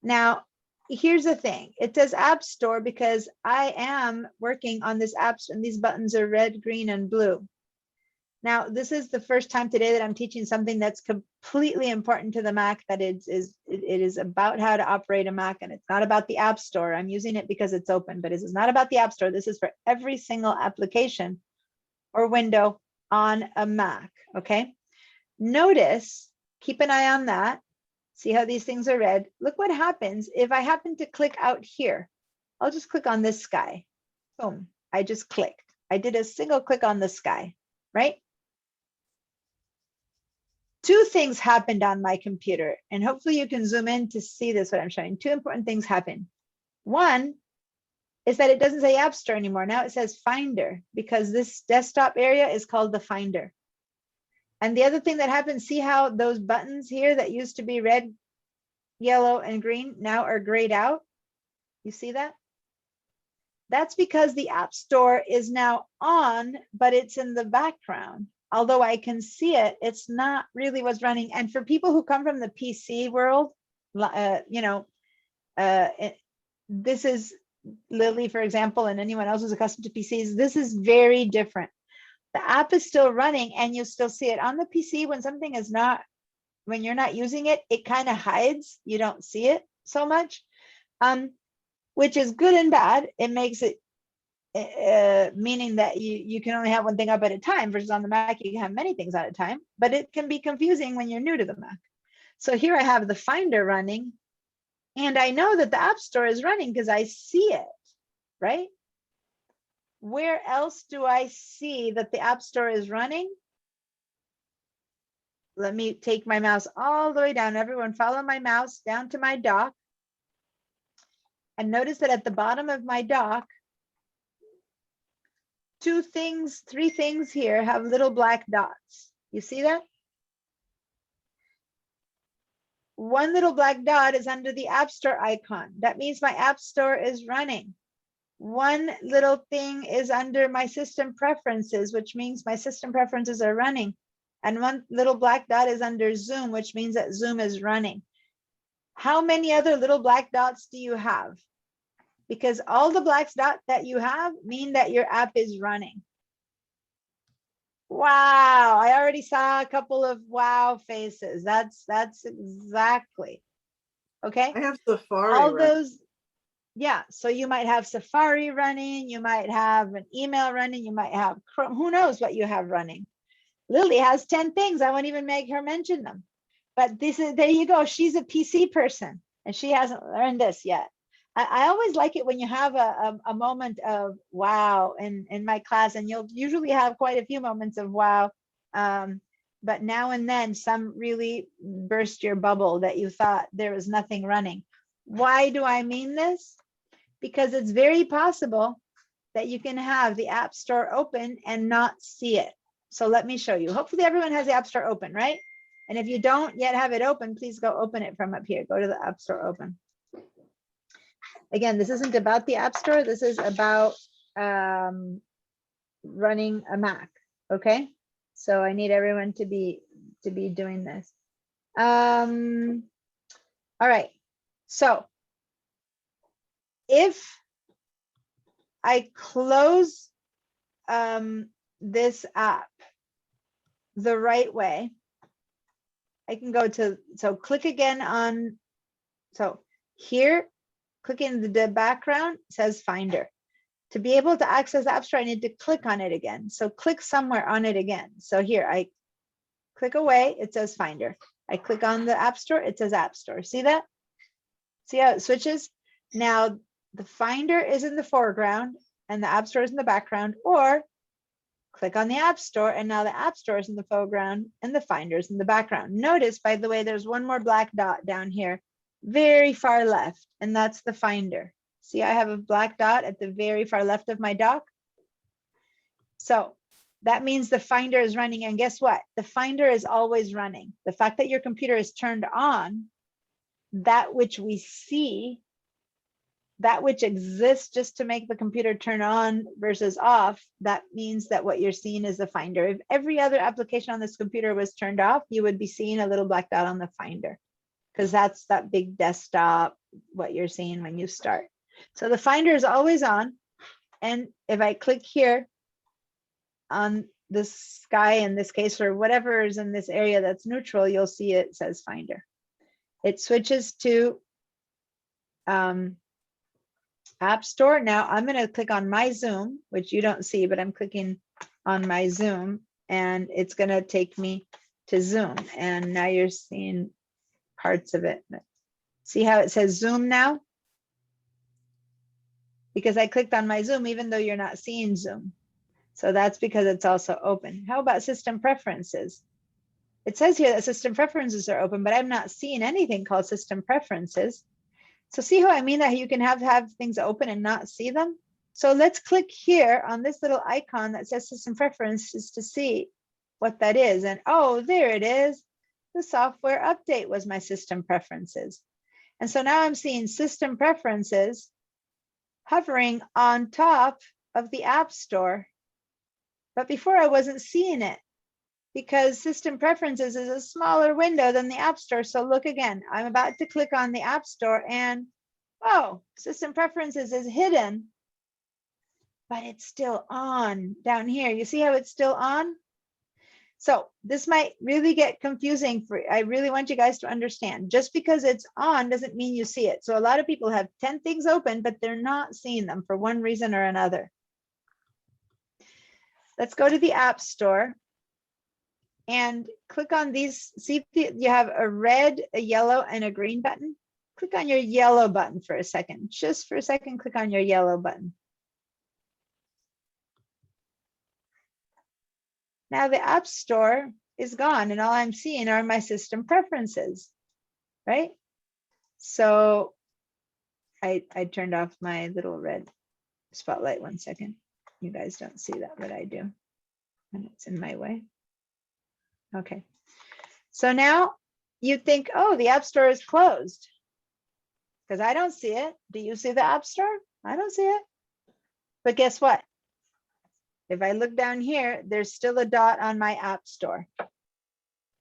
Now, here's the thing. It says App Store because I am working on this app, and these buttons are red, green, and blue. Now, this is the first time today that I'm teaching something that's completely important to the Mac, that it is about how to operate a Mac, and it's not about the App Store. I'm using it because it's open, but this is not about the App Store. This is for every single application or window on a Mac, okay? Notice, keep an eye on that. See how these things are red? Look what happens if I happen to click out here. I'll just click on this sky. Boom, I just clicked. I did a single click on the sky, right? Two things happened on my computer, and hopefully you can zoom in to see this, what I'm showing. Two important things happen. One is that it doesn't say App Store anymore. Now it says Finder, because this desktop area is called the Finder. And the other thing that happens, see how those buttons here that used to be red, yellow, and green now are grayed out? You see that? That's because the App Store is now on, but it's in the background. Although I can see it, it's not really what's running. And for people who come from the PC world, this is Lily, for example, and anyone else who's accustomed to PCs, this is very different. The app is still running and you still see it on the PC. When something is not, when you're not using it, it kind of hides. You don't see it so much, which is good and bad. It makes it meaning that you can only have one thing up at a time, versus on the Mac, you can have many things at a time, but it can be confusing when you're new to the Mac. So here I have the Finder running, and I know that the App Store is running because I see it, right? Where else do I see that the App Store is running? Let me take my mouse all the way down. Everyone follow my mouse down to my dock. And notice that at the bottom of my dock, three things here have little black dots. You see that? One little black dot is under the App Store icon. That means my App Store is running. One little thing is under my system preferences, which means my system preferences are running. And one little black dot is under Zoom, which means that Zoom is running. How many other little black dots do you have? Because all the black dots that you have mean that your app is running. Wow, I already saw a couple of wow faces. That's exactly. Okay. I have Safari. All running. those, yeah. So you might have Safari running, you might have an email running, you might have Chrome, who knows what you have running. Lily has 10 things. I won't even make her mention them. But this is, there you go. She's a PC person and she hasn't learned this yet. I always like it when you have a moment of wow in my class, and you'll usually have quite a few moments of wow. But now and then some really burst your bubble that you thought there was nothing running. Why do I mean this? Because it's very possible that you can have the App Store open and not see it. So let me show you. Hopefully everyone has the App Store open, right? And if you don't yet have it open, please go open it from up here. Go to the App Store open. Again, this isn't about the App Store. This is about running a Mac. Okay, so I need everyone to be doing this. All right. So if I close this app the right way, I can go to, so click again on, so here, click in the background, it says Finder. To be able to access App Store, I need to click on it again. So click somewhere on it again. So here, I click away, it says Finder. I click on the App Store, it says App Store. See that? See how it switches? Now, the Finder is in the foreground and the App Store is in the background, or click on the App Store and now the App Store is in the foreground and the Finder is in the background. Notice, by the way, there's one more black dot down here, very far left, and that's the Finder. See, I have a black dot at the very far left of my dock. So that means the Finder is running, and guess what? The Finder is always running. The fact that your computer is turned on, that which we see, that which exists just to make the computer turn on versus off, that means that what you're seeing is the Finder. If every other application on this computer was turned off, you would be seeing a little black dot on the Finder, because that's that big desktop, what you're seeing when you start. So the Finder is always on. And if I click here on the sky in this case, or whatever is in this area that's neutral, you'll see it says Finder. It switches to App Store. Now I'm going to click on my Zoom, which you don't see, but I'm clicking on my Zoom, and it's going to take me to Zoom. And now you're seeing parts of it. See how it says Zoom now? Because I clicked on my Zoom, even though you're not seeing Zoom. So that's because it's also open. How about system preferences? It says here that system preferences are open, but I'm not seeing anything called system preferences. So see how I mean that you can have things open and not see them? So let's click here on this little icon that says system preferences to see what that is. And oh, there it is. The software update was my system preferences. And so now I'm seeing system preferences hovering on top of the App Store. But before I wasn't seeing it because system preferences is a smaller window than the App Store. So look again, I'm about to click on the App Store and oh, system preferences is hidden, but it's still on down here. You see how it's still on? So this might really get confusing I really want you guys to understand. Just because it's on doesn't mean you see it. So a lot of people have 10 things open, but they're not seeing them for one reason or another. Let's go to the App Store and click on these. See if you have a red, a yellow, and a green button. Click on your yellow button for a second. Just for a second, click on your yellow button. Now the App Store is gone and all I'm seeing are my system preferences, right? So I turned off my little red spotlight 1 second. You guys don't see that, but I do. And it's in my way. Okay. So now you think, oh, the App Store is closed. Because I don't see it. Do you see the App Store? I don't see it. But guess what? If I look down here, there's still a dot on my App Store.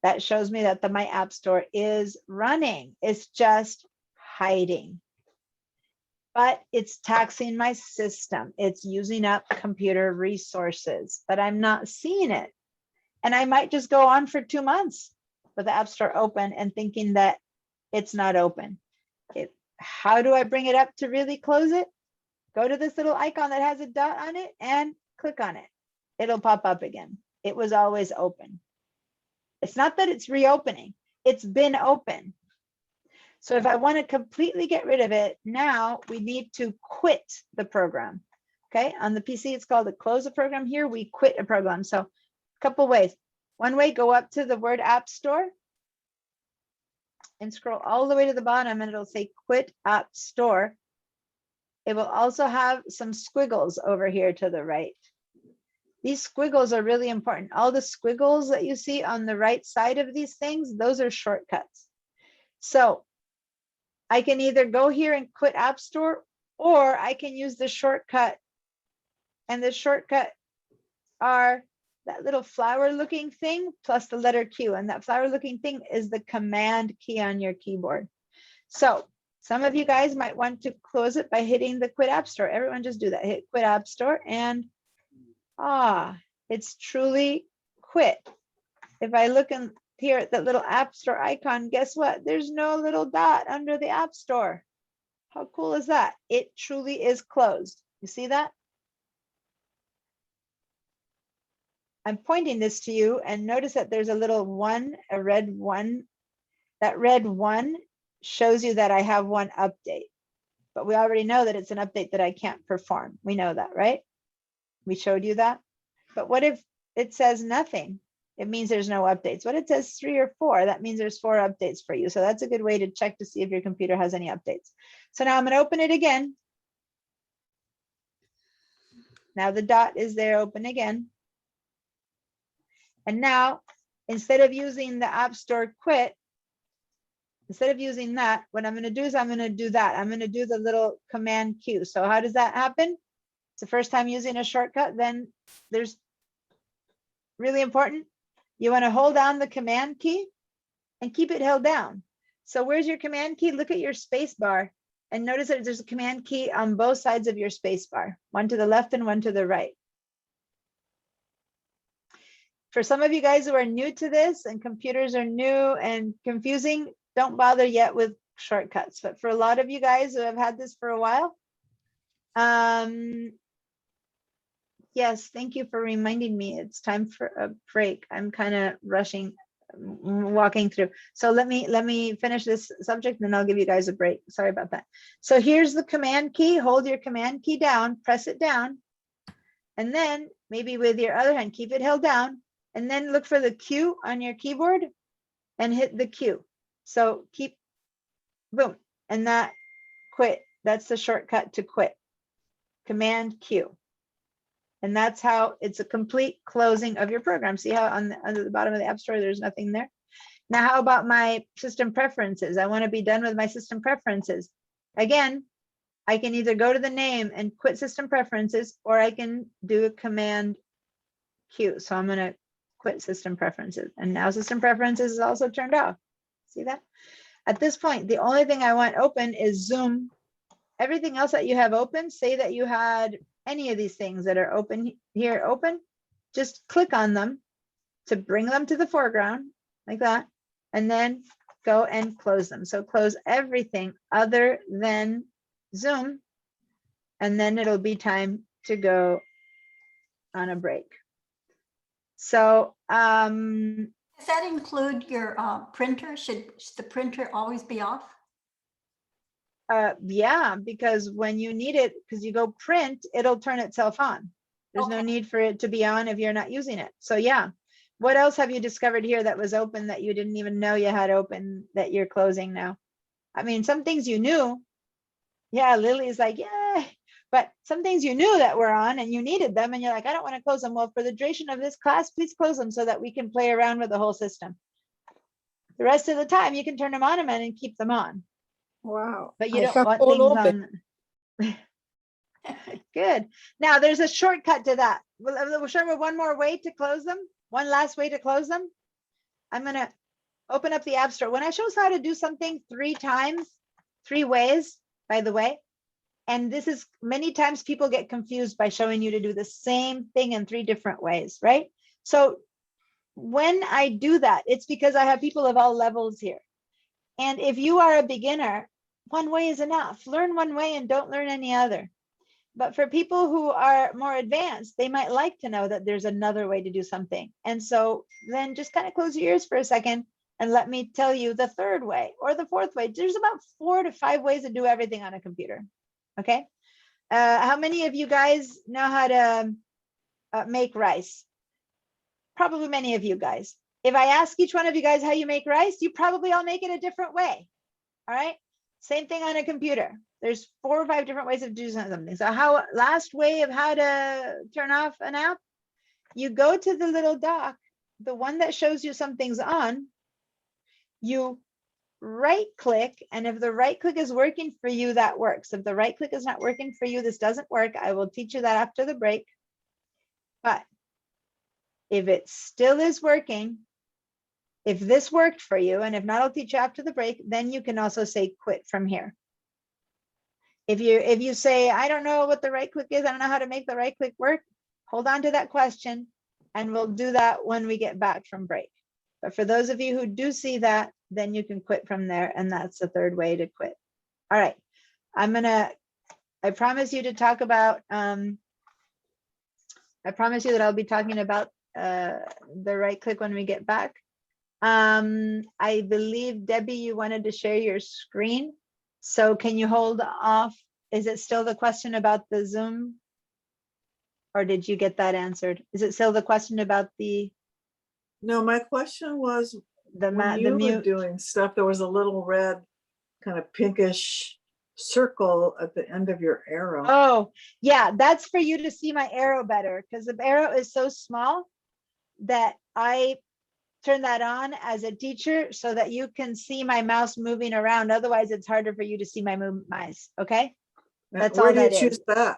That shows me that my App Store is running. It's just hiding. But it's taxing my system. It's using up computer resources, but I'm not seeing it. And I might just go on for 2 months with the App Store open and thinking that it's not open. How do I bring it up to really close it? Go to this little icon that has a dot on it and click on it. It'll pop up again. It was always open. It's not that it's reopening. It's been open. So if I want to completely get rid of it, now we need to quit the program. Okay, on the PC, it's called a close a program. Here, we quit a program. So a couple ways. One way, go up to the word App Store and scroll all the way to the bottom and it'll say quit App Store. It will also have some squiggles over here to the right. These squiggles are really important. All the squiggles that you see on the right side of these things, those are shortcuts. So I can either go here and quit App Store, or I can use the shortcut. And the shortcut are that little flower looking thing plus the letter Q. And that flower looking thing is the command key on your keyboard. So some of you guys might want to close it by hitting the quit App Store. Everyone just do that. Hit quit App Store and it's truly quit. If I look in here at that little App Store icon, guess what? There's no little dot under the App Store. How cool is that? It truly is closed. You see that? I'm pointing this to you and notice that there's a little one, a red one. That red one shows you that I have one update, but we already know that it's an update that I can't perform. We know that, right? We showed you that. But what if it says nothing? It means there's no updates. What if it says 3 or 4? That means there's 4 updates for you. So that's a good way to check to see if your computer has any updates. So now I'm going to open it again. Now the dot is there, open again. And now, instead of using the App Store quit, instead of using that, what I'm going to do is I'm going to do that. I'm going to do the little command Q. So how does that happen? It's the first time using a shortcut. Then there's really important. You want to hold down the command key and keep it held down. So where's your command key? Look at your space bar and notice that there's a command key on both sides of your space bar, one to the left and one to the right. For some of you guys who are new to this and computers are new and confusing, don't bother yet with shortcuts. But for a lot of you guys who have had this for a while, yes, thank you for reminding me. It's time for a break. I'm kind of rushing, walking through. So let me finish this subject, and then I'll give you guys a break. Sorry about that. So here's the command key. Hold your command key down, press it down, and then maybe with your other hand, keep it held down, and then look for the Q on your keyboard and hit the Q. So keep, boom, and that quit. That's the shortcut to quit. Command Q. And that's how it's a complete closing of your program. See how on the, under the bottom of the App Store, there's nothing there. Now, how about my system preferences? I want to be done with my system preferences. Again, I can either go to the name and quit system preferences, or I can do a command Q. So I'm going to quit system preferences. And now system preferences is also turned off. See that? At this point, the only thing I want open is Zoom. Everything else that you have open, say that you had any of these things that are open here open, just click on them to bring them to the foreground like that, and then go and close them. So close everything other than Zoom, and then it'll be time to go on a break. So Does that include your printer? Should the printer always be off? Yeah, because when you need it, because you go print, it'll turn itself on. There's no need for it to be on if you're not using it. So yeah. What else have you discovered here that was open that you didn't even know you had open that you're closing now? I mean, some things you knew. Yeah, Lily's like, yeah, but some things you knew that were on and you needed them and you're like, I don't want to close them. Well, for the duration of this class, please close them so that we can play around with the whole system. The rest of the time you can turn them on and keep them on. Wow. But you I don't have want all things open. on. Good. Now there's a shortcut to that. We'll show you one more way to close them. One last way to close them. I'm going to open up the App Store. When I show us how to do something 3 times, 3 ways, by the way, and this is many times people get confused by showing you to do the same thing in 3 different ways, right? So when I do that, it's because I have people of all levels here. And if you are a beginner, one way is enough. Learn one way and don't learn any other. But for people who are more advanced, they might like to know that there's another way to do something. And so then just kind of close your ears for a second and let me tell you the 3rd way or the 4th way. There's about 4 to 5 ways to do everything on a computer. Okay. How many of you guys know how to make rice? Probably many of you guys. If I ask each one of you guys how you make rice, you probably all make it a different way. All right. Same thing on a computer. There's 4 or 5 different ways of doing something. So last way of how to turn off an app, you go to the little dock, the one that shows you something's on, you right click, and if the right click is working for you, that works. If the right click is not working for you, this doesn't work. I will teach you that after the break. But if it still is working, if this worked for you, and if not, I'll teach you after the break, then you can also say quit from here. If you say, I don't know what the right click is, I don't know how to make the right click work, hold on to that question and we'll do that when we get back from break. But for those of you who do see that, then you can quit from there, and that's the 3rd way to quit. All right, I promise you to talk about, I promise you that I'll be talking about the right click when we get back. I believe, Debbie, you wanted to share your screen. So can you hold off? Is it still the question about the Zoom? Or did you get that answered? Is it still the question about the? No, my question was, the when you were mute doing stuff, there was a little red kind of pinkish circle at the end of your arrow. Oh, yeah, that's for you to see my arrow better, because the arrow is so small that I turn that on as a teacher so that you can see my mouse moving around. Otherwise, it's harder for you to see my mouse. Okay, that's all that is. Where do you choose that?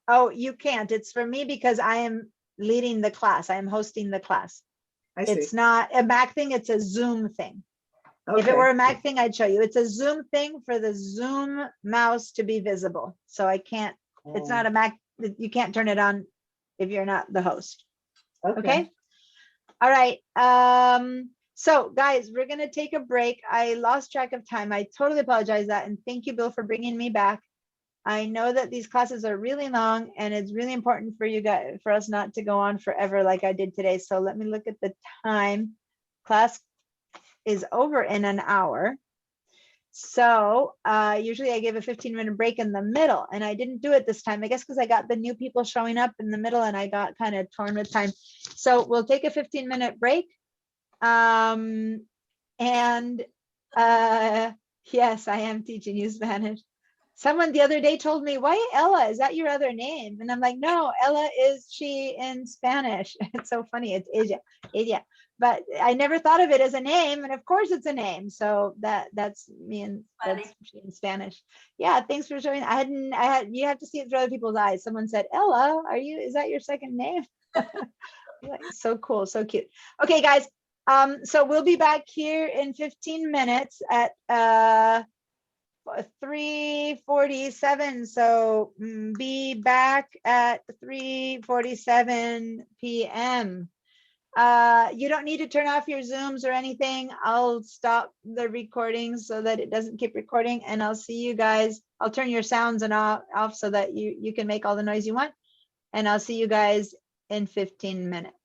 Oh, you can't. It's for me because I am leading the class. I am hosting the class. I see. It's not a Mac thing. It's a Zoom thing. If it were a Mac thing, I'd show you. It's a Zoom thing for the Zoom mouse to be visible. So I can't, it's not a Mac, you can't turn it on if you're not the host. Okay. All right. So guys, we're gonna take a break. I lost track of time. I totally apologize that, and thank you, Bill, for bringing me back. I know that these classes are really long, and it's really important for you guys, for us not to go on forever like I did today. So let me look at the time. Class is over in an hour. So usually I give a 15-minute break in the middle, and I didn't do it this time, I guess because I got the new people showing up in the middle and I got kind of torn with time. So we'll take a 15-minute break. And yes, I am teaching you Spanish. Someone the other day told me, why Ella? Is that your other name? And I'm like, no, Ella is she in Spanish. It's so funny. It's Ella. But I never thought of it as a name, and of course it's a name. So that's me, and that's in Spanish. Yeah, thanks for showing. You have to see it through other people's eyes. Someone said, Ella, is that your second name? Like, so cool, so cute. Okay, guys. So we'll be back here in 15 minutes at 3:47. So be back at 3:47 p.m. You don't need to turn off your Zooms or anything. I'll stop the recording so that it doesn't keep recording, and I'll see you guys. I'll turn your sounds and off so that you can make all the noise you want, and I'll see you guys in 15 minutes.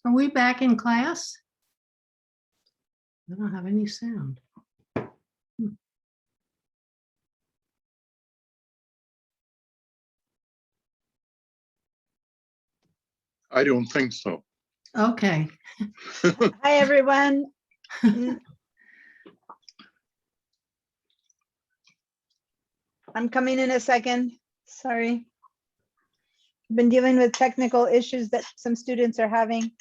Are we back in class? I don't have any sound. I don't think so. Okay. Hi, everyone. I'm coming in a second. Sorry. Been dealing with technical issues that some students are having,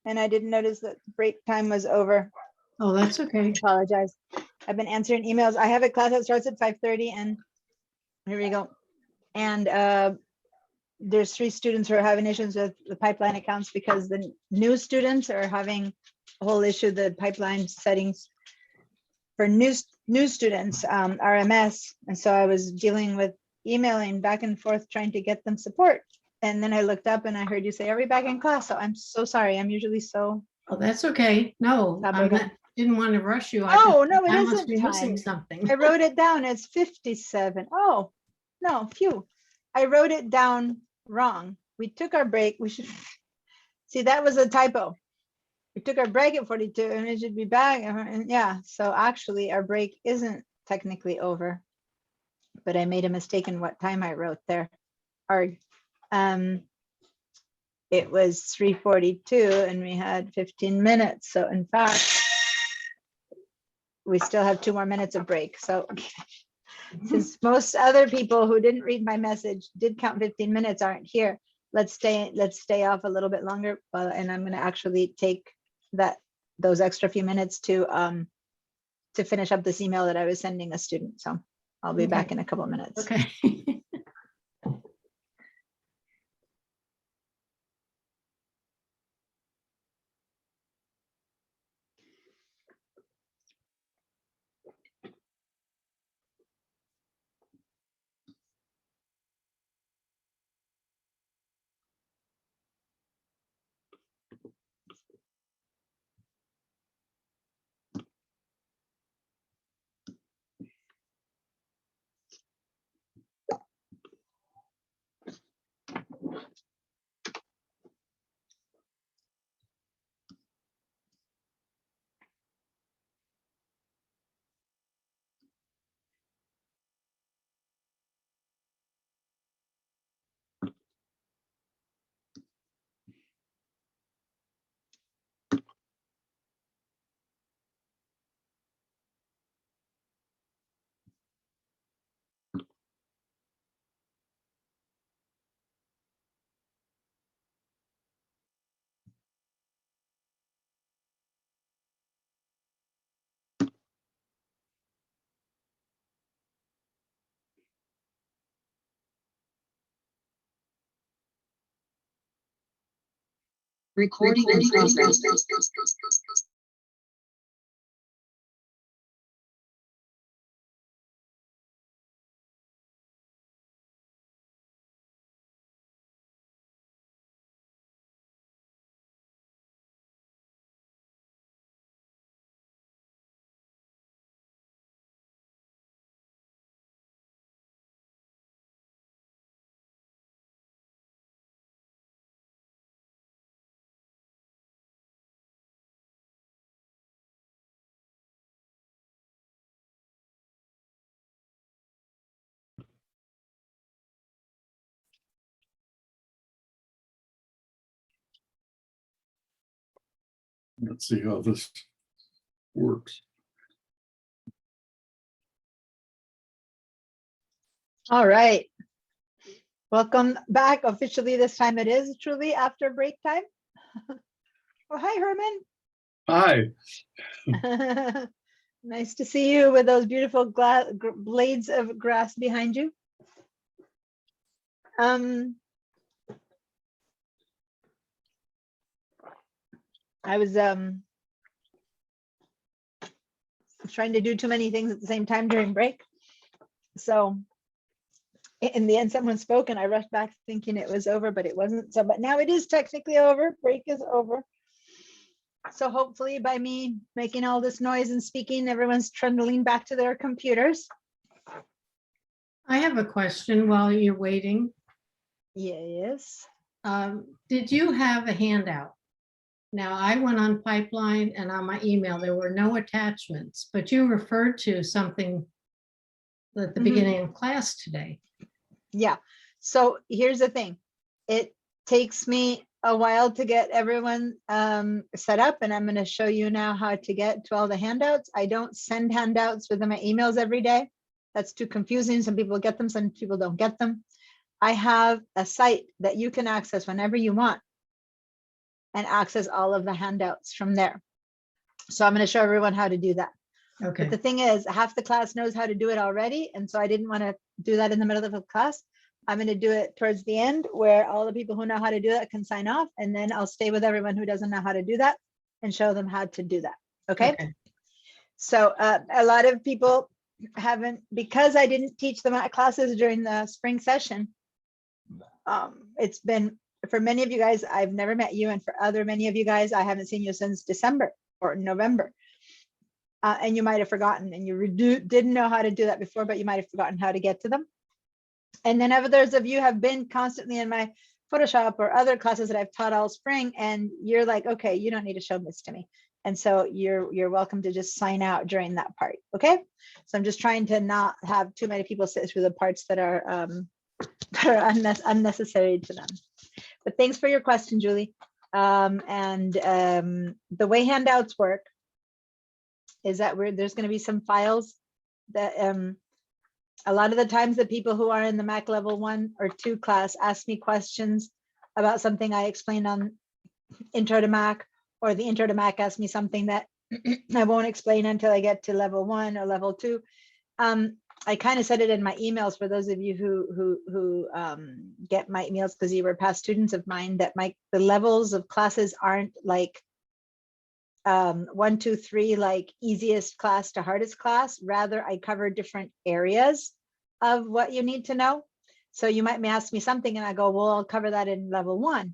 and I didn't notice that break time was over. Oh, that's okay. Apologize. I've been answering emails. I have a class that starts at 5:30, and here we go. And there's 3 students who are having issues with the pipeline accounts because the new students are having a whole issue, the pipeline settings for new students, RMS. And so I was dealing with emailing back and forth, trying to get them support. And then I looked up and I heard you say, are we back in class? So I'm so sorry. I'm usually so. Oh, that's okay. No, I Stubborn. didn't want to rush you. I Oh, just- no, it I must isn't be missing time. something. I wrote it down. It's 57. Oh, no, phew. I wrote it down wrong. We took our break. We should see, that was a typo. We took our break at 42 and it should be back. And yeah, so actually our break isn't technically over, but I made a mistake in what time I wrote there. It was 3:42 and we had 15 minutes. So in fact, we still have 2 more minutes of break. So since most other people who didn't read my message did count 15 minutes aren't here, let's stay off a little bit longer. And I'm going to actually take those extra few minutes to finish up this email that I was sending a student. So I'll be back in a couple of minutes. Okay. Recording in progress. Let's see how this works. All right. Welcome back. Officially, this time it is truly after break time. Oh, hi, Hi. Herman. Nice to see you with those beautiful blades of grass behind you. I was trying to do too many things at the same time during break. So in the end, someone spoke and I rushed back thinking it was over, but it wasn't. So, but now it is technically over. Break is over. So hopefully by me making all this noise and speaking, everyone's trundling back to their computers. I have a question while you're waiting. Yes. Did you have a handout? Now, I went on Pipeline and on my email, there were no attachments, but you referred to something at the Mhm. beginning of class today. Yeah, so here's the thing. It takes me a while to get everyone set up, and I'm going to show you now how to get to all the handouts. I don't send handouts within my emails every day. That's too confusing. Some people get them, some people don't get them. I have a site that you can access whenever you want and access all of the handouts from there. So I'm going to show everyone how to do that. Okay. But the thing is, half the class knows how to do it already. And so I didn't want to do that in the middle of the class. I'm going to do it towards the end where all the people who know how to do that can sign off. And then I'll stay with everyone who doesn't know how to do that and show them how to do that. Okay. So a lot of people haven't, because I didn't teach them at classes during the spring session. It's been, for many of you guys, I've never met you. And for many of you guys, I haven't seen you since December or November. And you might have forgotten, and you didn't know how to do that before, but you might have forgotten how to get to them. And then others of you have been constantly in my Photoshop or other classes that I've taught all spring, and you're like, okay, you don't need to show this to me. And so you're welcome to just sign out during that part. Okay. So I'm just trying to not have too many people sit through the parts that are unnecessary to them. But thanks for your question, Julie. The way handouts work is that there's going to be some files that a lot of the times the people who are in the Mac level 1 or 2 class ask me questions about something I explained on Intro to Mac, or the Intro to Mac asks me something that I won't explain until I get to level 1 or level 2. I kind of said it in my emails for those of you who get my emails because you were past students of mine, that the levels of classes aren't like 1, 2, 3, like easiest class to hardest class. Rather, I cover different areas of what you need to know. So you might ask me something and I go, well, I'll cover that in level 1.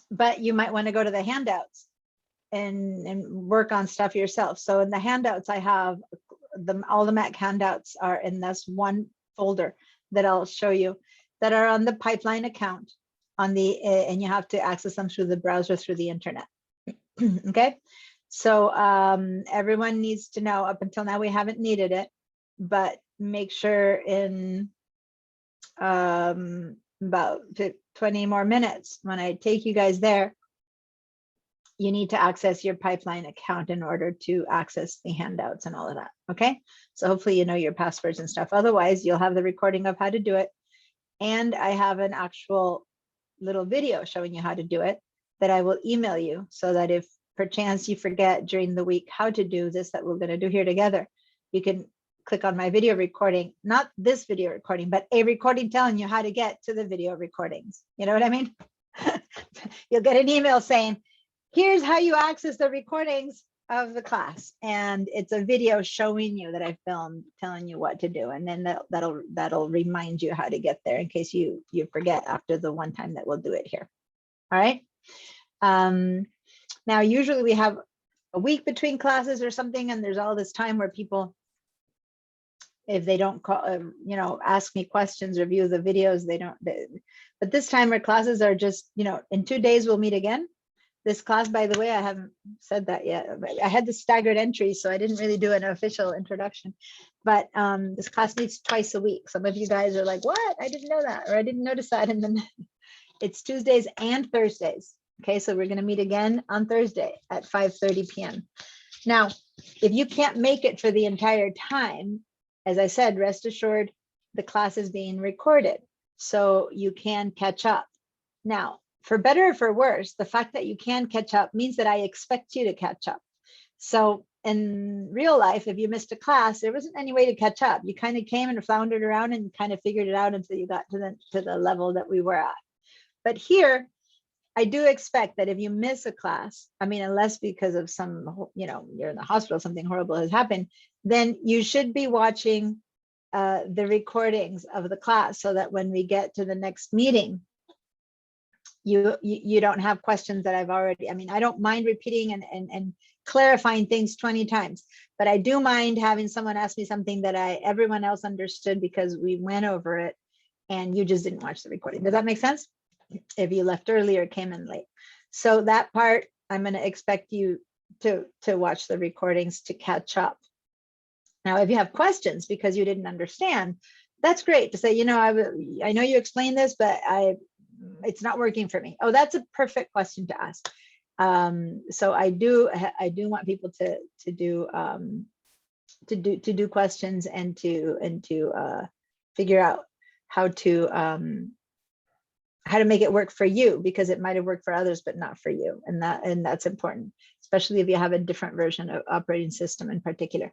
But you might want to go to the handouts and work on stuff yourself. So in the handouts, I have all the Mac handouts are in this one folder that I'll show you, that are on the Pipeline account and you have to access them through the browser, through the internet. Okay, so everyone needs to know, up until now we haven't needed it, but make sure in about 20 more minutes when I take you guys there, you need to access your Pipeline account in order to access the handouts and all of that. Okay, so hopefully you know your passwords and stuff. Otherwise, you'll have the recording of how to do it, and I have an actual little video showing you how to do it that I will email you, so that if perchance you forget during the week how to do this that we're going to do here together, you can click on my video recording, not this video recording, but a recording telling you how to get to the video recordings. You know what I mean? You'll get an email saying, here's how you access the recordings of the class. And it's a video showing you that I filmed telling you what to do. And then that'll remind you how to get there in case you forget after the one time that we'll do it here. All right. Now, usually we have a week between classes or something, and there's all this time where people, if they don't call, ask me questions or view the videos, but this time our classes are just, in 2 days we'll meet again. This class, by the way, I haven't said that yet, but I had the staggered entries, so I didn't really do an official introduction, but this class meets twice a week. Some of you guys are like, what? I didn't know that, or I didn't notice that. And then it's Tuesdays and Thursdays. Okay, so we're going to meet again on Thursday at 5:30 p.m. Now, if you can't make it for the entire time, as I said, rest assured the class is being recorded, so you can catch up. Now, for better or for worse, the fact that you can catch up means that I expect you to catch up. So in real life, if you missed a class, there wasn't any way to catch up. You kind of came and floundered around and kind of figured it out until you got to the level that we were at. But here, I do expect that if you miss a class, unless because of some, you're in the hospital, something horrible has happened, then you should be watching the recordings of the class so that when we get to the next meeting, you don't have questions that I've already, I don't mind repeating and clarifying things 20 times, but I do mind having someone ask me something that everyone else understood because we went over it and you just didn't watch the recording. Does that make sense? If you left early or came in late. So that part I'm going to expect you to watch the recordings to catch up. Now, if you have questions because you didn't understand, that's great to say, you know, I know you explained this, but it's not working for me. Oh, that's a perfect question to ask. So I do want people to do questions and to figure out how to make it work for you, because it might have worked for others but not for you, and that's important, especially if you have a different version of operating system in particular.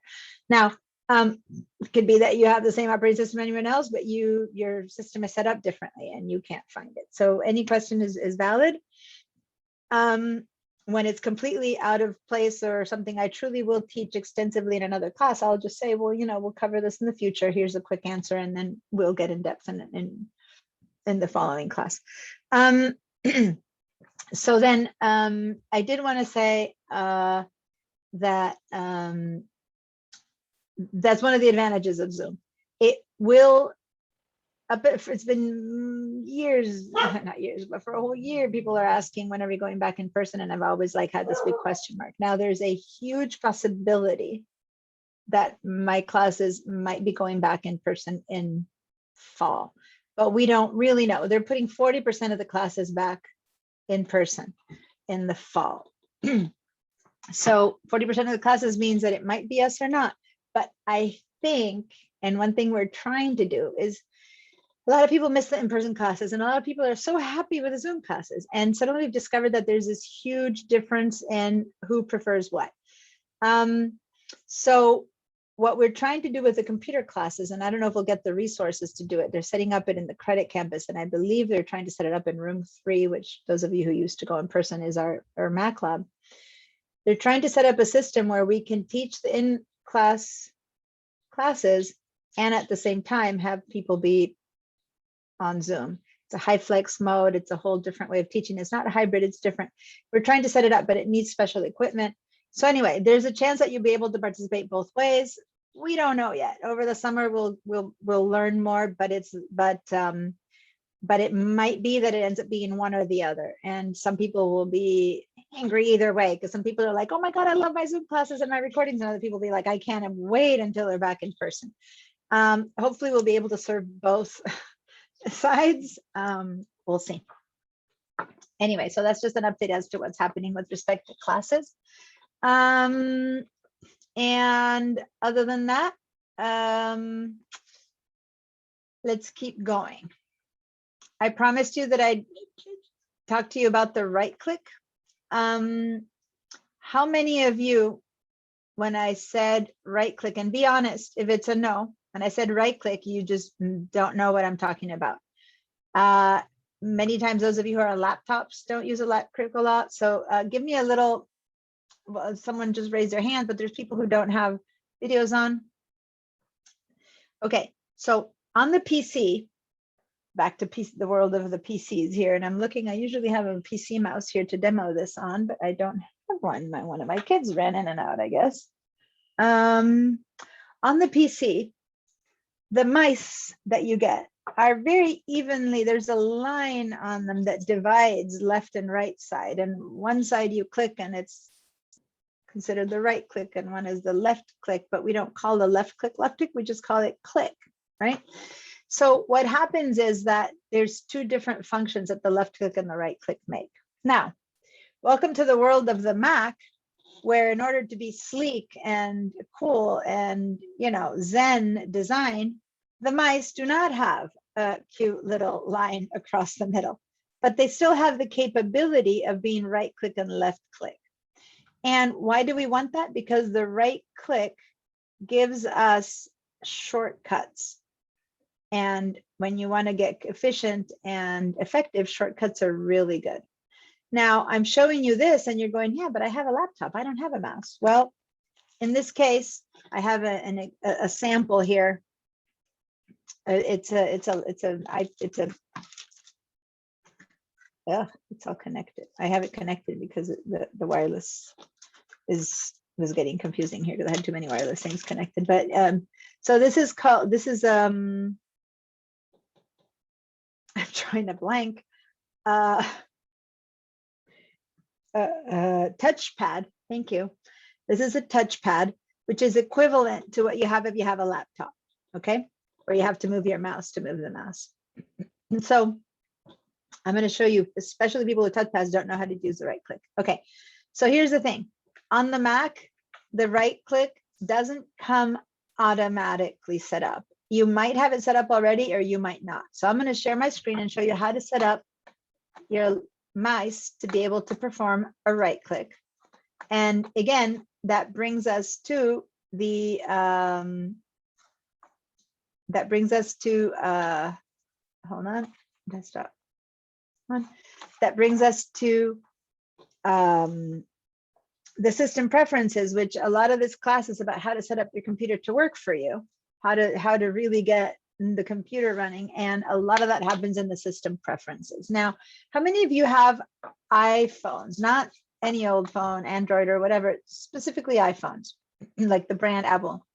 Now, it could be that you have the same operating system as anyone else, but your system is set up differently and you can't find it. So any question is valid. When it's completely out of place or something I truly will teach extensively in another class, I'll just say, well, you know, we'll cover this in the future. Here's a quick answer, and then we'll get in depth in the following class. So then I did want to say that that's one of the advantages of Zoom. It will, it's been years, not years, but for a whole year, people are asking, when are we going back in person? And I've always like had this big question mark. Now there's a huge possibility that my classes might be going back in person in fall, but we don't really know. They're putting 40% of the classes back in person in the fall. So 40% of the classes means that it might be us or not. But I think, and one thing we're trying to do is, a lot of people miss the in-person classes, and a lot of people are so happy with the Zoom classes. And suddenly we've discovered that there's this huge difference in who prefers what. So what we're trying to do with the computer classes, and I don't know if we'll get the resources to do it, they're setting up it in the credit campus, and I believe they're trying to set it up in room 3, which those of you who used to go in person is our Mac lab. They're trying to set up a system where we can teach the in-class classes and at the same time have people be on Zoom. It's a high flex mode. It's a whole different way of teaching. It's not a hybrid, it's different. We're trying to set it up, but it needs special equipment. So anyway, there's a chance that you'll be able to participate both ways. We don't know yet. Over the summer, we'll learn more, but it might be that it ends up being one or the other. And some people will be angry either way, because some people are like, oh my God, I love my Zoom classes and my recordings. And other people will be like, I can't wait until they're back in person. Hopefully we'll be able to serve both sides. We'll see. Anyway, so that's just an update as to what's happening with respect to classes. And other than that, let's keep going. I promised you that I'd talk to you about the right click. How many of you, when I said right click, and be honest, if it's a no, and I said right click, you just don't know what I'm talking about. Many times those of you who are on laptops don't use a left click a lot. So give me a little, well, someone just raised their hand, but there's people who don't have videos on. Okay, so on the PC, back to the world of the PCs here, and I'm looking, I usually have a PC mouse here to demo this on, but I don't have one. One of my kids ran in and out, I guess. On the PC, the mice that you get are very evenly, there's a line on them that divides left and right side, and one side you click and it's considered the right click, and one is the left click, but we don't call the left click, we just call it click, right? So what happens is that there's two different functions that the left click and the right click make. Now, welcome to the world of the Mac, where in order to be sleek and cool and, you know, Zen design, the mice do not have a cute little line across the middle, but they still have the capability of being right click and left click. And why do we want that? Because the right click gives us shortcuts. And when you want to get efficient and effective, shortcuts are really good. Now, I'm showing you this and you're going, yeah, but I have a laptop. I don't have a mouse. Well, in this case, I have a sample here. It's all connected. I have it connected because the wireless was getting confusing here because I had too many wireless things connected. But so this is I'm trying to blank. touchpad. Thank you. This is a touchpad, which is equivalent to what you have if you have a laptop, okay? Where you have to move your mouse to move the mouse. And so I'm going to show you, especially people with touchpads don't know how to use the right click. Okay, so here's the thing. On the Mac, the right click doesn't come automatically set up. You might have it set up already or you might not. So I'm going to share my screen and show you how to set up your mice to be able to perform a right click. And again, that brings us to the hold on, desktop. That brings us to the system preferences, which a lot of this class is about how to set up your computer to work for you, how to really get the computer running. And a lot of that happens in the system preferences. Now, how many of you have iPhones? Not any old phone, Android or whatever, specifically iPhones, like the brand Apple.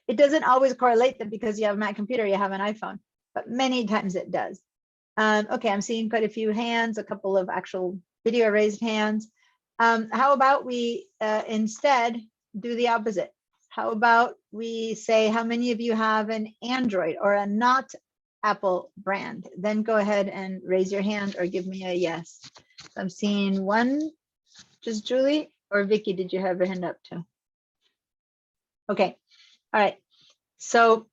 It doesn't always correlate that because you have a Mac computer, you have an iPhone, but many times it does. Okay, I'm seeing quite a few hands, a couple of actual video raised hands. How about we instead do the opposite? How about we say how many of you have an Android or a not Apple brand? Then go ahead and raise your hand or give me a yes. So I'm seeing one, just Julie or Vicky, did you have your hand up too? Okay, all right. So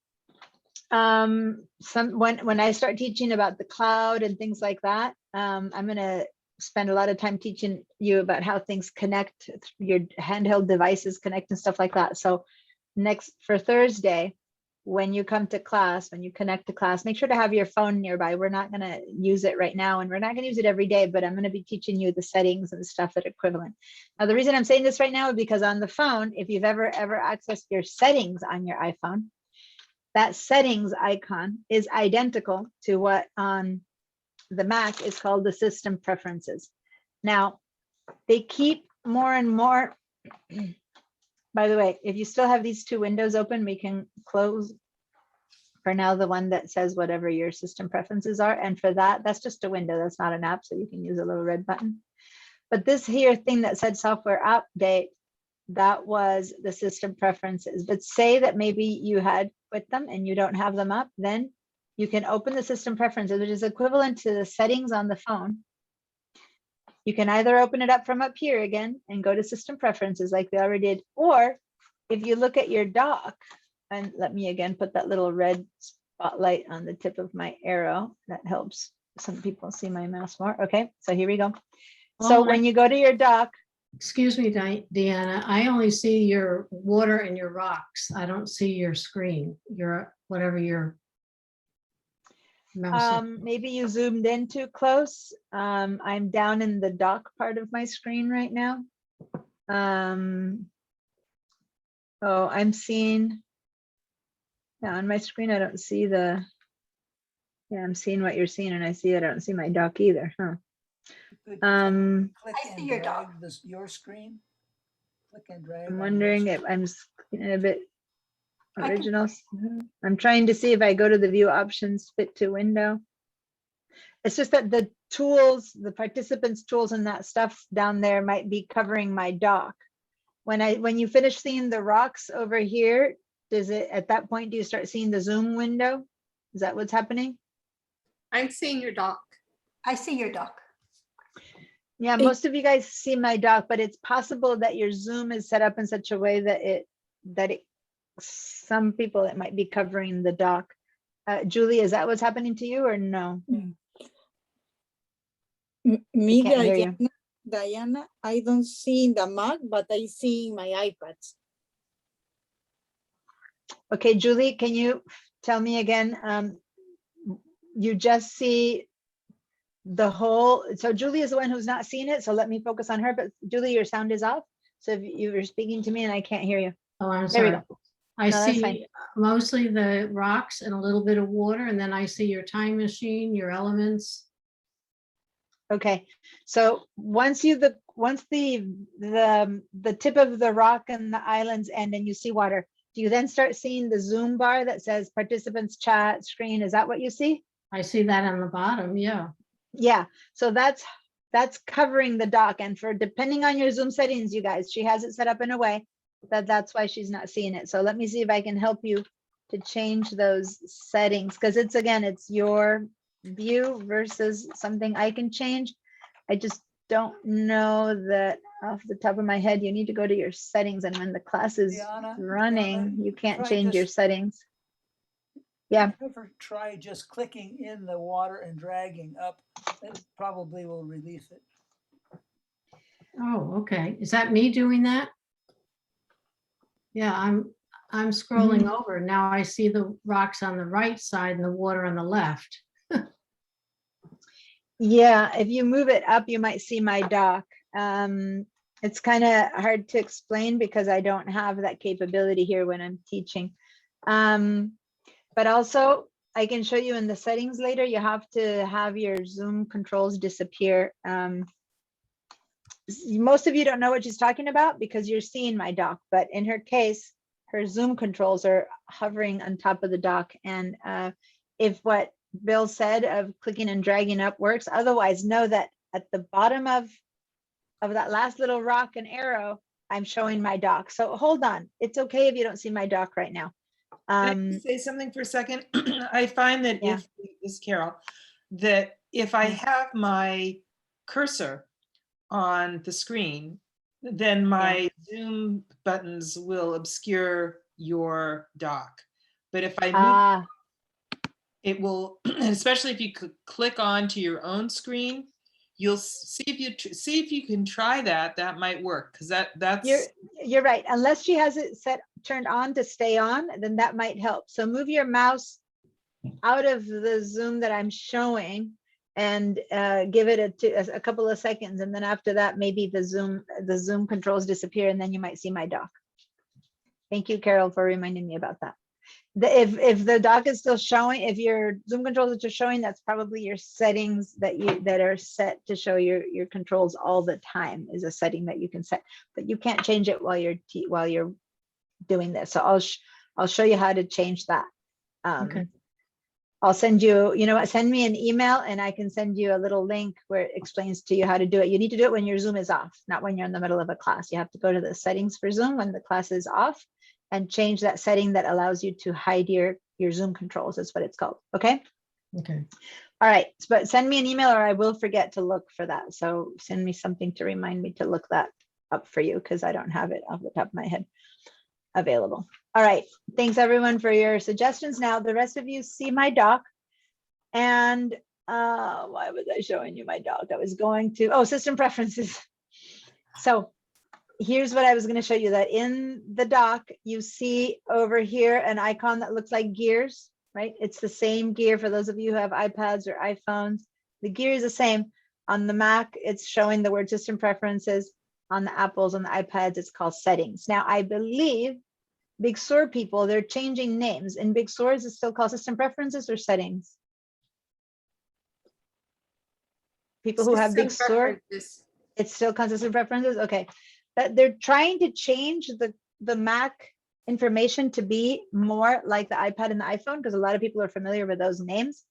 when I start teaching about the cloud and things like that, I'm gonna spend a lot of time teaching you about how things connect, your handheld devices connect and stuff like that. So next for Thursday, when you come to class, when you connect to class, make sure to have your phone nearby. We're not gonna use it right now and we're not gonna use it every day, but I'm gonna be teaching you the settings and stuff that are equivalent. Now, the reason I'm saying this right now is because on the phone, if you've ever accessed your settings on your iPhone, that settings icon is identical to what on the Mac is called the system preferences. Now, they keep more and more, by the way, if you still have these two windows open, we can close for now the one that says whatever your system preferences are. And for that, that's just a window, that's not an app, so you can use a little red button. But this here thing that said software update, that was the system preferences. But say that maybe you had quit them and you don't have them up, then you can open the system preferences, which is equivalent to the settings on the phone. You can either open it up from up here again and go to system preferences like we already did, or if you look at your dock, and let me again put that little red spotlight on the tip of my arrow, that helps some people see my mouse more. Okay, so here we go. So when you go to your dock, Excuse me, Deanna, I only see your water and your rocks. I don't see your screen, your whatever your mouse is. maybe you zoomed in too close. I'm down in the dock part of my screen right now. Oh, I'm seeing, yeah, on my screen, I don't see the, yeah, I'm seeing what you're seeing and I see that I don't see my dock either, huh? Click I and see your drag dog. your screen. Click and drag. I'm on wondering your if I'm a bit I can- original. I'm trying to see if I go to the view options, fit to window. It's just that the tools, the participants tools and that stuff down there might be covering my dock. When you finish seeing the rocks over here, does it, at that point, do you start seeing the Zoom window? Is that what's happening? I'm seeing your dock. I see your dock. Yeah, most of you guys see my dock, but it's possible that your Zoom is set up in such a way that some people, it might be covering the dock. Julie, is that what's happening to you or no? Me, can't hear you. Diana, I don't see in the Mac, but I see in my iPads. Okay, Julie, can you tell me again? You just see the whole, so Julie is the one who's not seeing it, so let me focus on her, but Julie, your sound is off. So if you were speaking to me and I can't hear you. Oh, I'm There we sorry. go. I No, that's fine. see mostly the rocks and a little bit of water, and then I see your time machine, your elements. Okay, so once the tip of the rock and the islands end and you see water, do you then start seeing the Zoom bar that says participants chat screen? Is that what you see? I see that on the bottom, yeah. Yeah, so that's that's covering the dock. And for depending on your Zoom settings, you guys, she has it set up in a way that that's why she's not seeing it. So let me see if I can help you to change those settings, because it's, again, it's your view versus something I can change. I just don't know that off the top of my head. You need to go to your settings, and when the class is Diana, running, you can't try change your just- settings. Yeah. Ever try just clicking in the water and dragging up? It probably will release it. Oh, okay. Is that me doing that? Yeah, I'm scrolling over. Now I see the rocks on the right side and the water on the left. Yeah, if you move it up, you might see my dock. It's kind of hard to explain because I don't have that capability here when I'm teaching. But also, I can show you in the settings later. You have to have your Zoom controls disappear. Most of you don't know what she's talking about because you're seeing my dock, but in her case, her Zoom controls are hovering on top of the dock. And if what Bill said of clicking and dragging up works, otherwise know that at the bottom of that last little rock and arrow, I'm showing my dock. So hold on, it's okay if you don't see my dock right now. Can I just say something for a second? I find that Yeah. if, this is Carol, that if I have my cursor on the screen, then my Zoom buttons will obscure your dock. But if I move, it will, especially if you could click onto your own screen, you'll see if you can try that. That might work, because that's you're right. Unless she has it turned on to stay on, then that might help. So move your mouse out of the Zoom that I'm showing and give it a couple of seconds, and then after that, maybe the Zoom controls disappear, and then you might see my dock. Thank you, Carol, for reminding me about that. If the dock is still showing, if your Zoom controls are just showing, that's probably your settings that are set to show your controls all the time, is a setting that you can set, but you can't change it while you're doing this. So I'll show you how to change that. Okay. I'll send you, you know what, send me an email and I can send you a little link where it explains to you how to do it. You need to do it when your Zoom is off, not when you're in the middle of a class. You have to go to the settings for Zoom when the class is off and change that setting that allows you to hide your Zoom controls. That's what it's called. Okay. Okay. All right. But send me an email or I will forget to look for that. So send me something to remind me to look that up for you, because I don't have it off the top of my head available. All right. Thanks everyone for your suggestions. Now the rest of you see my dock, and why was I showing you my dock? I was going to, system preferences. So here's what I was going to show you, that in the dock, you see over here an icon that looks like gears, right? It's the same gear for those of you who have iPads or iPhones. The gear is the same. On the Mac, it's showing the word system preferences. On the Apples, on the iPads, it's called settings. Now, I believe Big Sur people, they're changing names. In Big Sur, is it still called system preferences or settings? People who have Big System Sur, preferences. it's still called system preferences? Okay. That they're trying to change the Mac information to be more like the iPad and the iPhone, because a lot of people are familiar with those names.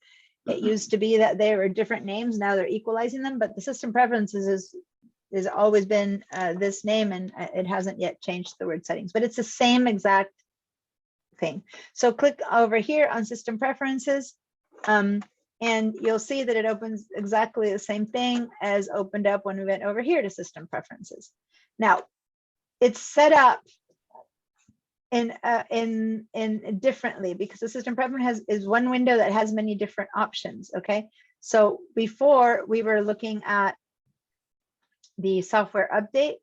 It used to be that they were different names. Now they're equalizing them, but the system preferences has always been this name, and it hasn't yet changed the word settings, but it's the same exact thing. So click over here on system preferences, and you'll see that it opens exactly the same thing as opened up when we went over here to system preferences. Now, it's set up in differently, because the system preference is one window that has many different options. Okay, so before we were looking at the software update,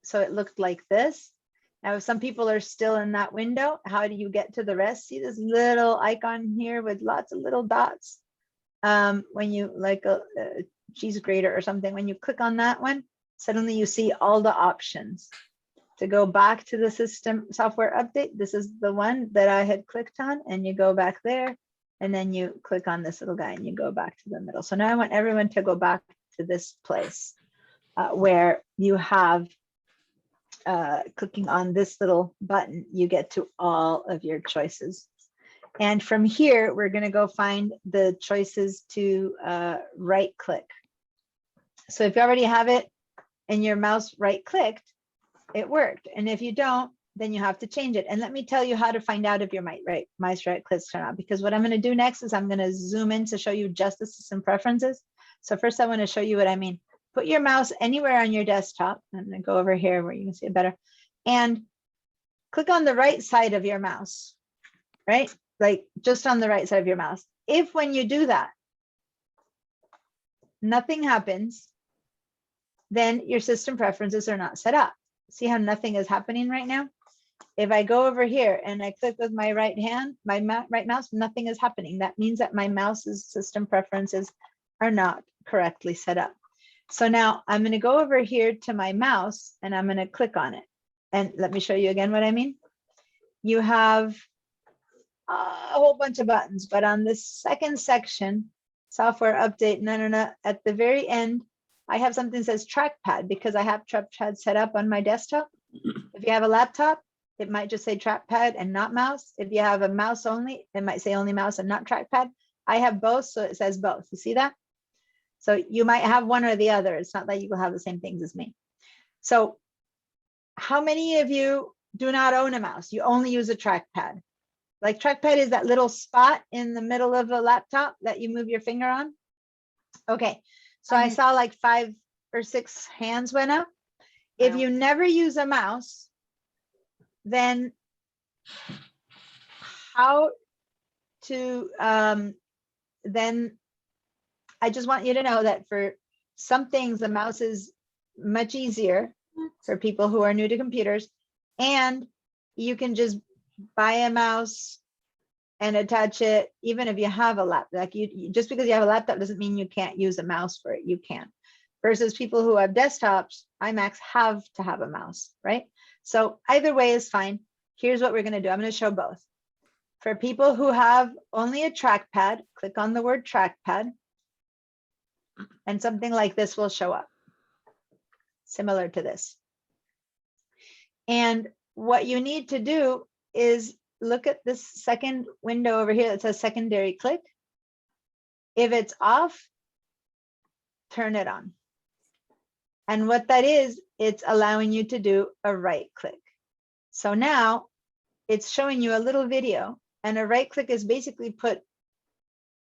so it looked like this. Now, if some people are still in that window, how do you get to the rest? See this little icon here with lots of little dots? When you, like a cheese grater or something, when you click on that one, suddenly you see all the options. To go back to the system software update, this is the one that I had clicked on, and you go back there, and then you click on this little guy and you go back to the middle. So now I want everyone to go back to this place where you have clicking on this little button, you get to all of your choices. And from here, we're going to go find the choices to right click. So if you already have it and your mouse right clicked, it worked. And if you don't, then you have to change it. And let me tell you how to find out if your mouse right clicks or not, because what I'm going to do next is I'm going to zoom in to show you just the system preferences. So first I want to show you what I mean. Put your mouse anywhere on your desktop. I'm going to go over here where you can see it better, and click on the right side of your mouse, right? Like just on the right side of your mouse. If when you do that, nothing happens, then your system preferences are not set up. See how nothing is happening right now? If I go over here and I click with my right hand, my right mouse, nothing is happening. That means that my mouse's system preferences are not correctly set up. So now I'm going to go over here to my mouse and I'm going to click on it. And let me show you again what I mean. You have a whole bunch of buttons, but on this second section, software update, at the very end, I have something that says trackpad because I have trackpad set up on my desktop. If you have a laptop, it might just say trackpad and not mouse. If you have a mouse only, it might say only mouse and not trackpad. I have both, so it says both. You see that? So you might have one or the other. It's not that you will have the same things as me. So how many of you do not own a mouse? You only use a trackpad. Like trackpad is that little spot in the middle of a laptop that you move your finger on. Okay, so I saw like 5 or 6 hands went up. If you never use a mouse, then how to, then I just want you to know that for some things, the mouse is much easier for people who are new to computers, and you can just buy a mouse and attach it, even if you have a laptop. Like just because you have a laptop doesn't mean you can't use a mouse for it. You can. Versus people who have desktops, iMacs have to have a mouse, right? So either way is fine. Here's what we're going to do. I'm going to show both. For people who have only a trackpad, click on the word trackpad, and something like this will show up, similar to this. And what you need to do is look at this second window over here that says secondary click. If it's off, turn it on. And what that is, it's allowing you to do a right click. So now it's showing you a little video, and a right click is basically put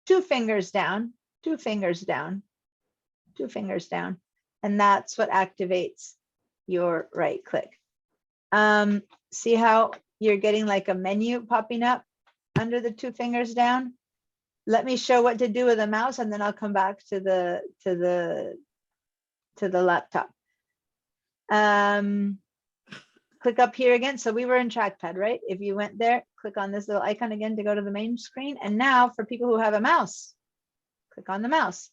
2 fingers down, 2 fingers down, 2 fingers down, and that's what activates your right click. See how you're getting like a menu popping up under the 2 fingers down? Let me show what to do with a mouse, and then I'll come back to the laptop. Click up here again. So we were in trackpad, right? If you went there, click on this little icon again to go to the main screen. And now for people who have a mouse, click on the mouse.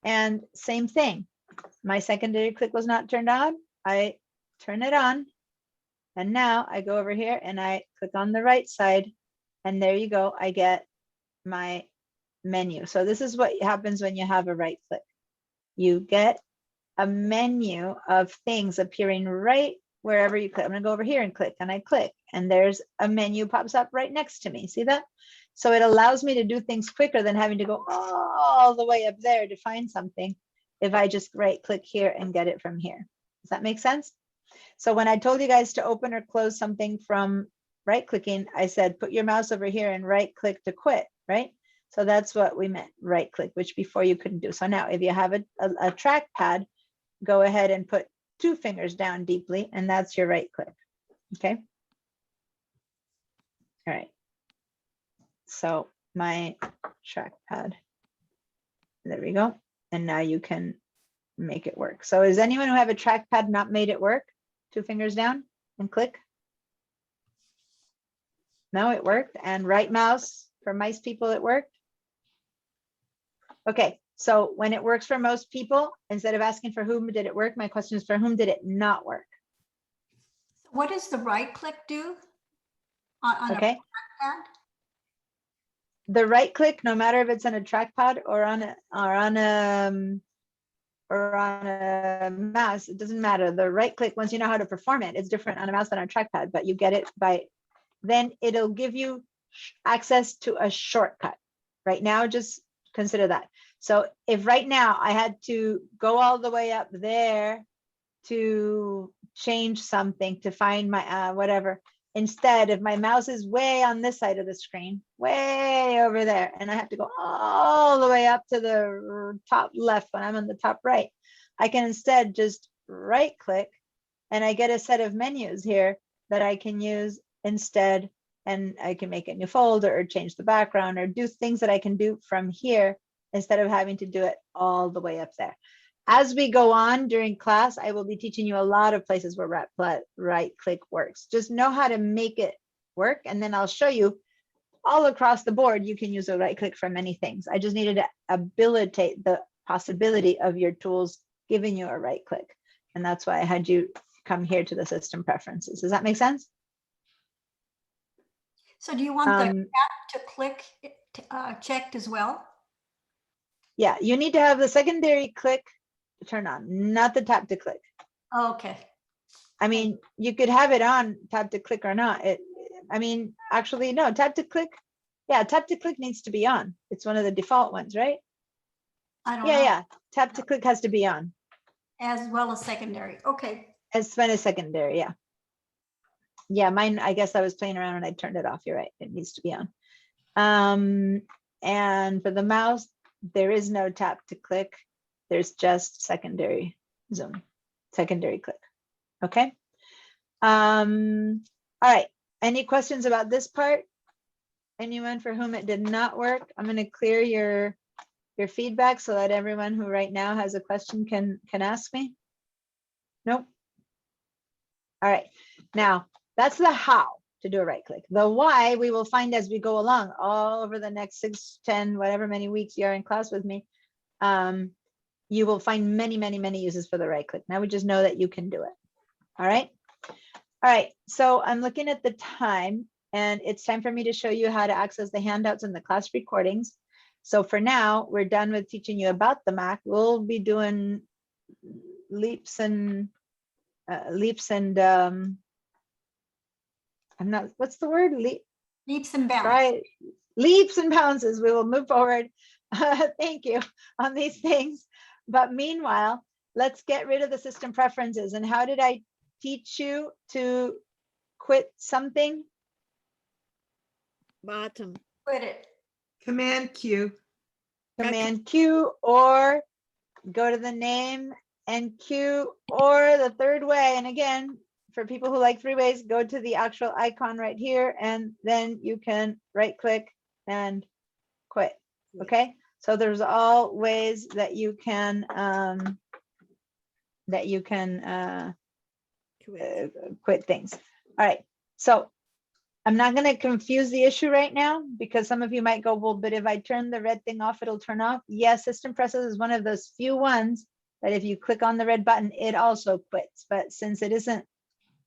And same thing. My secondary click was not turned on. I turn it on. And now I go over here and I click on the right side. And there you go. I get my menu. So this is what happens when you have a right click. You get a menu of things appearing right wherever you click. I'm going to go over here and click, and I click, and there's a menu pops up right next to me. See that? So it allows me to do things quicker than having to go all the way up there to find something if I just right click here and get it from here. Does that make sense? So when I told you guys to open or close something from right clicking, I said, put your mouse over here and right click to quit, right? So that's what we meant, right click, which before you couldn't do. So now if you have a trackpad, go ahead and put 2 fingers down deeply, and that's your right click. Okay. All right. So my trackpad, there we go. And now you can make it work. So is anyone who have a trackpad not made it work? 2 fingers down and click. No, it worked. And right mouse for mice people, it worked. Okay. So when it works for most people, instead of asking for whom did it work, my question is for whom did it not work? What does the right click do on Okay. a trackpad? The right click, no matter if it's on a trackpad or on a mouse, it doesn't matter. The right click, once you know how to perform it, it's different on a mouse than on a trackpad, but you get it by, then it'll give you access to a shortcut. Right now, just consider that. So if right now I had to go all the way up there to change something, to find my whatever, instead, if my mouse is way on this side of the screen, way over there, and I have to go all the way up to the top left when I'm on the top right, I can instead just right click and I get a set of menus here that I can use instead, and I can make a new folder or change the background or do things that I can do from here instead of having to do it all the way up there. As we go on during class, I will be teaching you a lot of places where right click works. Just know how to make it work, and then I'll show you all across the board. You can use a right click for many things. I just needed to habilitate the possibility of your tools giving you a right click. And that's why I had you come here to the system preferences. Does that make sense? So do you want the tap to click checked as well? Yeah, you need to have the secondary click to turn on, not the tap to click. Okay. I mean, you could have it on tap to click or not. I mean, actually, no, tap to click. Yeah, tap to click needs to be on. It's one of the default ones, right? I don't know. Yeah, tap to click has to be on. As well as secondary. Okay. As well as secondary, yeah. Yeah, mine, I guess I was playing around and I turned it off. You're right. It needs to be on. And for the mouse, there is no tap to click. There's just secondary zoom, secondary click. Okay. All right. Any questions about this part? Anyone for whom it did not work? I'm going to clear your feedback so that everyone who right now has a question can ask me. Nope. All right. Now, that's the how to do a right click. The why we will find as we go along all over the next 6, 10, whatever many weeks you are in class with me. You will find many, many, many uses for the right click. Now we just know that you can do it. All right. All right. So I'm looking at the time and it's time for me to show you how to access the handouts and the class recordings. So for now, we're done with teaching you about the Mac. We'll be doing leaps and I'm not, what's the word? Leaps and bounds. Right. Leaps and bounces. We will move forward. Thank you on these things. But meanwhile, let's get rid of the system preferences. And how did I teach you to quit something? Bottom. Quit it. Command Q. Command Q, or go to the name and Q, or the third way. And again, for people who like 3 ways, go to the actual icon right here, and then you can right click and quit. Okay, so there's all ways that you can quit things. All right, so I'm not going to confuse the issue right now because some of you might go, well, but if I turn the red thing off, it'll turn off. Yes, system presses is one of those few ones that if you click on the red button, it also quits. But since it isn't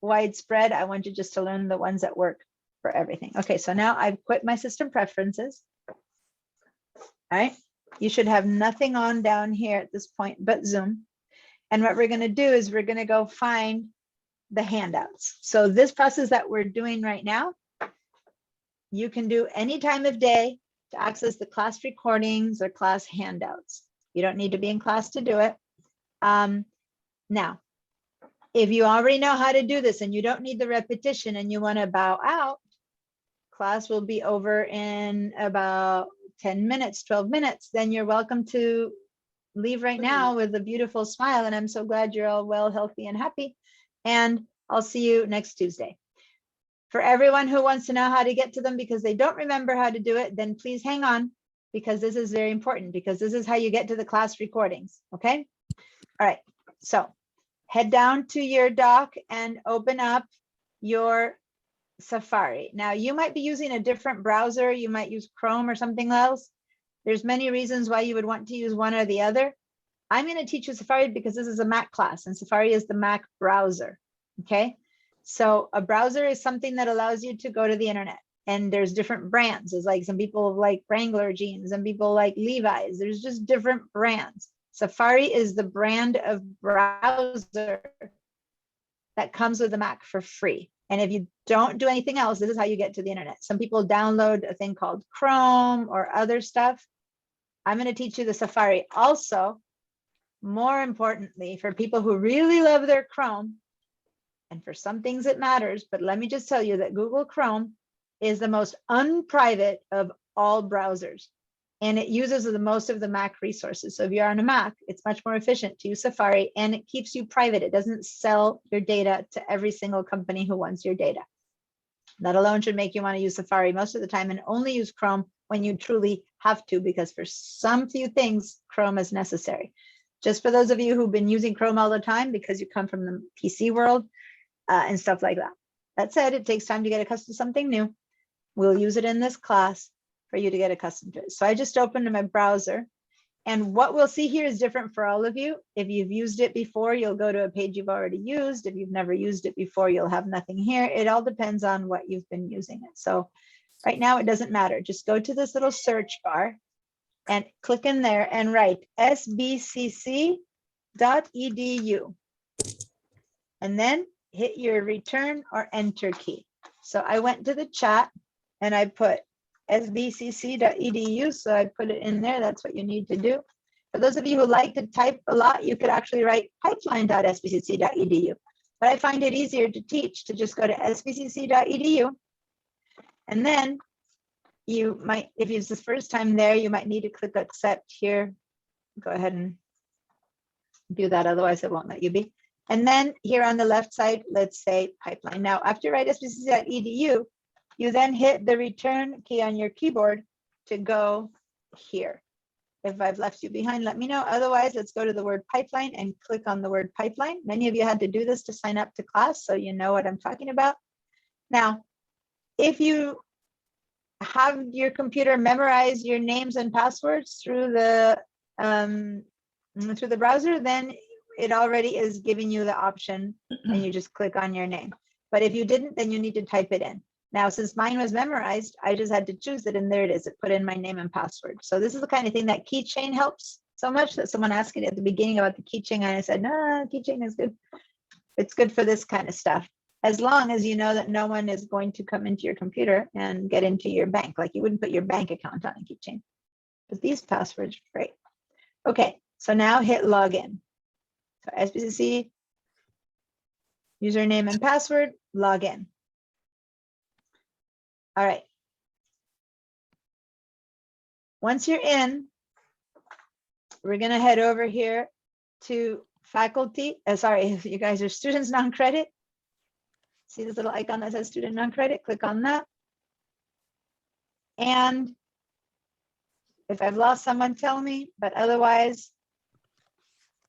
widespread, I want you just to learn the ones that work for everything. Okay, so now I've quit my system preferences. All right, you should have nothing on down here at this point but Zoom. And what we're going to do is we're going to go find the handouts. So this process that we're doing right now, you can do any time of day to access the class recordings or class handouts. You don't need to be in class to do it. Now, if you already know how to do this and you don't need the repetition and you want to bow out, class will be over in about 10 minutes, 12 minutes. Then you're welcome to leave right now with a beautiful smile. And I'm so glad you're all well, healthy, and happy. And I'll see you next Tuesday. For everyone who wants to know how to get to them because they don't remember how to do it, then please hang on, because this is very important, because this is how you get to the class recordings. Okay. All right. So head down to your dock and open up your Safari. Now you might be using a different browser. You might use Chrome or something else. There's many reasons why you would want to use one or the other. I'm going to teach you Safari because this is a Mac class and Safari is the Mac browser. Okay. So a browser is something that allows you to go to the internet, and there's different brands. There's like some people like Wrangler jeans and people like Levi's. There's just different brands. Safari is the brand of browser that comes with the Mac for free. And if you don't do anything else, this is how you get to the internet. Some people download a thing called Chrome or other stuff. I'm going to teach you the Safari. Also, more importantly, for people who really love their Chrome, and for some things it matters, but let me just tell you that Google Chrome is the most unprivate of all browsers. And it uses the most of the Mac resources. So if you're on a Mac, it's much more efficient to use Safari, and it keeps you private. It doesn't sell your data to every single company who wants your data. That alone should make you want to use Safari most of the time and only use Chrome when you truly have to, because for some few things, Chrome is necessary. Just for those of you who've been using Chrome all the time because you come from the PC world and stuff like that. That said, it takes time to get accustomed to something new. We'll use it in this class for you to get accustomed to it. So I just opened my browser, and what we'll see here is different for all of you. If you've used it before, you'll go to a page you've already used. If you've never used it before, you'll have nothing here. It all depends on what you've been using it. So right now it doesn't matter. Just go to this little search bar and click in there and write sbcc.edu. And then hit your return or enter key. So I went to the chat and I put sbcc.edu. So I put it in there. That's what you need to do. For those of you who like to type a lot, you could actually write pipeline.sbcc.edu. But I find it easier to teach to just go to sbcc.edu. And then you might, if it's the first time there, you might need to click accept here. Go ahead and do that. Otherwise, it won't let you be. And then here on the left side, let's say pipeline. Now, after you write sbcc.edu, you then hit the return key on your keyboard to go here. If I've left you behind, let me know. Otherwise, let's go to the word pipeline and click on the word pipeline. Many of you had to do this to sign up to class, so you know what I'm talking about. Now, if you have your computer memorize your names and passwords through the browser, then it already is giving you the option and you just click on your name. But if you didn't, then you need to type it in. Now, since mine was memorized, I just had to choose it, and there it is. It put in my name and password. So this is the kind of thing that keychain helps so much, that someone asked me at the beginning about the keychain, and I said, no, keychain is good. It's good for this kind of stuff, as long as you know that no one is going to come into your computer and get into your bank. Like, you wouldn't put your bank account on a keychain. But these passwords are great. Okay, so now hit login. So SBCC, username and password, log in. All right. Once you're in, we're going to head over here to faculty. Sorry, if you guys are students non-credit. See this little icon that says student non-credit? Click on that. And if I've lost someone, tell me, but otherwise,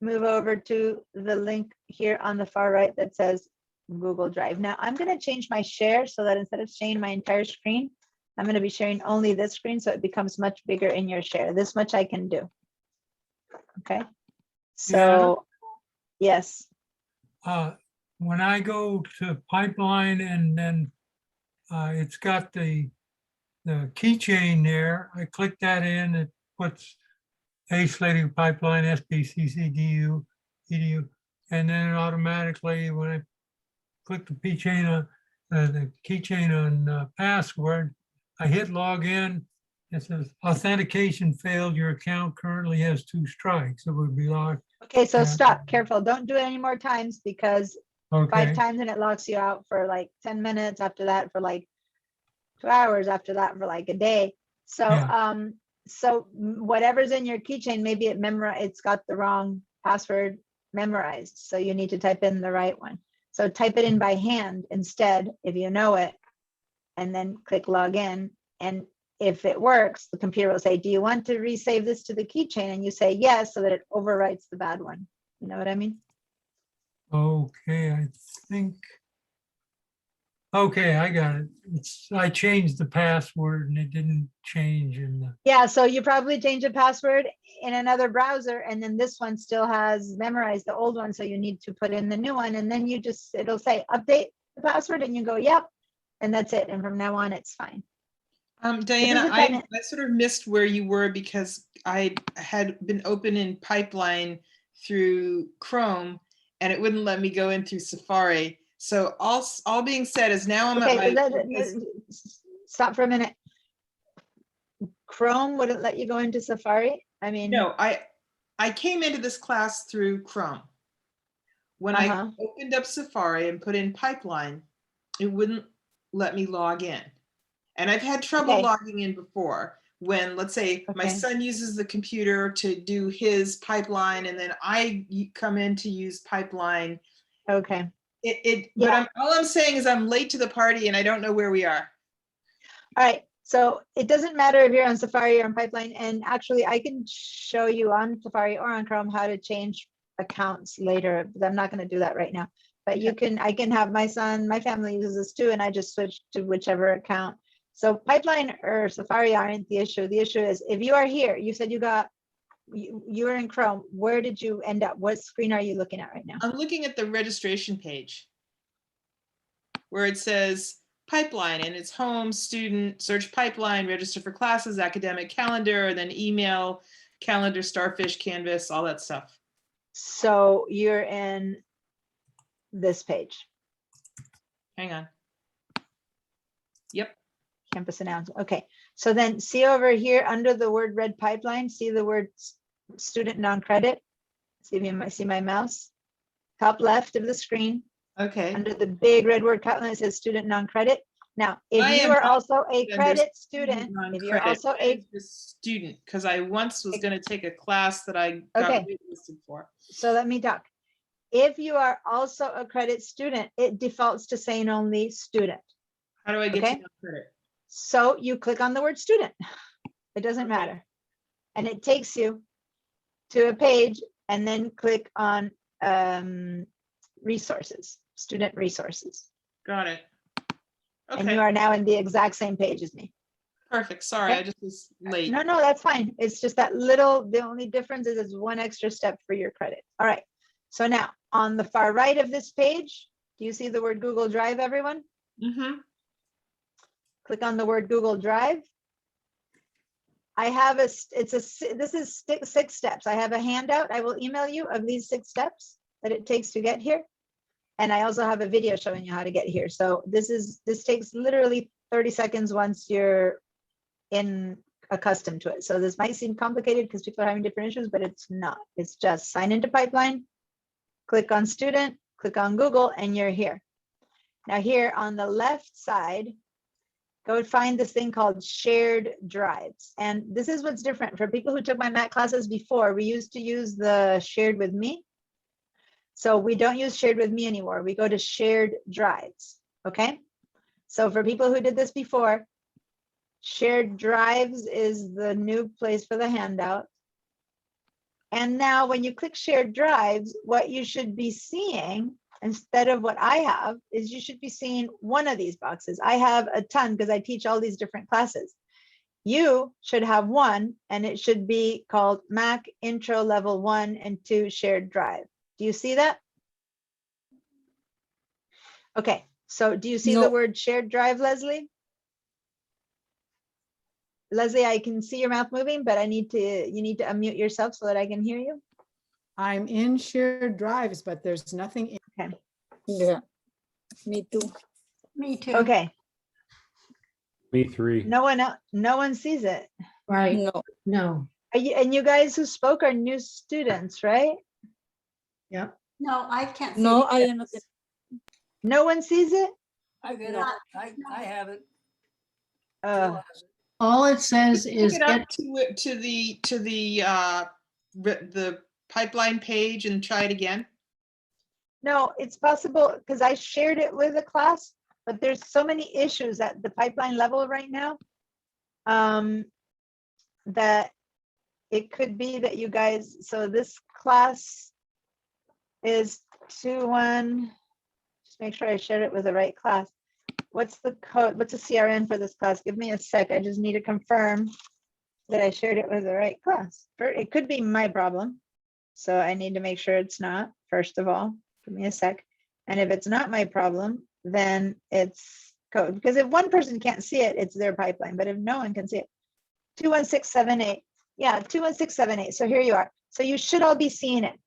move over to the link here on the far right that says Google Drive. Now I'm going to change my share so that instead of sharing my entire screen, I'm going to be sharing only this screen, so it becomes much bigger in your share. This much I can do. Okay. So yes. When I go to pipeline and then it's got the keychain there, I click that in, it puts A/Slating Pipeline, SBCC edu, and then it automatically, when I click the keychain on password, I hit login. It says authentication failed. Your account currently has 2 strikes. It would be locked. Okay, so stop. Careful. Don't do it any more times, because 5 Okay. times and it locks you out for like 10 minutes. After that, for like 2 hours. After that, for like a day. So Yeah. so whatever's in your keychain, maybe it's got the wrong password memorized. So you need to type in the right one. So type it in by hand instead, if you know it, and then click login. And if it works, the computer will say, do you want to resave this to the keychain? And you say yes, so that it overwrites the bad one. You know what I mean? Okay, I think. Okay, I got it. I changed the password and it didn't change in the. Yeah, so you probably change the password in another browser, and then this one still has memorized the old one, so you need to put in the new one, and then you just, it'll say update the password, and you go, yep, and that's it. And from now on, it's fine. Diana, I sort of missed where you were because I had been open in Pipeline through Chrome, and it wouldn't let me go in through Safari. So all being said is now I'm at my. Stop for a minute. Chrome wouldn't let you go into Safari? I mean. No, I came into this class through Chrome. When I Uh-huh. opened up Safari and put in pipeline, it wouldn't let me log in. And I've had trouble Okay. logging in before when, let's say, my Okay. son uses the computer to do his pipeline and then I come in to use pipeline. Okay. But all I'm saying is I'm late to the party and I don't know where we are. All right, so it doesn't matter if you're on Safari or on Pipeline, and actually I can show you on Safari or on Chrome how to change accounts later, but I'm not gonna do that right now. But you can, I can have my son, my family uses this too, and I just switch to whichever account. So Pipeline or Safari aren't the issue. The issue is if you are here, you said you were in Chrome, where did you end up? What screen are you looking at right now? I'm looking at the registration page where it says pipeline and it's home, student, search pipeline, register for classes, academic calendar, and then email, calendar, Starfish, Canvas, all that stuff. So you're in this page, Hang on. Yep. campus announcement. Okay, so then see over here under the word red pipeline, see the word student non-credit? See if you might see my mouse? Top left of the screen. Okay. Under the big red word pipeline, it says student non-credit. Now, if I you am are not also a under credit student, if you're non-credit. also I a, am just student, because I once was going to take a class that I got Okay. waitlisted for. so let me talk. If you are also a credit student, it defaults to saying only student. How do I get to Okay. non-credit? So you click on the word student. It doesn't matter. And it takes you to a page and then click on resources, student resources. Got it. And Okay. you are now in the exact same page as me. Perfect. Sorry, Okay. I just was late. No, that's fine. It's just that little, the only difference is it's one extra step for your credit. All right. So now on the far right of this page, do you see the word Google Drive, everyone? Mm-hmm. Click on the word Google Drive. I have this is 6 steps. I have a handout. I will email you of these 6 steps that it takes to get here. And I also have a video showing you how to get here. So this takes literally 30 seconds once you're accustomed to it. So this might seem complicated because people are having different issues, but it's not. It's just sign into Pipeline, click on student, click on Google, and you're here. Now here on the left side, go find this thing called shared drives. And this is what's different. For people who took my Mac classes before, we used to use the shared with me. So we don't use shared with me anymore. We go to shared drives, okay? So for people who did this before, shared drives is the new place for the handout. And now when you click shared drives, what you should be seeing instead of what I have is you should be seeing one of these boxes. I have a ton because I teach all these different classes. You should have one and it should be called Mac Intro Level 1 and 2 Shared Drive. Do you see that? Okay, so do you see the word shared drive, Leslie? Leslie, I can see your mouth moving, but you need to unmute yourself so that I can hear you. I'm in shared drives, but there's nothing in. Okay. Yeah, me too. Me too. Okay, Me 3. no one sees it. Right, No, no, And you guys who spoke are new students, right? yep. No, I can't see. no, it. I am not. No one sees it? I get it. No. I have it. Uh, Jill has it. All it says Pick is it up get, to the pipeline page and try it again. No, it's possible because I shared it with a class, but there's so many issues at the pipeline level right now that it could be that you guys, so this class is 2-1, just make sure I shared it with the right class. What's the code? What's the CRN for this class? Give me a sec. I just need to confirm that I shared it with the right class. It could be my problem. So I need to make sure it's not, first of all. Give me a sec. And if it's not my problem, then it's code. Because if one person can't see it, it's their pipeline. But if no one can see it, 21678. Yeah, 21678. So here you are. So you should all be seeing it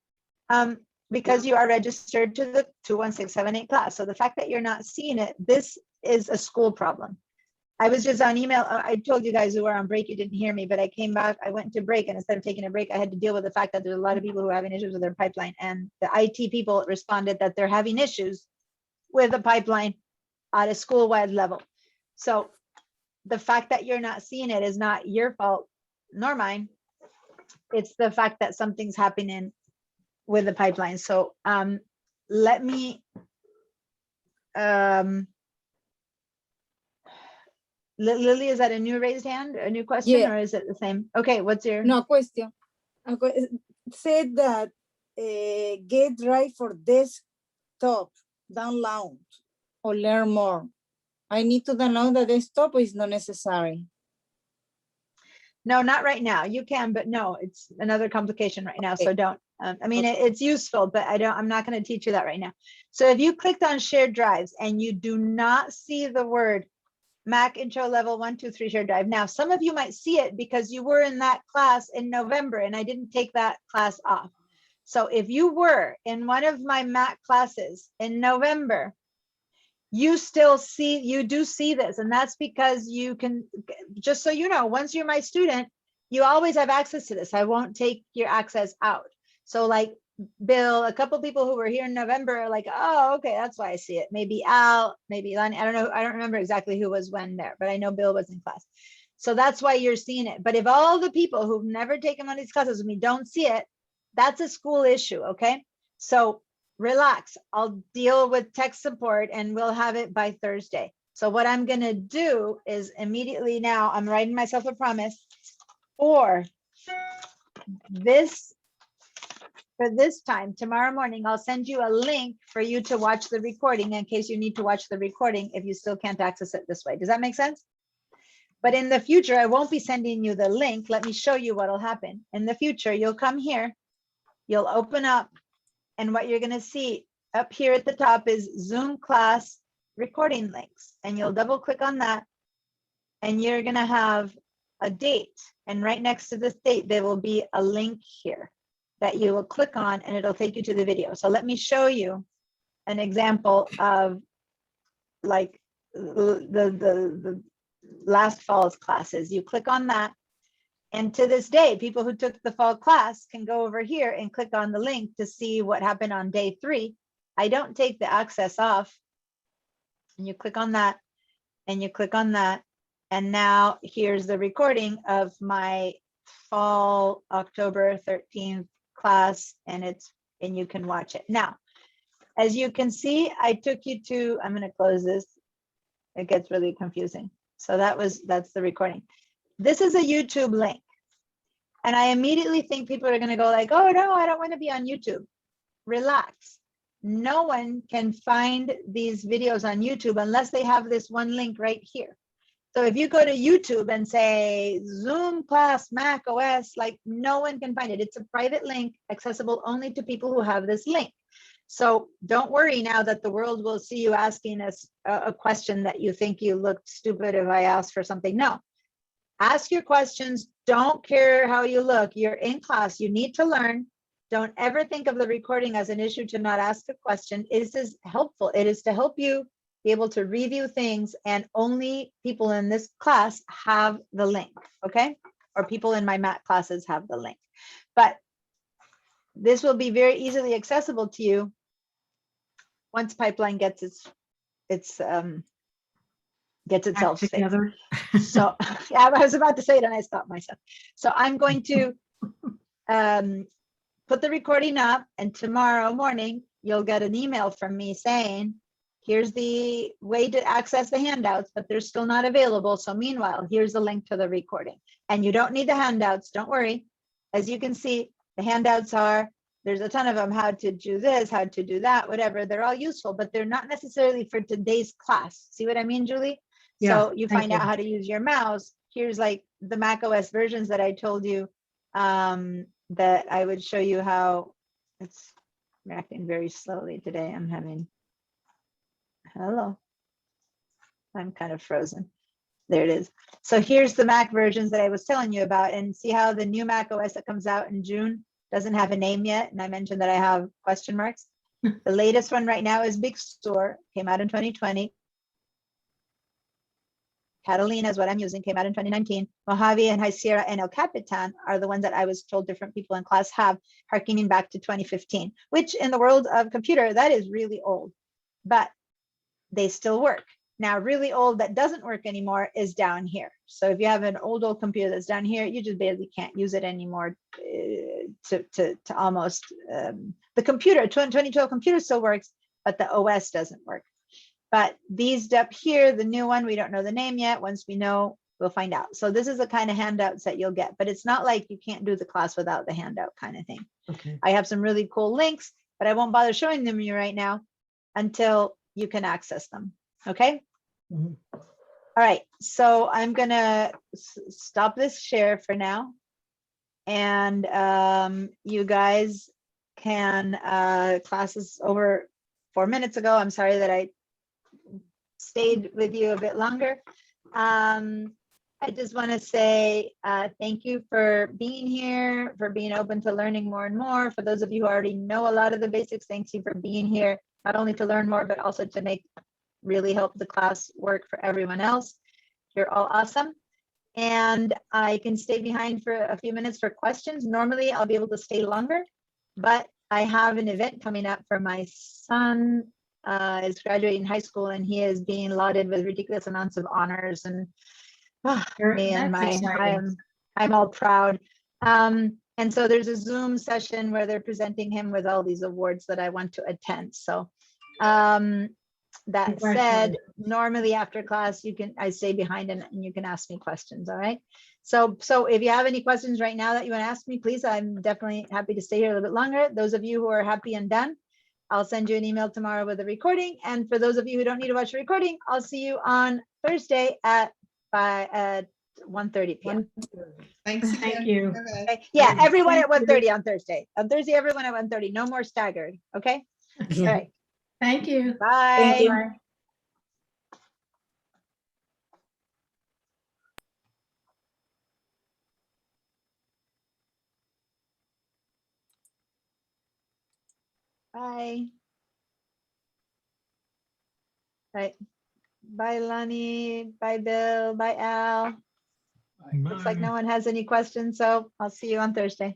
because you are registered to the 21678 class. So the fact that you're not seeing it, this is a school problem. I was just on email. I told you guys who were on break, you didn't hear me, but I came back, I went to break, and instead of taking a break, I had to deal with the fact that there's a lot of people who are having issues with their pipeline, and the IT people responded that they're having issues with the pipeline at a school-wide level. So the fact that you're not seeing it is not your fault nor mine. It's the fact that something's happening with the pipeline. So let me Lily, is that a new raised hand, a new question, Yeah. or is it the same? Okay, what's your? No question. Said that get right for desktop, download or learn more. I need to download the desktop or it's not necessary? No, not right now. You can, but no, it's another complication right now. So don't. I mean, it's useful, but I'm not going to teach you that right now. So if you clicked on shared drives and you do not see the word Mac Intro Level 1, 2, 3 shared drive. Now, some of you might see it because you were in that class in November and I didn't take that class off. So if you were in one of my Mac classes in November, you do see this, and that's because you can, just so you know, once you're my student, you always have access to this. I won't take your access out. So like Bill, a couple people who were here in November are like, oh, okay, that's why I see it. Maybe Al, maybe Lonnie, I don't know. I don't remember exactly who was when there, but I know Bill was in class. So that's why you're seeing it. But if all the people who've never taken one of these classes with me don't see it, that's a school issue, okay? So relax, I'll deal with tech support and we'll have it by Thursday. So what I'm gonna do is immediately now, I'm writing myself a promise for this time, tomorrow morning, I'll send you a link for you to watch the recording in case you need to watch the recording if you still can't access it this way. Does that make sense? But in the future, I won't be sending you the link. Let me show you what'll happen. In the future, you'll come here, you'll open up, and what you're gonna see up here at the top is Zoom class recording links. And you'll double click on that and you're gonna have a date. And right next to this date, there will be a link here that you will click on and it'll take you to the video. So let me show you an example of like the last fall's classes. You click on that. And to this day, people who took the fall class can go over here and click on the link to see what happened on day 3. I don't take the access off. And you click on that and you click on that. And now here's the recording of my fall October 13th class, and you can watch it. Now, as you can see, I took you to, I'm going to close this. It gets really confusing. So that's the recording. This is a YouTube link. And I immediately think people are going to go like, oh no, I don't want to be on YouTube. Relax. No one can find these videos on YouTube unless they have this one link right here. So if you go to YouTube and say Zoom class Mac OS, like no one can find it. It's a private link accessible only to people who have this link. So don't worry now that the world will see you asking us a question that you think you looked stupid if I asked for something. No, ask your questions. Don't care how you look. You're in class. You need to learn. Don't ever think of the recording as an issue to not ask a question. It is helpful. It is to help you be able to review things, and only people in this class have the link, okay? Or people in my Mac classes have the link. But this will be very easily accessible to you once Pipeline gets itself together. fixed. So yeah, I was about to say it and I stopped myself. So I'm going to put the recording up, and tomorrow morning you'll get an email from me saying, here's the way to access the handouts, but they're still not available. So meanwhile, here's the link to the recording. And you don't need the handouts, don't worry. As you can see, the handouts there's a ton of them, how to do this, how to do that, whatever. They're all useful, but they're not necessarily for today's class. See what I mean, Julie? Yeah, so you find out how to use your mouse. Here's like the Mac OS versions that I told you that I would show you how it's reacting very slowly today. Hello. I'm kind of frozen. There it is. So here's the Mac versions that I was telling you about, and see how the new Mac OS that comes out in June doesn't have a name yet. And I mentioned that I have question marks. The latest one right now is Big Sur, came out in 2020. Catalina is what I'm using, came out in 2019. Mojave and High Sierra and El Capitan are the ones that I was told different people in class have, harkening back to 2015, which in the world of computer, that is really old, but they still work. Now, really old that doesn't work anymore is down here. So if you have an old computer that's down here, you just barely can't use it anymore to almost, the computer, 2012 computer still works, but the OS doesn't work. But these up here, the new one, we don't know the name yet. Once we know, we'll find out. So this is the kind of handouts that you'll get, but it's not like you can't do the class without the handout kind of thing. Okay. I have some really cool links, but I won't bother showing them to you right now until you can access them. Okay. Mhm. All right. So I'm gonna stop this share for now. And you guys can, class is over 4 minutes ago. I'm sorry that I stayed with you a bit longer. I just want to say thank you for being here, for being open to learning more and more. For those of you who already know a lot of the basics, thank you for being here, not only to learn more, but also to really help the class work for everyone else. You're all awesome. And I can stay behind for a few minutes for questions. Normally I'll be able to stay longer, but I have an event coming up for my son. Is graduating high school, and he is being lauded with ridiculous amounts of honors, and me and That's exciting. I'm all proud. And so there's a Zoom session where they're presenting him with all these awards that I want to attend. So that said, normally after class, I stay behind and you can ask me questions. All right. So if you have any questions right now that you want to ask me, please, I'm definitely happy to stay here a little bit longer. Those of you who are happy and done, I'll send you an email tomorrow with a recording. And for those of you who don't need to watch the recording, I'll see you on Thursday at 1:30 p.m. Thanks again. Thank you. Okay. Yeah, everyone at 1:30 on Thursday. On Thursday, everyone at 1:30. No more staggered. Okay. All right. Thank you. Bye. Thank you. Bye. Bye. Right. Bye, Lonnie. Bye, Bill. Bye, Al. Looks like no one has any questions, so I'll see you on Thursday.